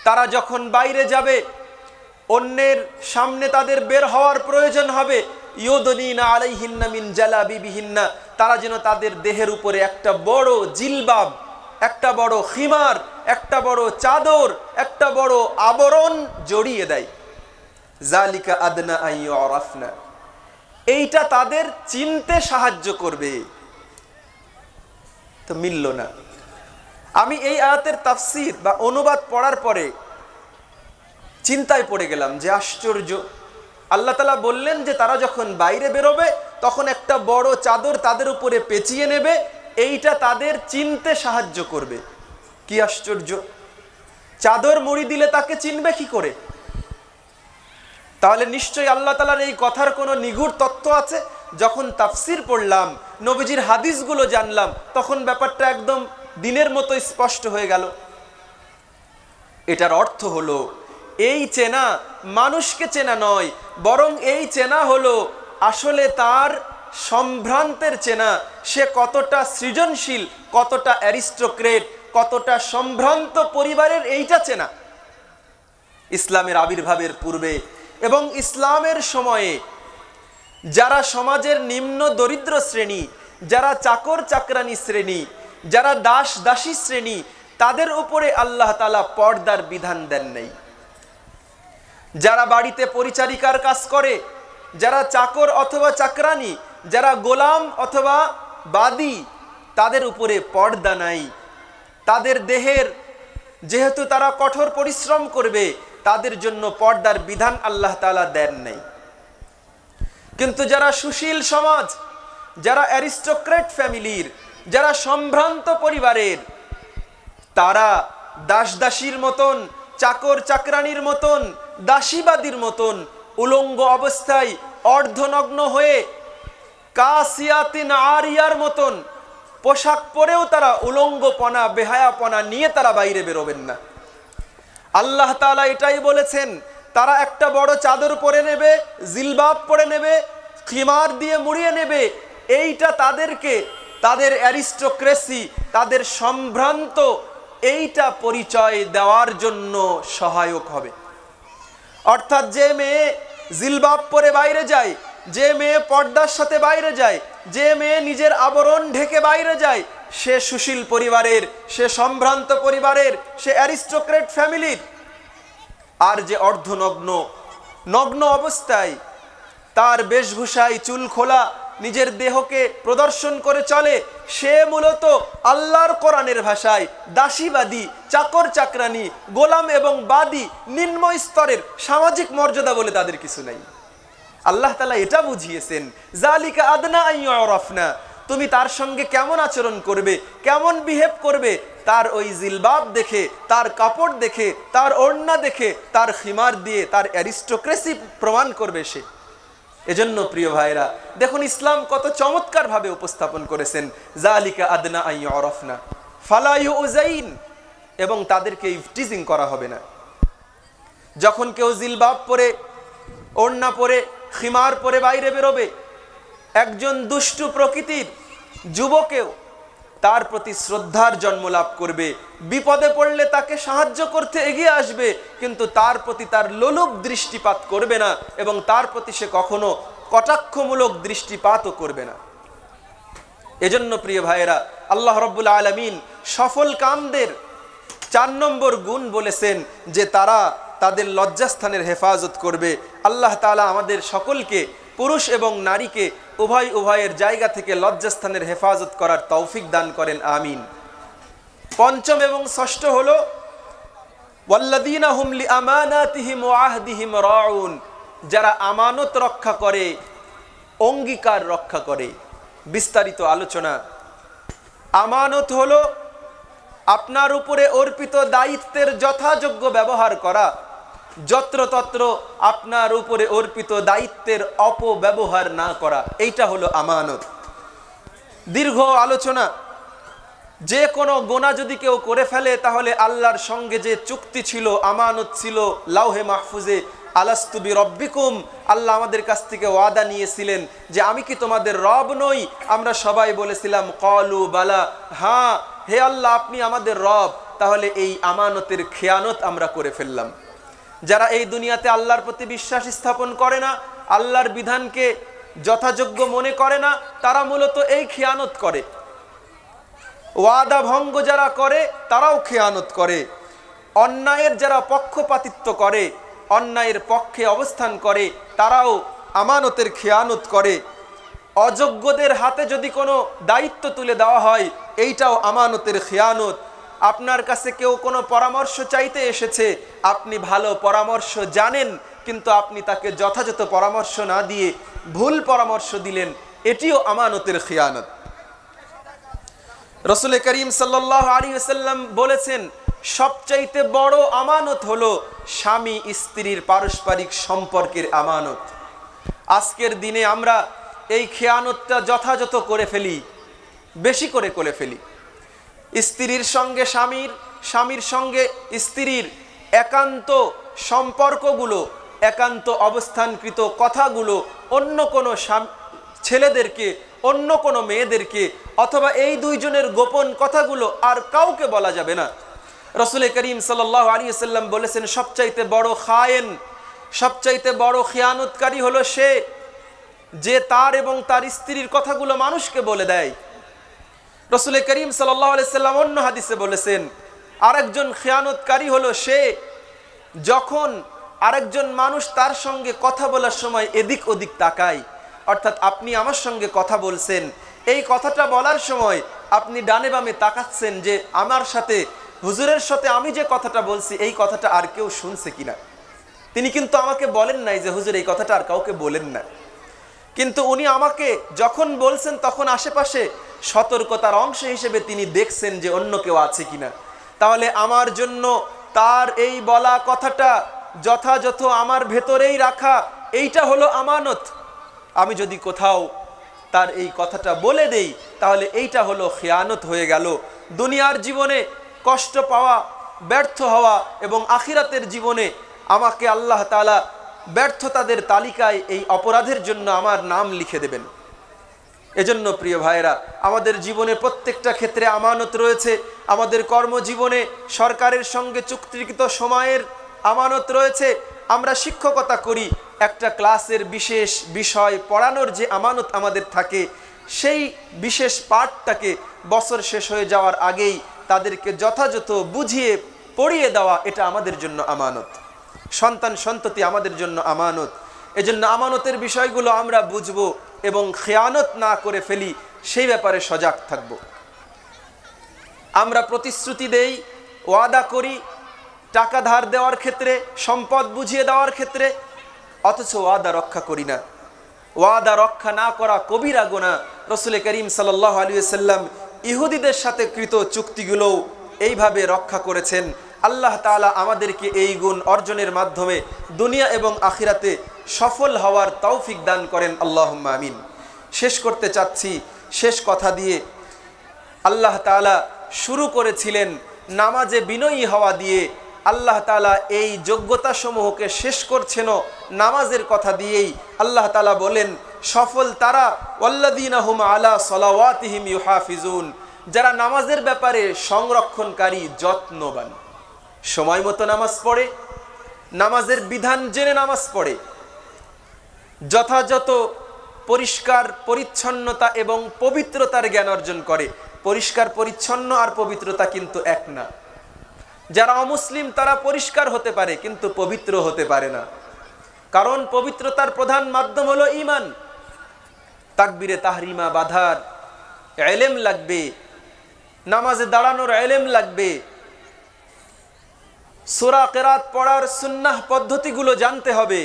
তারা যখন বাইরে যাবে, অন্যের সামনে তাদের বের হওয়ার প্রয়োজন হবে, ইউদনিনা আলাইহিন্না মিন জালাবিবিহিন্না, তারা যেন তাদের দেহের উপরে একটা বড় জিলবাব, একটা বড় খিমার, একটা বড় চাদর, একটা বড় আবরণ জড়িয়ে দেয়। যালিকা আদনা আন ইউরাফনা, এইটা তাদের চিনতে সাহায্য করবে। তো মিলল না। আমি এই আয়াতের তাফসীর বা অনুবাদ পড়ার পরে চিন্তায় পড়ে গেলাম যে আশ্চর্য, আল্লাহ তাআলা বললেন যে তারা যখন বাইরে বেরোবে তখন একটা বড় চাদর তাদের উপরে পেঁচিয়ে নেবে, এইটা তাদের চিনতে সাহায্য করবে। কি আশ্চর্য! চাদর মুড়ি দিলে তাকে চিনবে কি করে? তাহলে নিশ্চয়ই আল্লাহ তাআলার এই কথার কোনো নিগূঢ় তত্ত্ব আছে। যখন তাফসীর পড়লাম, নবীজির হাদিসগুলো জানলাম, তখন ব্যাপারটা একদম দিনের মতো স্পষ্ট হয়ে গেল। এটার অর্থ হলো এই চেনা মানুষকে চেনা নয়, বরং এই চেনা হলো আসলে তার সম্ভ্রান্তের চেনা। সে কতটা সৃজনশীল, কতটা অ্যারিস্টোক্রেট, কতটা সম্ভ্রান্ত পরিবারের, এইটা চেনা। ইসলামের আবির্ভাবের পূর্বে এবং ইসলামের সময়ে যারা সমাজের নিম্ন দরিদ্র শ্রেণী, যারা চাকর চাকরানি শ্রেণী, যারা দাস দাসী শ্রেণী, তাদের উপরে আল্লাহ তাআলা পর্দার বিধান দেন নাই। যারা বাড়িতে পরিচারিকার কাজ করে, যারা চাকর অথবা চাকরানি, যারা গোলাম অথবা বাদী, তাদের উপরে পর্দা নাই। তাদের দেহের যেহেতু তারা কঠোর পরিশ্রম করবে, তাদের জন্য পর্দার বিধান আল্লাহ তাআলা দেন নাই। কিন্তু যারা সুশীল সমাজ, যারা অ্যারিস্টোক্রেট ফ্যামিলির, যারা সম্ভ্রান্ত পরিবারের, তারা দাস দাসীর মতন, চাকর চাকরানির মতন, দাসীবাদীর মতন উলঙ্গ অবস্থায় অর্ধনগ্ন হয়ে কাসিয়াতিন আরিয়ার মতন পোশাক পরেও তারা উলঙ্গপনা বেহায়াপনা নিয়ে তারা বাইরে বেরোবেন না। আল্লাহ তাআলা এটাই বলেছেন, তারা একটা বড় চাদর পরে নেবে, জিলবাব পরে নেবে, খিমার দিয়ে মুড়িয়ে নেবে। এইটা তাদেরকে তাদের অ্যারিস্টোক্রেসি, তাদের সম্ভ্রান্ত এইটা পরিচয় দেওয়ার জন্য সহায়ক হবে। অর্থাৎ যে মেয়ে জিলবাব পরে বাইরে যায়, যে মেয়ে পর্দার সাথে বাইরে যায়, যে মেয়ে নিজের আবরণ ঢেকে বাইরে যায়, সে সুশীল পরিবারের, সে সম্ভ্রান্ত পরিবারের, সে অ্যারিস্টোক্রেট ফ্যামিলির। আর যে অর্ধনগ্ন, নগ্ন অবস্থায় তার বেশভূষায় চুল খোলা নিজের দেহকে প্রদর্শন করে চলে, সে মূলত আল্লাহর কোরআনের ভাষায় দাসীবাদী, চাকর চাকরানি, গোলাম এবং বাদী, নিম্ন স্তরের সামাজিক মর্যাদা বলে তাদের কিছু নাই। আল্লাহ তাআলা এটা বুঝিয়েছেন, যালিকা আদনা আন ইউরাফনা, তুমি তার সঙ্গে কেমন আচরণ করবে, কেমন বিহেভ করবে, তার ওই জিলবাব দেখে, তার কাপড় দেখে, তার ওড়না দেখে, তার খিমার দিয়ে তার অ্যারিস্টোক্রেসি প্রমাণ করবে সে। এজন্য প্রিয় ভাইরা, দেখুন ইসলাম কত চমৎকার ভাবে উপস্থাপন করেছেন, যালিকা আদনা আন ইউরাফনা ফালা ইউযাইন, এবং তাদেরকে ইফটিজিং করা হবে না। যখন কেউ জিলবাব পরে, ওড়না পরে, খিমার পরে বাইরে বেরোবে, একজন দুষ্টু প্রকৃতির যুবকেও তার প্রতি শ্রদ্ধার জন্ম লাভ করবে, বিপদে পড়লে তাকে সাহায্য করতে এগিয়ে আসবে, কিন্তু তার প্রতি তার লোলুপ দৃষ্টিপাত করবে না এবং তার প্রতি সে কখনো কটাক্ষমূলক দৃষ্টিপাতও করবে না। এজন্য প্রিয় ভাইয়েরা, আল্লাহ রাব্বুল আলামিন সফল কামদের 4 নম্বর গুণ বলেছেন যে তারা তাদের লজ্জাস্থানের হেফাজত করবে। আল্লাহ তাআলা আমাদের সকলকে, পুরুষ এবং নারীকে উভয়ের জায়গা থেকে লজ্জাস্থানের হেফাজত করার তৌফিক দান করেন, আমিন। 5ম এবং 6ষ্ঠ হলো ওয়াল্লাযীনা হুম লিআমানাতিহিম ওয়া আহদিহিম রাউন, যারা আমানত রক্ষা করে, অঙ্গীকার রক্ষা করে। বিস্তারিত আলোচনা। আমানত হলো আপনার উপরে অর্পিত দায়িত্বের যথাযোগ্য ব্যবহার করা, যত্রতত্র আপনার উপরে অর্পিত দায়িত্বের অপব্যবহার না করা, এইটা হলো আমানত। দীর্ঘ আলোচনা। যে কোনো গুনাহ যদি কেউ করে ফেলে, তাহলে আল্লাহর সঙ্গে যে চুক্তি ছিল, আমানত ছিল লাউহে মাহফুজে, আলাস্তু বিরব্বিকুম, আল্লাহ আমাদের কাছ থেকে ওয়াদা নিয়েছিলেন যে আমি কি তোমাদের রব নই? আমরা সবাই বলেছিলাম ক্বালু বালা, হ্যাঁ হে আল্লাহ আপনি আমাদের রব। তাহলে এই আমানতের খেয়ানত আমরা করে ফেললাম। যারা এই দুনিয়াতে আল্লাহর প্রতি বিশ্বাস স্থাপন করে না, আল্লাহর বিধানকে যথাযোগ্য মনে করে না, তারা মূলত এই খেয়ানত করে। ওয়াদা ভঙ্গ যারা করে তারাও খেয়ানত করে। অন্যায়ের যারা পক্ষপাতিত্ব করে, অন্যায়ের পক্ষে অবস্থান করে, তারাও আমানতের খেয়ানত করে। অযোগ্যদের হাতে যদি কোনো দায়িত্ব তুলে দেওয়া হয়, এইটাও আমানতের খেয়ানত। আপনার কাছে কেউ কোনো পরামর্শ চাইতে এসেছে, আপনি ভালো পরামর্শ জানেন, কিন্তু আপনি তাকে যথাযথ পরামর্শ না দিয়ে ভুল পরামর্শ দিলেন, এটিও আমানতের খেয়ানত। রাসূল করিম সাল্লাল্লাহু আলাইহি ওয়াসাল্লাম বলেছেন, সবচাইতে বড় আমানত হলো স্বামী স্ত্রীর পারস্পরিক সম্পর্কের আমানত। আজকের দিনে আমরা এই খেয়ানতটা যথাযথ করে ফেলি, বেশি করে ফেলি। স্ত্রীর সঙ্গে স্বামীর, স্বামীর সঙ্গে স্ত্রীর একান্ত সম্পর্কগুলো, একান্ত অবস্থানকৃত কথাগুলো অন্য কোনো ছেলেদেরকে, অন্য কোনো মেয়েদেরকে, অথবা এই দুইজনের গোপন কথাগুলো আর কাউকে বলা যাবে না। রাসূল করিম সাল্লাল্লাহু আলাইহি ওয়াসাল্লাম বলেছেন, সবচাইতে বড় খায়েন, সবচাইতে বড় খেয়ানতকারী হলো সে যে তার এবং তার স্ত্রীর কথাগুলো মানুষকে বলে দেয়। রাসূল করিম সাল্লাল্লাহু আলাইহি ওয়াসাল্লাম অন্য হাদিসে বলেছেন, আরেকজন খেয়ানতকারী হলো সে যখন আরেকজন মানুষ তার সঙ্গে কথা বলার সময় এদিক ওদিক তাকায়। অর্থাৎ আপনি আমার সঙ্গে কথা বলছেন, এই কথাটা বলার সময় আপনি ডানে বামে তাকাচ্ছেন যে আমার সাথে, হুজুরের সাথে আমি যে কথাটা বলছি এই কথাটা আর কেউ শুনছে কিনা। তিনি কিন্তু আমাকে বলেন নাই যে হুজুর এই কথাটা আর কাউকে বলেন না, কিন্তু উনি আমাকে যখন বলছেন তখন আশেপাশে সতর্কতার অংশ হিসেবে তিনি দেখছেন যে অন্য কেউ আছে কিনা। তাহলে আমার জন্য তার এই বলা কথাটা যথাযথ আমার ভেতরেই রাখা, এইটা হলো আমানত। আমি যদি কোথাও তার এই কথাটা বলে দেই তাহলে এইটা হলো খিয়ানত হয়ে গেল। দুনিয়ার জীবনে কষ্ট পাওয়া, ব্যর্থ হওয়া এবং আখিরাতের জীবনে আমাকে আল্লাহ তাআলা ব্যর্থতাদের তালিকায় এই অপরাধের জন্য আমার নাম লিখে দেবেন। এজন্য প্রিয় ভাইরা, আমাদের জীবনে প্রত্যেকটা ক্ষেত্রে আমানত রয়েছে। আমাদের কর্মজীবনে সরকারের সঙ্গে চুক্তিকৃত সময়ের আমানত রয়েছে। আমরা শিক্ষকতা করি, একটা ক্লাসের বিশেষ বিষয় পড়ানোর যে আমানত আমাদের থাকে, সেই বিশেষ পাঠটাকে বছর শেষ হয়ে যাওয়ার আগেই তাদেরকে যথাযথ বুঝিয়ে পড়িয়ে দেওয়া, এটা আমাদের জন্য আমানত। সন্তান সন্ততি আমাদের জন্য আমানত। এজন্য আমানতের বিষয়গুলো আমরা বুঝবো এবং খেয়ানত না করে ফেলি, সেই ব্যাপারে সজাগ থাকব। আমরা প্রতিশ্রুতি দেই, ওয়াদা করি টাকা ধার দেওয়ার ক্ষেত্রে, সম্পদ বুঝিয়ে দেওয়ার ক্ষেত্রে, অথচ ওয়াদা রক্ষা করি না। ওয়াদা রক্ষা না করা কবিরা গুনাহ। রাসূল করিম সাল্লাল্লাহু আলাইহি ওয়াসাল্লাম ইহুদিদের সাথে কৃত চুক্তিগুলো এইভাবে রক্ষা করেছেন। আল্লাহ তাআলা আমাদেরকে এই গুণ অর্জনের মাধ্যমে দুনিয়া এবং আখিরাতে সফল হওয়ার তৌফিক দান করেন, আল্লাহুম্মা আমিন। শেষ করতে চাচ্ছি, শেষ কথা দিয়ে আল্লাহ তাআলা শুরু করেছিলেন নামাজে বিনয়ী হওয়া দিয়ে। আল্লাহ তাআলা এই যোগ্যতা সমূহকে শেষ করছেন নামাজের কথা দিয়েই। আল্লাহ তাআলা বলেন, সফল তারা ওয়াল্লাযীনা হুম আলা সালাওয়াতিহিম ইউহাফিজুন, যারা নামাজের ব্যাপারে সংরক্ষণকারী, যত্নবান, সময় মতো নামাজ পড়ে, নামাজের বিধান জেনে নামাজ পড়ে, যথাযথ পরিষ্কার পরিচ্ছন্নতা এবং পবিত্রতার জ্ঞান অর্জন করে। পরিষ্কার পরিচ্ছন্ন আর পবিত্রতা কিন্তু এক না। যারা অমুসলিম তারা পরিষ্কার হতে পারে কিন্তু পবিত্র হতে পারে না, কারণ পবিত্রতার প্রধান মাধ্যম হলো ঈমান। তাকবীরে তাহরিমা বাঁধার ইলম লাগবে, নামাজে দাঁড়ানোর ইলম লাগবে, সূরা কিরাত পড়ার সুন্নাহ পদ্ধতিগুলো জানতে হবে,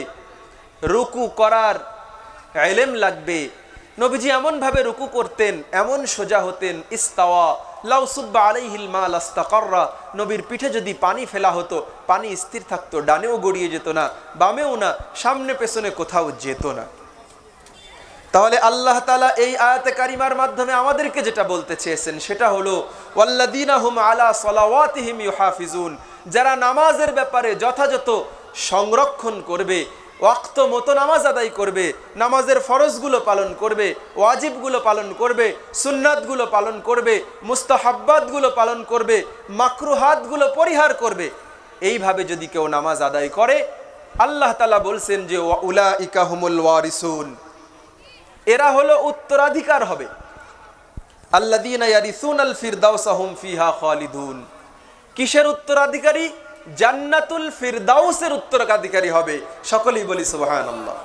রুকু করার ইলম লাগবে। নবীজি এমন ভাবে রুকু করতেন, এমন সোজা হতেন, ইস্তাওয়া লাউ সুব্বা আলাইহিল মা লাস্তাকাররা, নবীর পিঠে যদি পানি ফেলা হতো পানি স্থির থাকতো, ডানেও গড়িয়ে যেত না, বামেও না, সামনে পেছনে কোথাও যেত না। তাহলে আল্লাহ তাআলা এই আয়াতে কারিমার মাধ্যমে আমাদেরকে যেটা বলতে চেয়েছেন সেটা হলো ওয়াল্লাযীনা হুম আলা সালাওয়াতিহিম ইউহাফিজুন, যারা নামাজের ব্যাপারে যথাযথ সংরক্ষণ করবে, ওয়াক্ত মতো নামাজ আদায় করবে, নামাজের ফরজগুলো পালন করবে, ওয়াজিবগুলো পালন করবে, সুন্নাতগুলো পালন করবে, মুস্তাহাব্বাতগুলো পালন করবে, মাকরুহাতগুলো পরিহার করবে। এইভাবে যদি কেউ নামাজ আদায় করে, আল্লাহ তাআলা বলছেন যে উলাইকা হুমুল ওয়ারিসুন, এরা হলো উত্তরাধিকার হবে। আল্লাযীনা ইয়ারিসুনাল ফিরদাউসা হুম ফিহা খালিদুন। কিসের উত্তরাধিকারী? জান্নাতুল ফিরদাউসের উত্তরাধিকারী হবে। সকলেই বলি সুবহানাল্লাহ।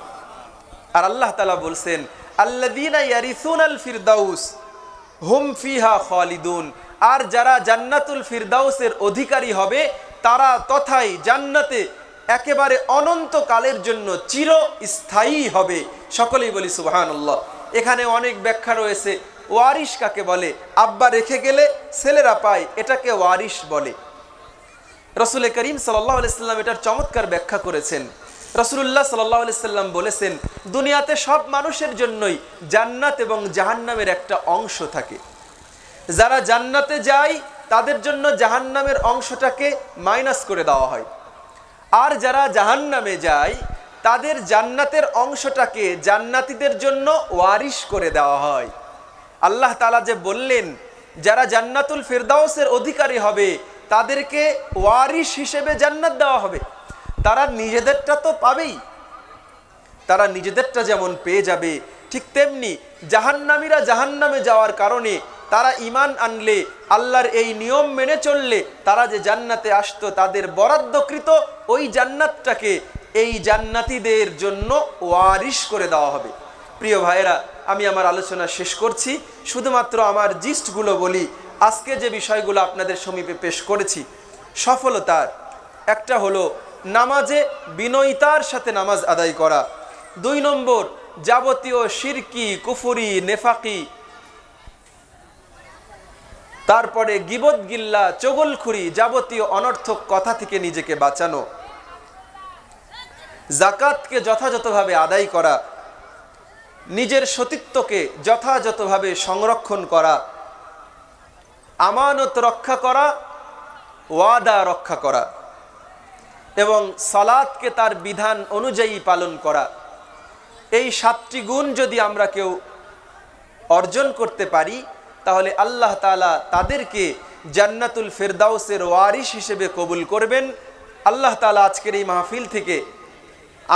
আর আল্লাহ তাআলা বলছেন আল্লাযীনা ইয়ারিসুনাল ফিরদাউস হুম ফিহা খালিদুন, আর যারা জান্নাতুল ফিরদাউসের অধিকারী হবে তারা তথায় জান্নাতে একেবারে অনন্তকালের জন্য চিরস্থায়ী হবে। সকলেই বলি সুবহানাল্লাহ। এখানে অনেক ব্যাখ্যা রয়েছে। ওয়ারিশ কাকে বলে? আব্বা রেখে গেলে ছেলেরা পায়, এটাকে ওয়ারিশ বলে। রাসূল করিম সাল্লাল্লাহু আলাইহি সাল্লাম এটার চমৎকার ব্যাখ্যা করেছেন। রাসূলুল্লাহ সাল্লাল্লাহু আলাইহি সাল্লাম বলেছেন, দুনিয়াতে সব মানুষের জন্যই জান্নাত এবং জাহান্নামের একটা অংশ থাকে। যারা জান্নাতে যায় তাদের জন্য জাহান্নামের অংশটাকে মাইনাস করে দেওয়া হয়, আর যারা জাহান্নামে যায় তাদের জান্নাতের অংশটাকে জান্নাতীদের জন্য ওয়ারিশ করে দেওয়া হয়। আল্লাহ তাআলা যে বললেন যারা জান্নাতুল ফিরদাউসের অধিকারী হবে তাদেরকে ওয়ারিশ হিসেবে জান্নাত দেওয়া হবে, তারা নিজেদেরটা তো পাবেই। তারা নিজেদেরটা যেমন পেয়ে যাবে, ঠিক তেমনি জাহান্নামীরা জাহান্নামে যাওয়ার কারণে তারা ঈমান আনলে, আল্লাহর এই নিয়ম মেনে চললে তারা যে জান্নাতে আসতো তাদের বরাদ্দকৃত ওই জান্নাতটাকে এই জান্নাতীদের জন্য ওয়ারিশ করে দেওয়া হবে। প্রিয় ভাইয়েরা, আমি আমার আলোচনা শেষ করছি, শুধুমাত্র আমার জিস্টগুলো বলি। আজকে যে বিষয়গুলো আপনাদের সমীপে পেশ করেছি সফলতার একটা হলো নামাজে বিনয়িতার সাথে নামাজ আদায় করা। 2 নম্বর, যাবতীয় শিরকি, কুফরি, নেফাকি, তারপরে গীবত, গিল্লা, চগলখুরি, যাবতীয় অনর্থক কথা থেকে নিজেকে বাঁচানো। জাকাতকে যথাযথভাবে আদায় করা, নিজের সতীত্বকে যথাযথভাবে সংরক্ষণ করা, আমানত রক্ষা করা, ওয়াদা রক্ষা করা এবং সালাতকে তার বিধান অনুযায়ী পালন করা, এই 7টি গুণ যদি আমরা কেউ অর্জন করতে পারি তাহলে আল্লাহ তাআলা তাদেরকে জান্নাতুল ফেরদাউসের ওয়ারিস হিসেবে কবুল করবেন। আল্লাহ তাআলা আজকের এই মাহফিল থেকে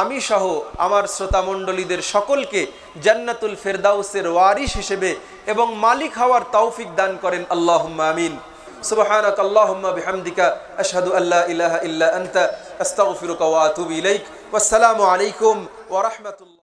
আমি সহ আমার শ্রোতামণ্ডলীদের সকলকে জান্নাতুল ফেরদাউসের ওয়ারিস হিসেবে এবং মালিক হওয়ার তৌফিক দান করেন। আল্লাহুম্মা আমিন। সুবহানাক আল্লাহুম্মা বিহামদিকা আশহাদু আল্লা ইলাহা ইল্লা আনতা আস্তাগফিরুকা ওয়া আতুবু ইলাইক। ওয়াসসালামু আলাইকুম ওয়া রাহমাতুল্লাহ।